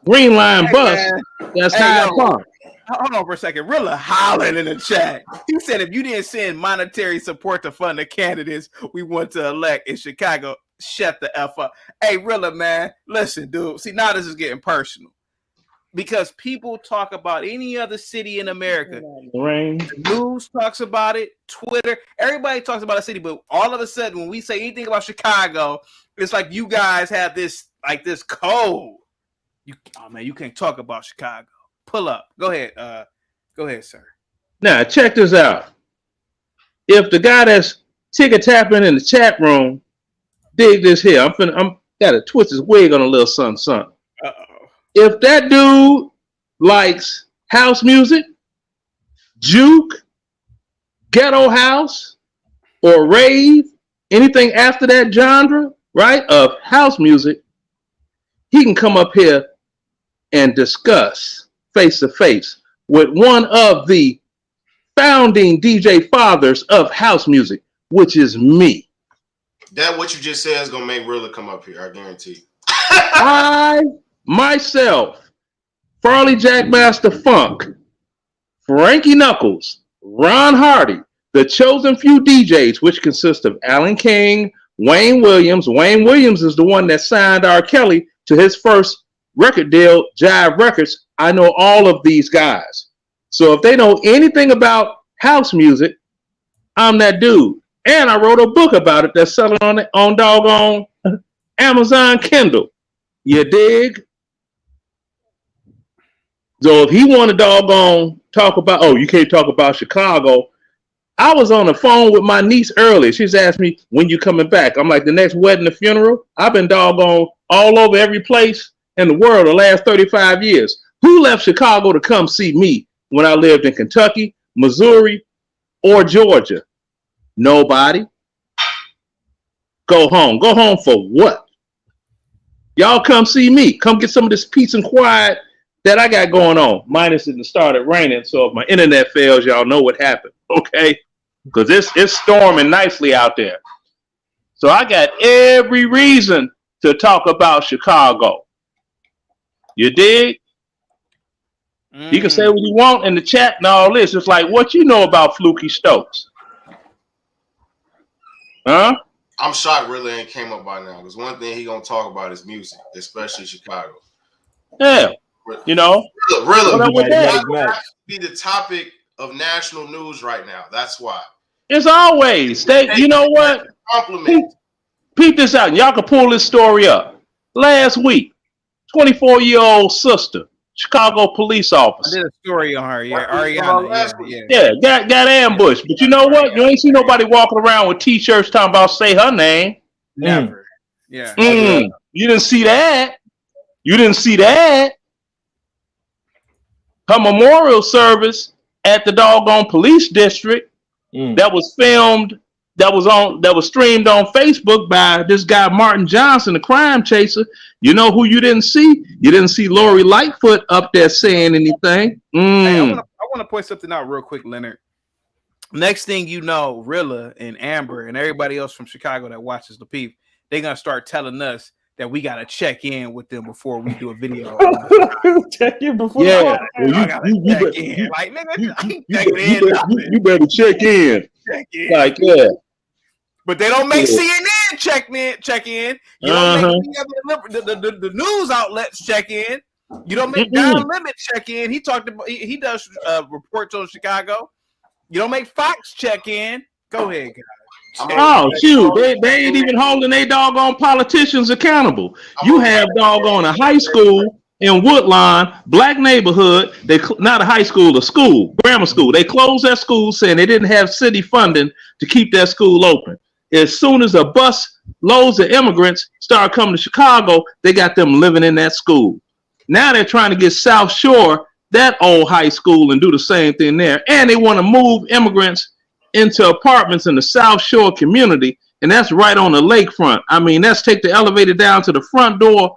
line bus. That's Hyde Park. Hold on for a second. Rilla hollering in the chat. He said if you didn't send monetary support to fund the candidates we want to elect in Chicago, shut the F up. Hey, Rilla, man, listen, dude. See, now this is getting personal. Because people talk about any other city in America. The news talks about it, Twitter, everybody talks about a city, but all of a sudden when we say anything about Chicago, it's like you guys have this code. You can't talk about Chicago. Pull up. Go ahead, sir. Now check this out. If the guy that's ticket tapping in the chat room, dig this here. I'm gotta twist his wig on a little something. If that dude likes house music, juke, ghetto house, or rave, anything after that genre, right, of house music, he can come up here and discuss face to face with one of the founding DJ fathers of house music, which is me. That what you just said is gonna make Rilla come up here, I guarantee. I myself, Farley Jackmaster Funk, Frankie Knuckles, Ron Hardy, the chosen few DJs, which consist of Alan King, Wayne Williams. Wayne Williams is the one that signed R. Kelly to his first record deal, Jive Records. I know all of these guys. So if they know anything about house music, I'm that dude. And I wrote a book about it that's selling on doggone Amazon Kindle. You dig? So if he want to doggone talk about, oh, you can't talk about Chicago. I was on the phone with my niece earlier. She's asked me, when you coming back? I'm like, the next wedding and funeral? I've been doggone all over every place in the world the last 35 years. Who left Chicago to come see me when I lived in Kentucky, Missouri, or Georgia? Nobody. Go home. Go home for what? Y'all come see me. Come get some of this peace and quiet that I got going on. Minus it started raining, so if my internet fails, y'all know what happened, okay? Because it's storming nicely out there. So I got every reason to talk about Chicago. You dig? You can say what you want in the chat and all this. It's like, what you know about Fluky Stokes? Huh? I'm shocked really ain't came up by now, because one thing he gonna talk about is music, especially Chicago. Yeah, you know, really, that be the topic of national news right now. That's why. It's always you know what? Compliment. Peep this out. Y'all can pull this story up. Last week, 24-year-old sister, Chicago police officer. I did a story on her. Yeah, Ariana. Yeah, got ambushed. But you know what? You ain't see nobody walking around with T-shirts talking about say her name. Never. Yeah. You didn't see that. You didn't see that. Her memorial service at the doggone police district that was filmed, that was streamed on Facebook by this guy Martin Johnson, the crime chaser. You know who you didn't see? You didn't see Lori Lightfoot up there saying anything. Hey, I want to point something out real quick, Leonard. Next thing you know, Rilla and Amber and everybody else from Chicago that watches Lapeef, they're gonna start telling us that we gotta check in with them before we do a video. Check in before. Yeah, you better check in. Like but they don't make CNN check in. You don't make the news outlets check in. You don't make Don Lemon check in. He does reports on Chicago. You don't make Fox check in. Go ahead, guys. Oh shoot, they ain't even holding their doggone politicians accountable. You have doggone a high school in Woodlawn, black neighborhood. They not a high school, a school, grammar school. They closed that school saying they didn't have city funding to keep that school open. As soon as a bus loads of immigrants start coming to Chicago, they got them living in that school. Now they're trying to get South Shore, that old high school, and do the same thing there. And they want to move immigrants into apartments in the South Shore community, and that's right on the lakefront. I mean, that's take the elevator down to the front door,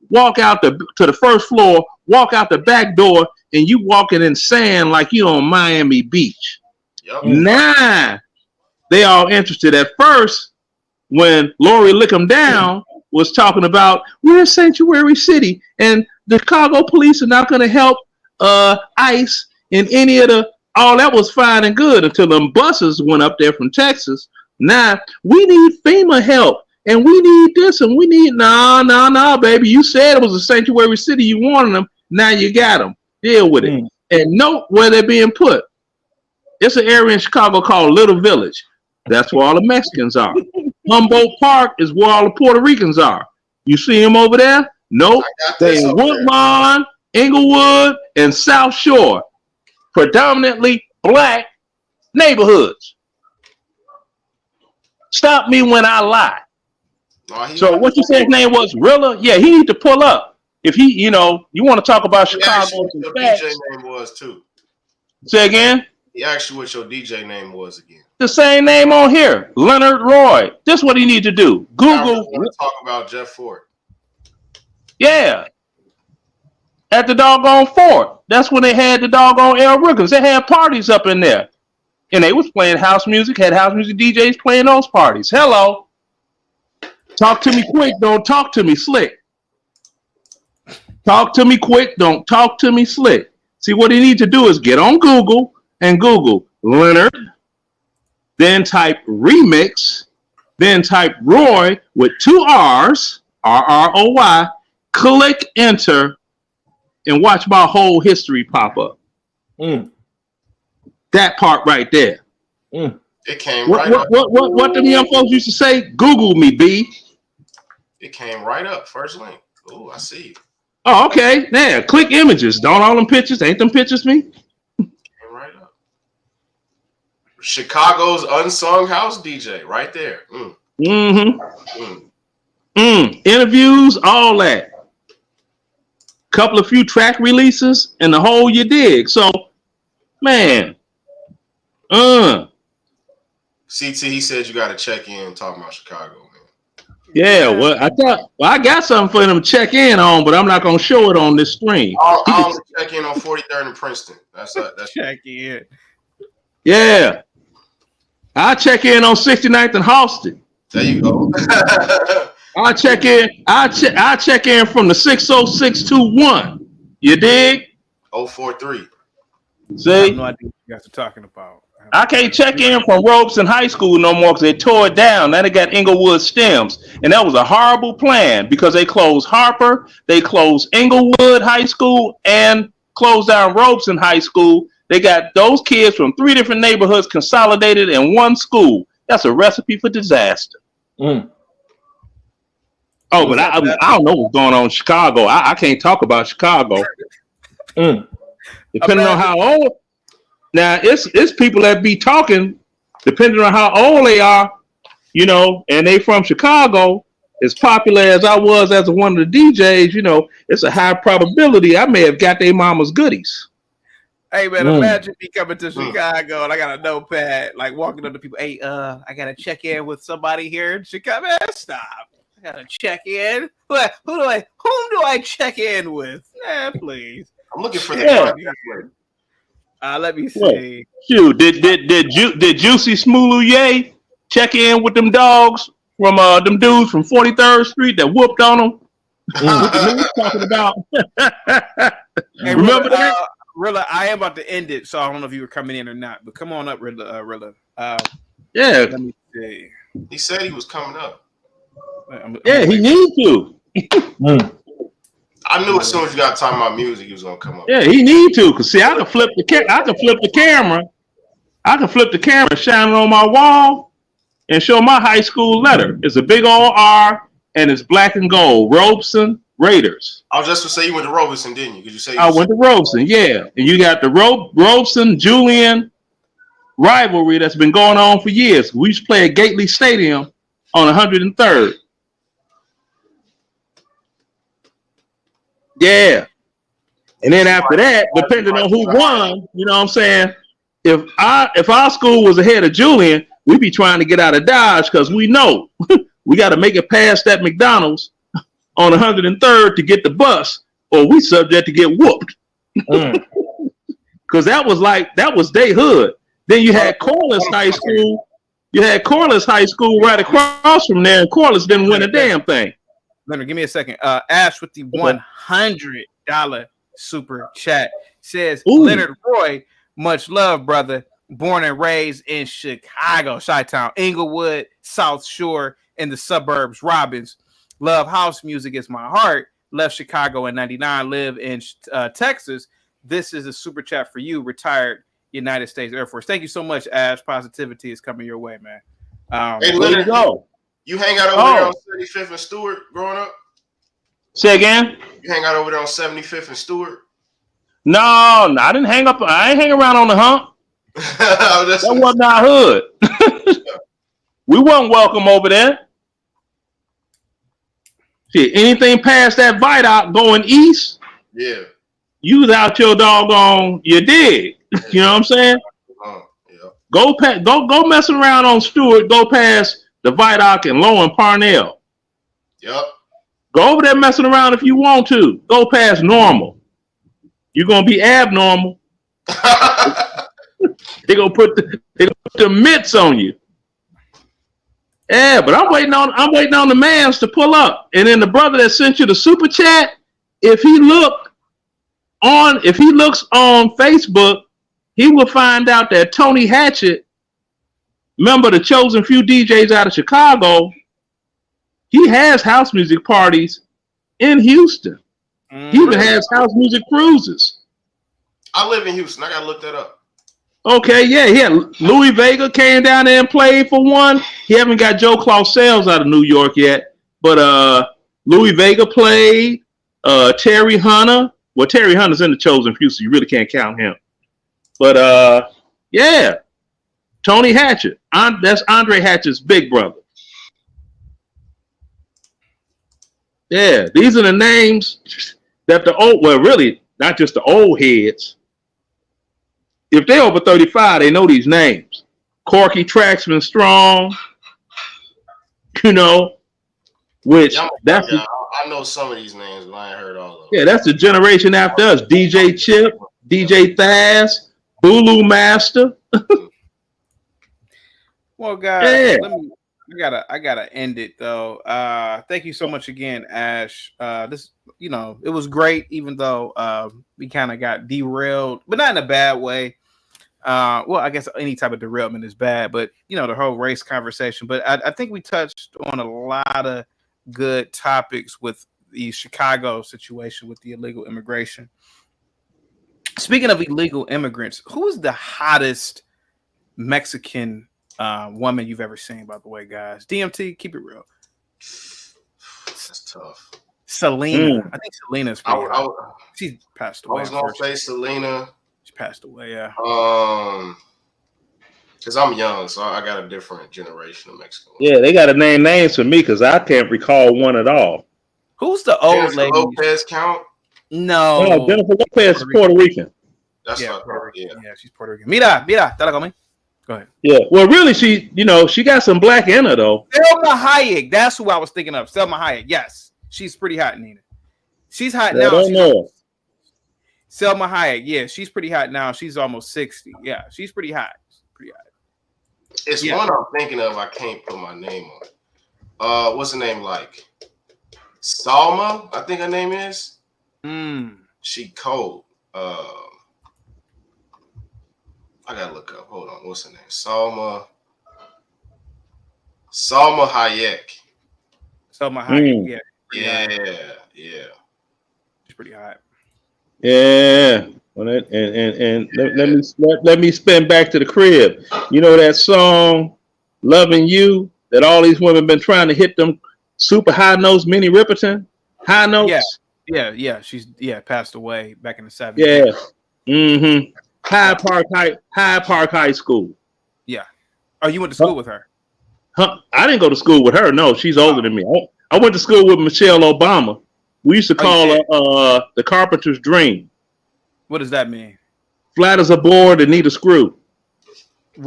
walk out to the first floor, walk out the back door, and you walking in sand like you on Miami Beach. Yep. Nah, they all interested. At first, when Lori Lickham Down was talking about we're a sanctuary city and the Chicago police are not going to help ICE in any of the. All that was fine and good until them buses went up there from Texas. Now we need FEMA help and we need this and we need no, baby. You said it was a sanctuary city. You wanted them. Now you got them. Deal with it. And note where they're being put. It's an area in Chicago called Little Village. That's where all the Mexicans are. Humboldt Park is where all the Puerto Ricans are. You see them over there? Nope. They in Woodlawn, Inglewood, and South Shore. Predominantly black neighborhoods. Stop me when I lie. So what you said his name was? Rilla? Yeah, he need to pull up. If he, you want to talk about Chicago. What your DJ name was too. Say again? He asked you what your DJ name was again. The same name on here, Leonard Roy. This is what he need to do. Google. I want to talk about Jeff Ford. Yeah. At the doggone fort. That's when they had the doggone L. Rickens. They had parties up in there. And they was playing house music, had house music DJs playing those parties. Hello. Talk to me quick, don't talk to me slick. Talk to me quick, don't talk to me slick. See, what you need to do is get on Google and Google Leonard, then type remix, then type Roy with 2 R's, R-R-O-Y, click enter, and watch my whole history pop up. That part right there. It came right up. What them young folks used to say? Google me, B. It came right up. First link. Oh, I see. Oh, okay. Yeah, click images. Don't all them pictures? Ain't them pictures me? Right up. Chicago's unsung house DJ, right there. Interviews, all that. Couple of few track releases, and the whole you dig. So, man. CT, he said you got to check in talking about Chicago, man. Yeah, well, I got something for them to check in on, but I'm not gonna show it on this stream. I'll only check in on 43rd and Princeton. That's check in. Yeah, I check in on 69th and Halsted. There you go. I check in. I check in from the 60621. You dig? 043. See? I have no idea what you guys are talking about. I can't check in from Robeson High School no more because they tore it down. Now they got Inglewood Stems. And that was a horrible plan because they closed Harper, they closed Inglewood High School, and closed down Robeson High School. They got those kids from 3 different neighborhoods consolidated in one school. That's a recipe for disaster. Oh, but I don't know what's going on in Chicago. I can't talk about Chicago. Depending on how old. Now, it's people that be talking, depending on how old they are, you know, and they from Chicago, as popular as I was as one of the DJs, you know, it's a high probability I may have got their mama's goodies. Hey, man, imagine me coming to Chicago and I got a notepad, like walking up to people, hey, I got to check in with somebody here in Chicago. Man, stop. I got to check in. Whom do I check in with? Man, please. I'm looking for the let me see. Shoot, did Juicy Smoothie check in with them dogs from them dudes from 43rd Street that whooped on them? What the news talking about? Hey, remember that? Rilla, I am about to end it, so I don't know if you were coming in or not. But come on up, Rilla. Yeah. Let me see. He said he was coming up. Yeah, he needs to. I knew as soon as you got talking about music, he was gonna come up. Yeah, he need to. Cause see, I can flip the camera. I can flip the camera, shine it on my wall, and show my high school letter. It's a big old R, and it's black and gold. Robeson Raiders. I was just to say you went to Robeson, didn't you? Could you say I went to Robeson, yeah. And you got the Robeson Julian rivalry that's been going on for years. We used to play at Gately Stadium on 103rd. Yeah. And then after that, depending on who won, you know what I'm saying? If our school was ahead of Julian, we'd be trying to get out of Dodge because we know we got to make it past that McDonald's on 103rd to get the bus, or we subject to get whooped. Because that was their hood. Then you had Corliss High School. You had Corliss High School right across from there, and Corliss didn't win a damn thing. Leonard, give me a second. Ash with the $100 super chat says, Leonard Roy, much love, brother. Born and raised in Chicago, Chi-Town, Inglewood, South Shore, in the suburbs, Robbins. Love house music is my heart. Left Chicago in '99, live in Texas. This is a super chat for you, retired United States Air Force. Thank you so much, Ash. Positivity is coming your way, man. Hey, Leonard, you hang out over there on 75th and Stewart growing up? Say again? You hang out over there on 75th and Stewart? No, I didn't hang up. I ain't hang around on the hump. That wasn't our hood. We wasn't welcome over there. Shit, anything past that viaduct going east, yeah, you was out your doggone, you dig. You know what I'm saying? Go messing around on Stewart, go past the viaduct and Low and Parnell. Yep. Go over there messing around if you want to. Go past Normal. You're gonna be abnormal. They gonna put the mitts on you. Yeah, but I'm waiting on the mans to pull up. And then the brother that sent you the super chat, if he looks on Facebook, he will find out that Tony Hatchett, member of the chosen few DJs out of Chicago, he has house music parties in Houston. He even has house music cruises. I live in Houston. I gotta look that up. Okay, yeah. Louis Vega came down there and played for one. He haven't got Joe Claussels out of New York yet, but Louis Vega played. Terry Hunter. Well, Terry Hunter's in the chosen few, so you really can't count him. But yeah, Tony Hatchett. That's Andre Hatchett's big brother. Yeah, these are the names that really not just the old heads. If they're over 35, they know these names. Corky Traxman Strong, which I know some of these names, but I ain't heard all of them. Yeah, that's the generation after us. DJ Chip, DJ Thaz, Bulu Master. Well, guys, I gotta end it though. Thank you so much again, Ash. This, it was great, even though we kind of got derailed, but not in a bad way. Well, I guess any type of derailment is bad, but the whole race conversation. But I think we touched on a lot of good topics with the Chicago situation with the illegal immigration. Speaking of illegal immigrants, who is the hottest Mexican woman you've ever seen, by the way, guys? DMT, keep it real. That's tough. Selena. I think Selena's pretty hot. She passed away. I was gonna say Selena. She passed away, yeah. Because I'm young, so I got a different generation of Mexican. Yeah, they got to name names for me because I can't recall one at all. Who's the old Jennifer lady? Lopez count? No. Jennifer Lopez is Puerto Rican. That's yeah, what I thought. Yeah, she's Puerto Rican. Mira, dale conmigo. Go ahead. Yeah, well, really, she got some black in her though. Selma Hayek. That's who I was thinking of. Selma Hayek. Yes, she's pretty hot, Nina. She's hot now. I don't know. Selma Hayek. Yeah, she's pretty hot now. She's almost 60. Yeah, she's pretty hot. It's one I'm thinking of. I can't put my name on. What's the name like? Salma, I think her name is. She cold. I gotta look up. Hold on. What's her name? Salma Hayek. Salma Hayek. Yeah. She's pretty hot. Yeah. And let me spin back to the crib. You know that song "Loving You" that all these women been trying to hit them super high notes, Minnie Riperton high notes. Yeah. She's passed away back in the 70s. Yeah. Mm-hmm. Hyde Park High School. Yeah. Oh, you went to school with her? Huh? I didn't go to school with her. No, she's older than me. I went to school with Michelle Obama. We used to call her the Carpenter's Dream. What does that mean? Flat as a board and need a screw.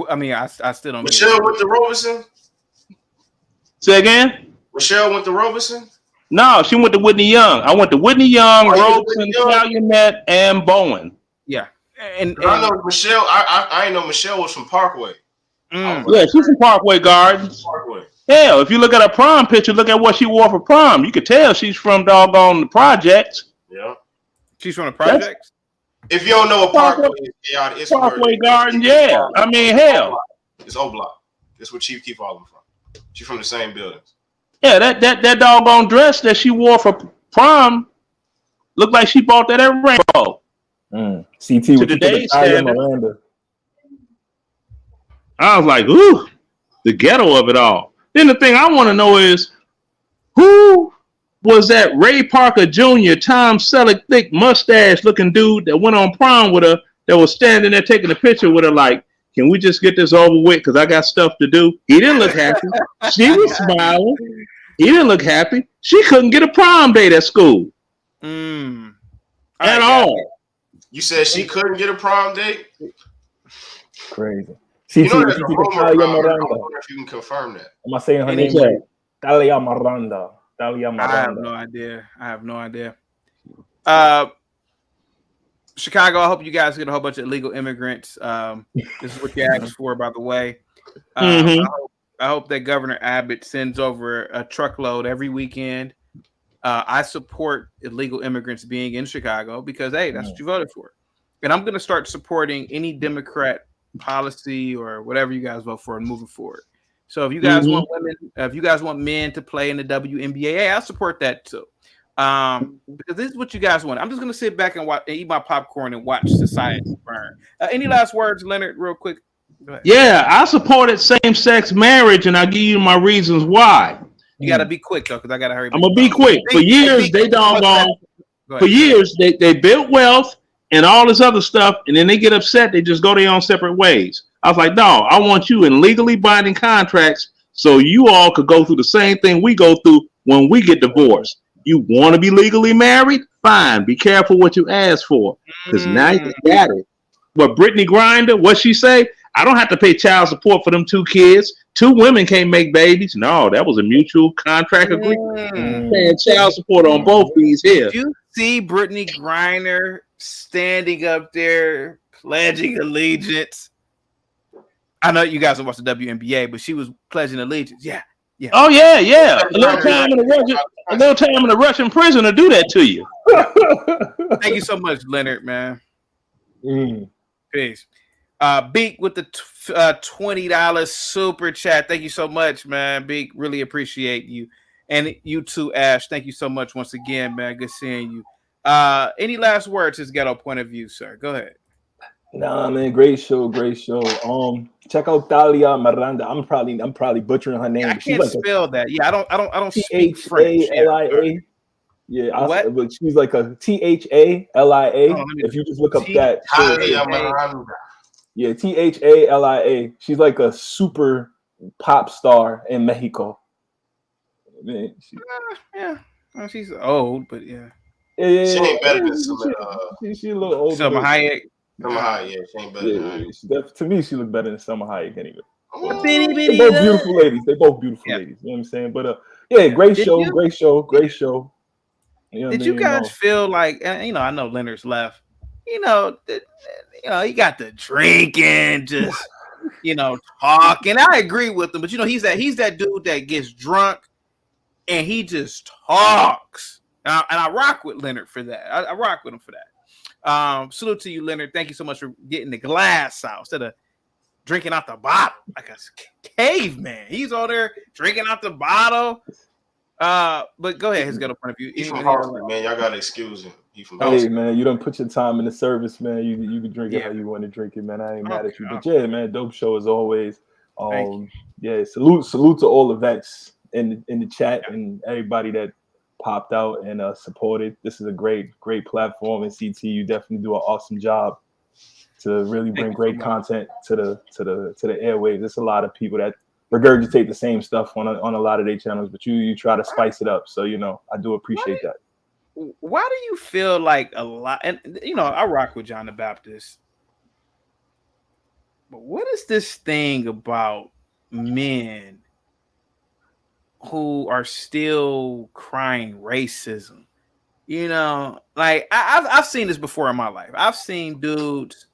I mean, I still don't. Michelle went to Robeson. Say again? Michelle went to Robeson. No, she went to Whitney Young. I went to Whitney Young, Robeson, Calumet, and Bowen. Yeah, and I know Michelle. I didn't know Michelle was from Parkway. Yeah, she's from Parkway Gardens. Parkway. Hell, if you look at her prom picture, look at what she wore for prom. You could tell she's from doggone the projects. Yeah, she's from the projects. If you don't know what Parkway is, it's Parkway Gardens. Yeah, I mean, hell, it's O Block. That's where Chief keep all them from. She's from the same buildings. Yeah, that doggone dress that she wore for prom looked like she bought that at Rainbow. CT to today's standard. I was like, ooh, the ghetto of it all. Then the thing I want to know is, who was that Ray Parker Jr., Tom Selleck, thick mustache looking dude that went on prom with her, that was standing there taking a picture with her like, can we just get this over with because I got stuff to do? He didn't look happy. She was smiling. He didn't look happy. She couldn't get a prom date at school. At all. You said she couldn't get a prom date? Crazy. You know there's a rumor about her. I wonder if you can confirm that. Am I saying her name right? Dalia Miranda. I have no idea. Chicago, I hope you guys get a whole bunch of illegal immigrants. This is what you asked for, by the way. I hope that Governor Abbott sends over a truckload every weekend. I support illegal immigrants being in Chicago because, hey, that's what you voted for. And I'm going to start supporting any Democrat policy or whatever you guys vote for and moving forward. So if you guys want women, if you guys want men to play in the WNBA, hey, I support that too. Because this is what you guys want. I'm just going to sit back and watch, and eat my popcorn and watch society burn. Any last words, Leonard, real quick? Yeah, I supported same-sex marriage, and I'll give you my reasons why. You got to be quick, though, because I got to hurry. I'm going to be quick. For years, they doggone For years, they built wealth and all this other stuff, and then they get upset. They just go their own separate ways. I was like, no, I want you in legally binding contracts so you all could go through the same thing we go through when we get divorced. You want to be legally married? Fine. Be careful what you ask for, because now you got it. But Brittany Griner, what she say? I don't have to pay child support for them 2 kids. 2 women can't make babies. No, that was a mutual contract agreement. Paying child support on both these here. Did you see Brittany Griner standing up there pledging allegiance? I know you guys don't watch the WNBA, but she was pledging allegiance. Yeah. Oh yeah. A little time in the Russian prison to do that to you. Thank you so much, Leonard, man. Peace. Beak with the $20 super chat. Thank you so much, man. Beak, really appreciate you. And you too, Ash. Thank you so much once again, man. Good seeing you. Any last words, his ghetto point of view, sir? Go ahead. Nah, man, great show. Check out Thalia Miranda. I'm probably butchering her name. I can't spell that. Yeah, I don't speak French. Thalia. Yeah, but she's like a Thalia. If you just look up that. Yeah, Thalia. She's like a super pop star in Mexico. Man, well, she's old, but yeah. She ain't better than some. She's a little older. Salma Hayek. Salma Hayek, she ain't better than her. To me, she looked better than Salma Hayek anyway. They're both beautiful ladies. You know what I'm saying? But great show. You know did you guys feel like, I know Leonard's left. You he got the drinking, just talking. I agree with him, but he's that dude that gets drunk and he just talks. And I rock with Leonard for that. I rock with him for that. Salute to you, Leonard. Thank you so much for getting the glass out instead of drinking out the bottle like a caveman. He's on there drinking out the bottle. But go ahead, his ghetto point of view. He's from Hartford, man. Y'all gotta excuse him. Hey man, you don't put your time in the service, man. You can drink it how you want to drink it, man. I ain't mad at you. But yeah, man, dope show as always. Salute to all the vets in the chat and everybody that popped out and supported. This is a great platform, and CT, you definitely do an awesome job to really bring great content to the airwaves. There's a lot of people that regurgitate the same stuff on a lot of their channels, but you try to spice it up. So I do appreciate that. Why do you feel like a lot? And I rock with John the Baptist, but what is this thing about men who are still crying racism? Like I've seen this before in my life. I've seen dudes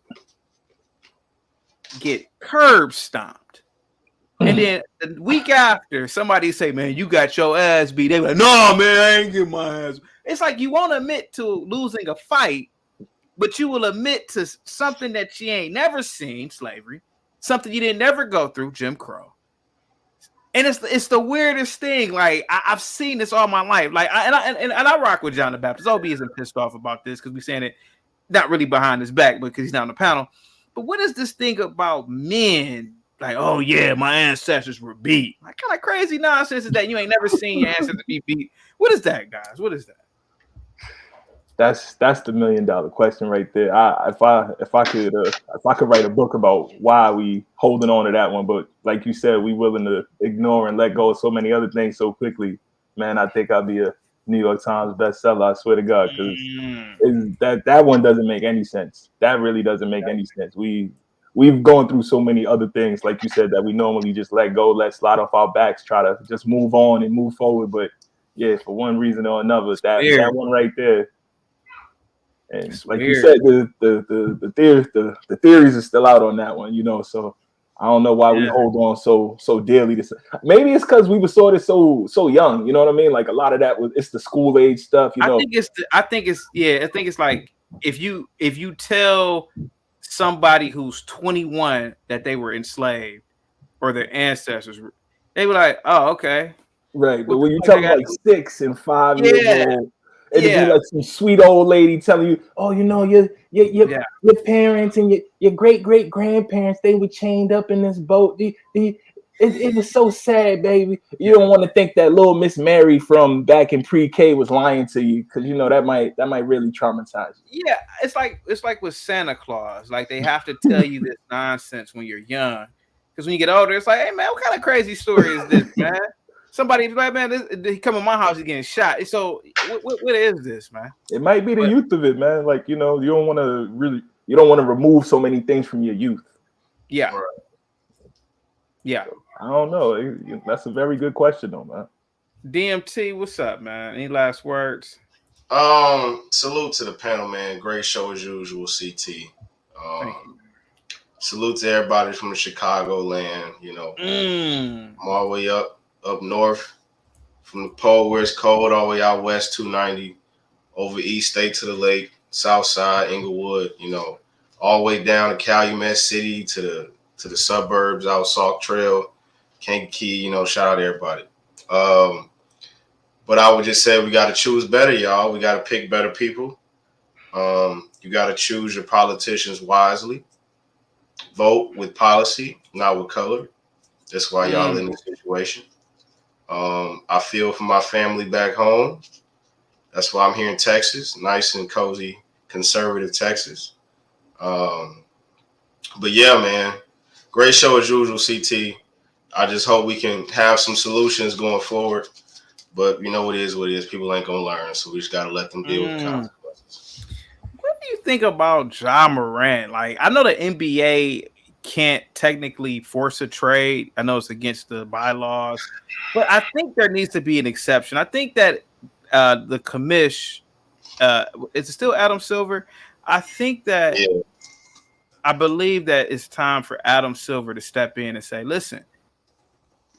get curb stomped, and then the week after, somebody say, "Man, you got your ass beat." They like, "No, man, I ain't get my ass." It's like you won't admit to losing a fight, but you will admit to something that you ain't never seen, slavery, something you didn't never go through, Jim Crow. And it's the weirdest thing. Like I've seen this all my life. Like I rock with John the Baptist. OB isn't pissed off about this because we're saying it not really behind his back, because he's not on the panel. But what is this thing about men? Like, oh yeah, my ancestors were beat. Like, kind of crazy nonsense is that you ain't never seen your ancestors be beat. What is that, guys? What is that? That's the $1 million question right there. If I could write a book about why we holding on to that one, but like you said, we willing to ignore and let go of so many other things so quickly. Man, I think I'll be a New York Times bestseller. I swear to God, because that one doesn't make any sense. That really doesn't make any sense. We've gone through so many other things, like you said, that we normally just let go, let slide off our backs, try to just move on and move forward. But yeah, for one reason or another, that one right there. And like you said, the theories are still out on that one, So I don't know why we hold on so dearly to. Maybe it's because we were sort of so young, you know what I mean? Like a lot of that it's the school age stuff, I think it's like if you tell somebody who's 21 that they were enslaved or their ancestors, they were like, oh, okay, right. But when you tell them like 6 and 5 years old. It'd be like some sweet old lady telling you, oh, your parents and your great grandparents, they were chained up in this boat. it was so sad, baby. You don't want to think that little Miss Mary from back in pre-K was lying to you, because you know that might really traumatize you. Yeah, it's like with Santa Claus. Like they have to tell you this nonsense when you're young, because when you get older, it's like, hey man, what kind of crazy story is this, man? Somebody's like, man, he come in my house, he's getting shot. So what is this, man? It might be the youth of it, man. Like, you know, you don't want to remove so many things from your youth. Yeah. Yeah. I don't know. That's a very good question, though, man. DMT, what's up, man? Any last words? Salute to the panel, man. Great show as usual, CT. Salute to everybody from the Chicago land. You know, I'm all the way up north from the pole where it's cold, all the way out west, 290, over East State to the lake, South Side, Inglewood. You know, all the way down to Calumet City to the suburbs, out Sauk Trail, Kankakee. You know, shout out to everybody. But I would just say we got to choose better, y'all. We got to pick better people. You got to choose your politicians wisely. Vote with policy, not with color. That's why y'all in this situation. I feel for my family back home. That's why I'm here in Texas, nice and cozy, conservative Texas. But yeah, man, great show as usual, CT. I just hope we can have some solutions going forward. But you know what it is. People ain't gonna learn, so we just gotta let them deal with the consequences. What do you think about Ja Morant? Like, I know the NBA can't technically force a trade. I know it's against the bylaws, but I think there needs to be an exception. I think that the commish, is it still Adam Silver? I think that I believe that it's time for Adam Silver to step in and say, listen,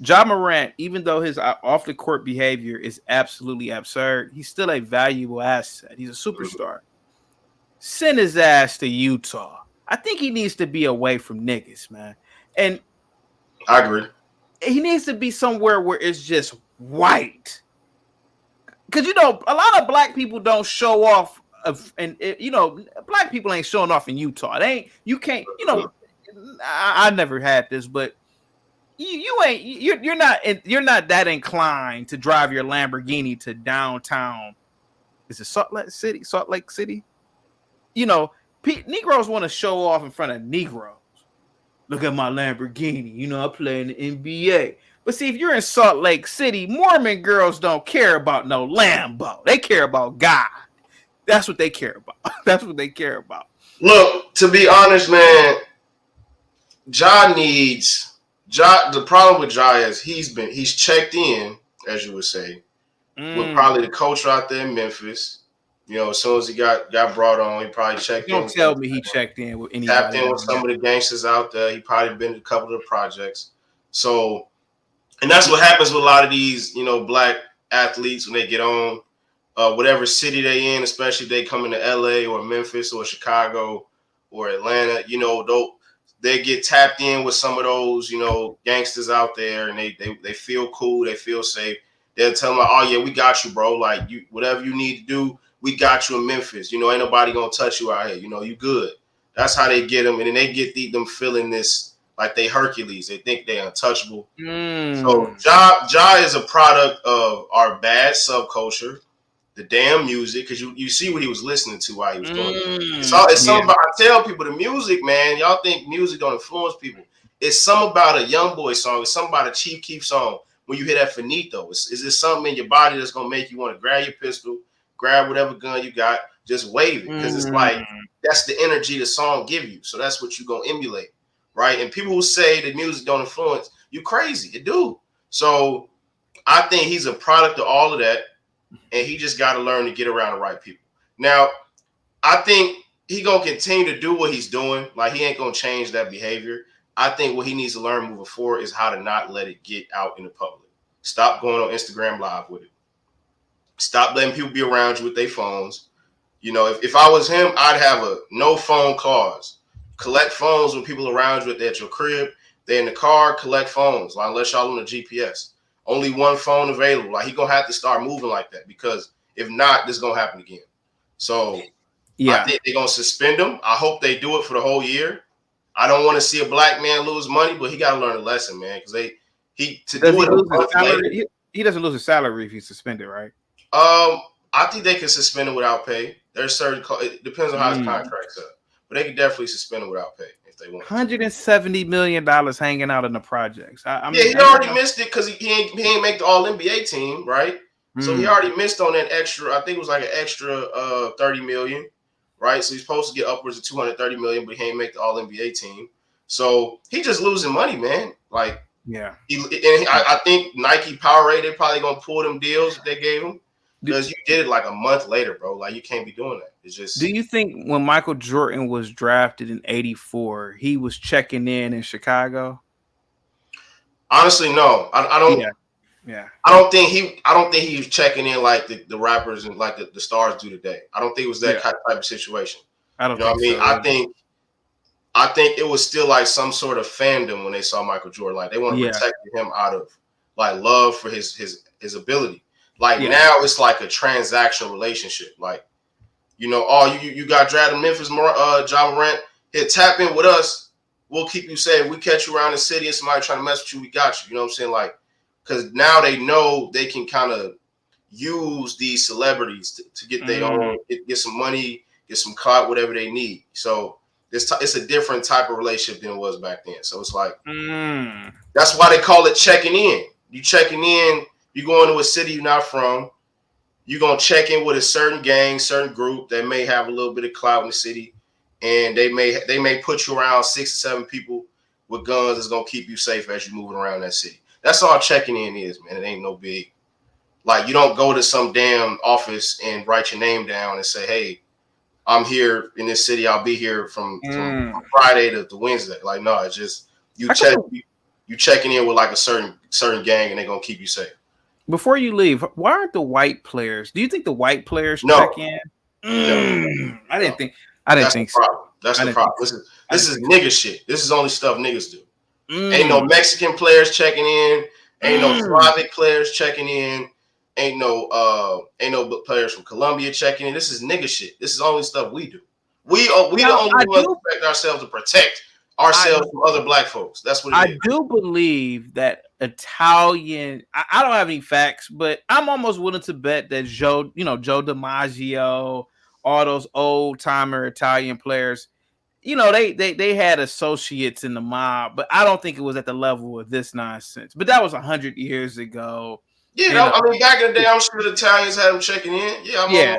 Ja Morant, even though his off the court behavior is absolutely absurd, he's still a valuable asset. He's a superstar. Send his ass to Utah. I think he needs to be away from niggas, man. And I agree. He needs to be somewhere where it's just white. Because, you know, a lot of black people don't show off. Black people ain't showing off in Utah. You can't, you know, I never had this, but you're not that inclined to drive your Lamborghini to downtown. Is it Salt Lake City? You know, Negroes want to show off in front of Negroes. Look at my Lamborghini. You know, I play in the NBA. But see, if you're in Salt Lake City, Mormon girls don't care about no Lambo. They care about God. That's what they care about. That's what they care about. Look, to be honest, man, the problem with Ja is he's checked in, as you would say, with probably the culture out there in Memphis. You know, as soon as he got brought on, he probably checked in. Don't tell me he checked in with anybody. Tapped in with some of the gangsters out there. He probably been to a couple of the projects. So, and that's what happens with a lot of these, you know, black athletes when they get on whatever city they in, especially if they come into LA or Memphis or Chicago or Atlanta, you know, they get tapped in with some of those, you know, gangsters out there, and they feel cool, they feel safe. They'll tell them, oh yeah, we got you, bro. Like, you, whatever you need to do, we got you in Memphis. You know, ain't nobody gonna touch you out here. You know, you good. That's how they get them, and then they get them feeling this like they Hercules. They think they're untouchable. So Ja is a product of our bad subculture, the damn music, because you see what he was listening to while he was doing it. It's something about, I tell people the music, man. Y'all think music don't influence people. It's something about a Young Boy song. It's something about a Chief Keef song. When you hear that finito, is there something in your body that's gonna make you want to grab your pistol, grab whatever gun you got, just wave it, because it's like that's the energy the song give you. So that's what you're gonna emulate, right? And people who say the music don't influence, you crazy. It do. So I think he's a product of all of that, and he just got to learn to get around the right people. Now, I think he gonna continue to do what he's doing. Like, he ain't gonna change that behavior. I think what he needs to learn moving forward is how to not let it get out in the public. Stop going on Instagram Live with it. Stop letting people be around you with their phones. You know, if I was him, I'd have a no phone cars. Collect phones when people around you at your crib. They're in the car, collect phones. Like, unless y'all on the GPS. Only one phone available. Like, he gonna have to start moving like that, because if not, this is gonna happen again. So I think they're gonna suspend him. I hope they do it for the whole year. I don't want to see a black man lose money, but he got to learn a lesson, man, because He to Does do he it a lose his month salary? later. He doesn't lose his salary if he's suspended, right? I think they can suspend it without pay. There's certain it depends on how his contract's up, but they can definitely suspend it without pay if they want. $170 million hanging out in the projects. He already missed it because he ain't make the All NBA team, right? So he already missed on that extra. I think it was like an extra $30 million, right? So he's supposed to get upwards of $230 million, but he ain't make the All NBA team. So he just losing money, man. Like, yeah. I think Nike Powerade, they probably gonna pull them deals that they gave him because you did it like a month later, bro. Like you can't be doing that. It's just. Do you think when Michael Jordan was drafted in '84, he was checking in Chicago? Honestly, no. I don't. Yeah. I don't think he was checking in like the rappers and like the stars do today. I don't think it was that type of situation. I don't know what I mean? so. I think it was still like some sort of fandom when they saw Michael Jordan. Like they want to protect him out of like love for his ability. Like now it's like a transactional relationship. Like, you got drafted in Memphis, Ja Morant. Here, tap in with us. We'll keep you safe. We catch you around the city and somebody trying to mess with you, we got you. You know what I'm saying? Like, because now they know they can kind of use these celebrities to get their own, get some money, get some clout, whatever they need. So it's a different type of relationship than it was back then. So it's like that's why they call it checking in. You checking in. You go into a city you're not from. You're gonna check in with a certain gang, certain group that may have a little bit of clout in the city, and they may put you around 6 or 7 people with guns that's gonna keep you safe as you're moving around that city. That's all checking in is, man. It ain't no big. Like you don't go to some damn office and write your name down and say, "Hey, I'm here in this city. I'll be here from Friday to Wednesday." Like, no, it's just you checking in with like a certain gang, and they're gonna keep you safe. Before you leave, why aren't the white players? Do you think the white players check in? I didn't think. That's think the problem. That's the problem. This is nigga shit. This is only stuff niggas do. Ain't no Mexican players checking in. Ain't no Slavic players checking in. Ain't no players from Colombia checking in. This is nigga shit. This is only stuff we do. We the only ones who expect ourselves to protect ourselves from other black folks. That's what it is. I do believe that Italian. I don't have any facts, but I'm almost willing to bet that Joe DiMaggio, all those old timer Italian players, they had associates in the mob, but I don't think it was at the level of this nonsense. But that was 100 years ago. Yeah, I mean, back in the day, I'm sure the Italians had them checking in. Yeah, now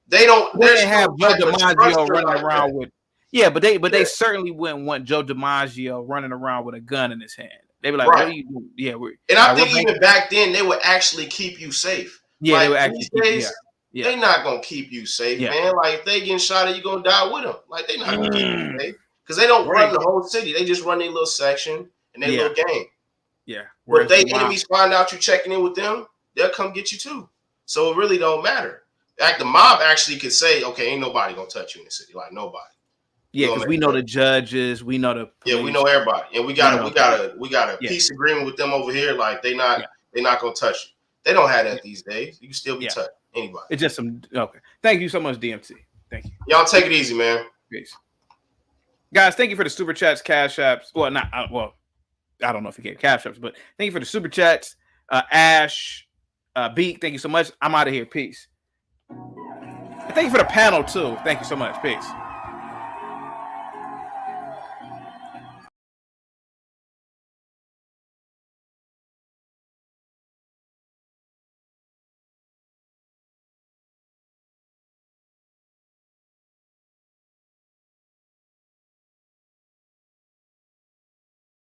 they don't. They didn't have Joe DiMaggio running around with. Yeah, but they certainly wouldn't want Joe DiMaggio running around with a gun in his hand. They'd be like, "What are you doing?" Yeah, and I think even back then they would actually keep you safe. Yeah, like, they would actually keep you. They're not gonna keep you safe, man. Like if they getting shot at, you gonna die with them. Like they're not gonna keep you safe because they don't run the whole city. They just run their little section and their little gang. Yeah. But if they enemies find out you checking in with them, they'll come get you too. So it really don't matter. Like the mob actually could say, "Okay, ain't nobody gonna touch you in the city." Like nobody. Yeah, because we know the judges, we know the police. We know everybody, and we got a peace agreement with them over here. Like they're not gonna touch you. They don't have that these days. You can still be touched. Anybody. It's just some okay. Thank you so much, DMT. Thank you. Y'all take it easy, man. Peace, guys. Thank you for the super chats, cash apps. Well, not well. I don't know if you gave cash apps, but thank you for the super chats. Ash, Beak. Thank you so much. I'm out of here. Peace. And thank you for the panel too. Thank you so much. Peace.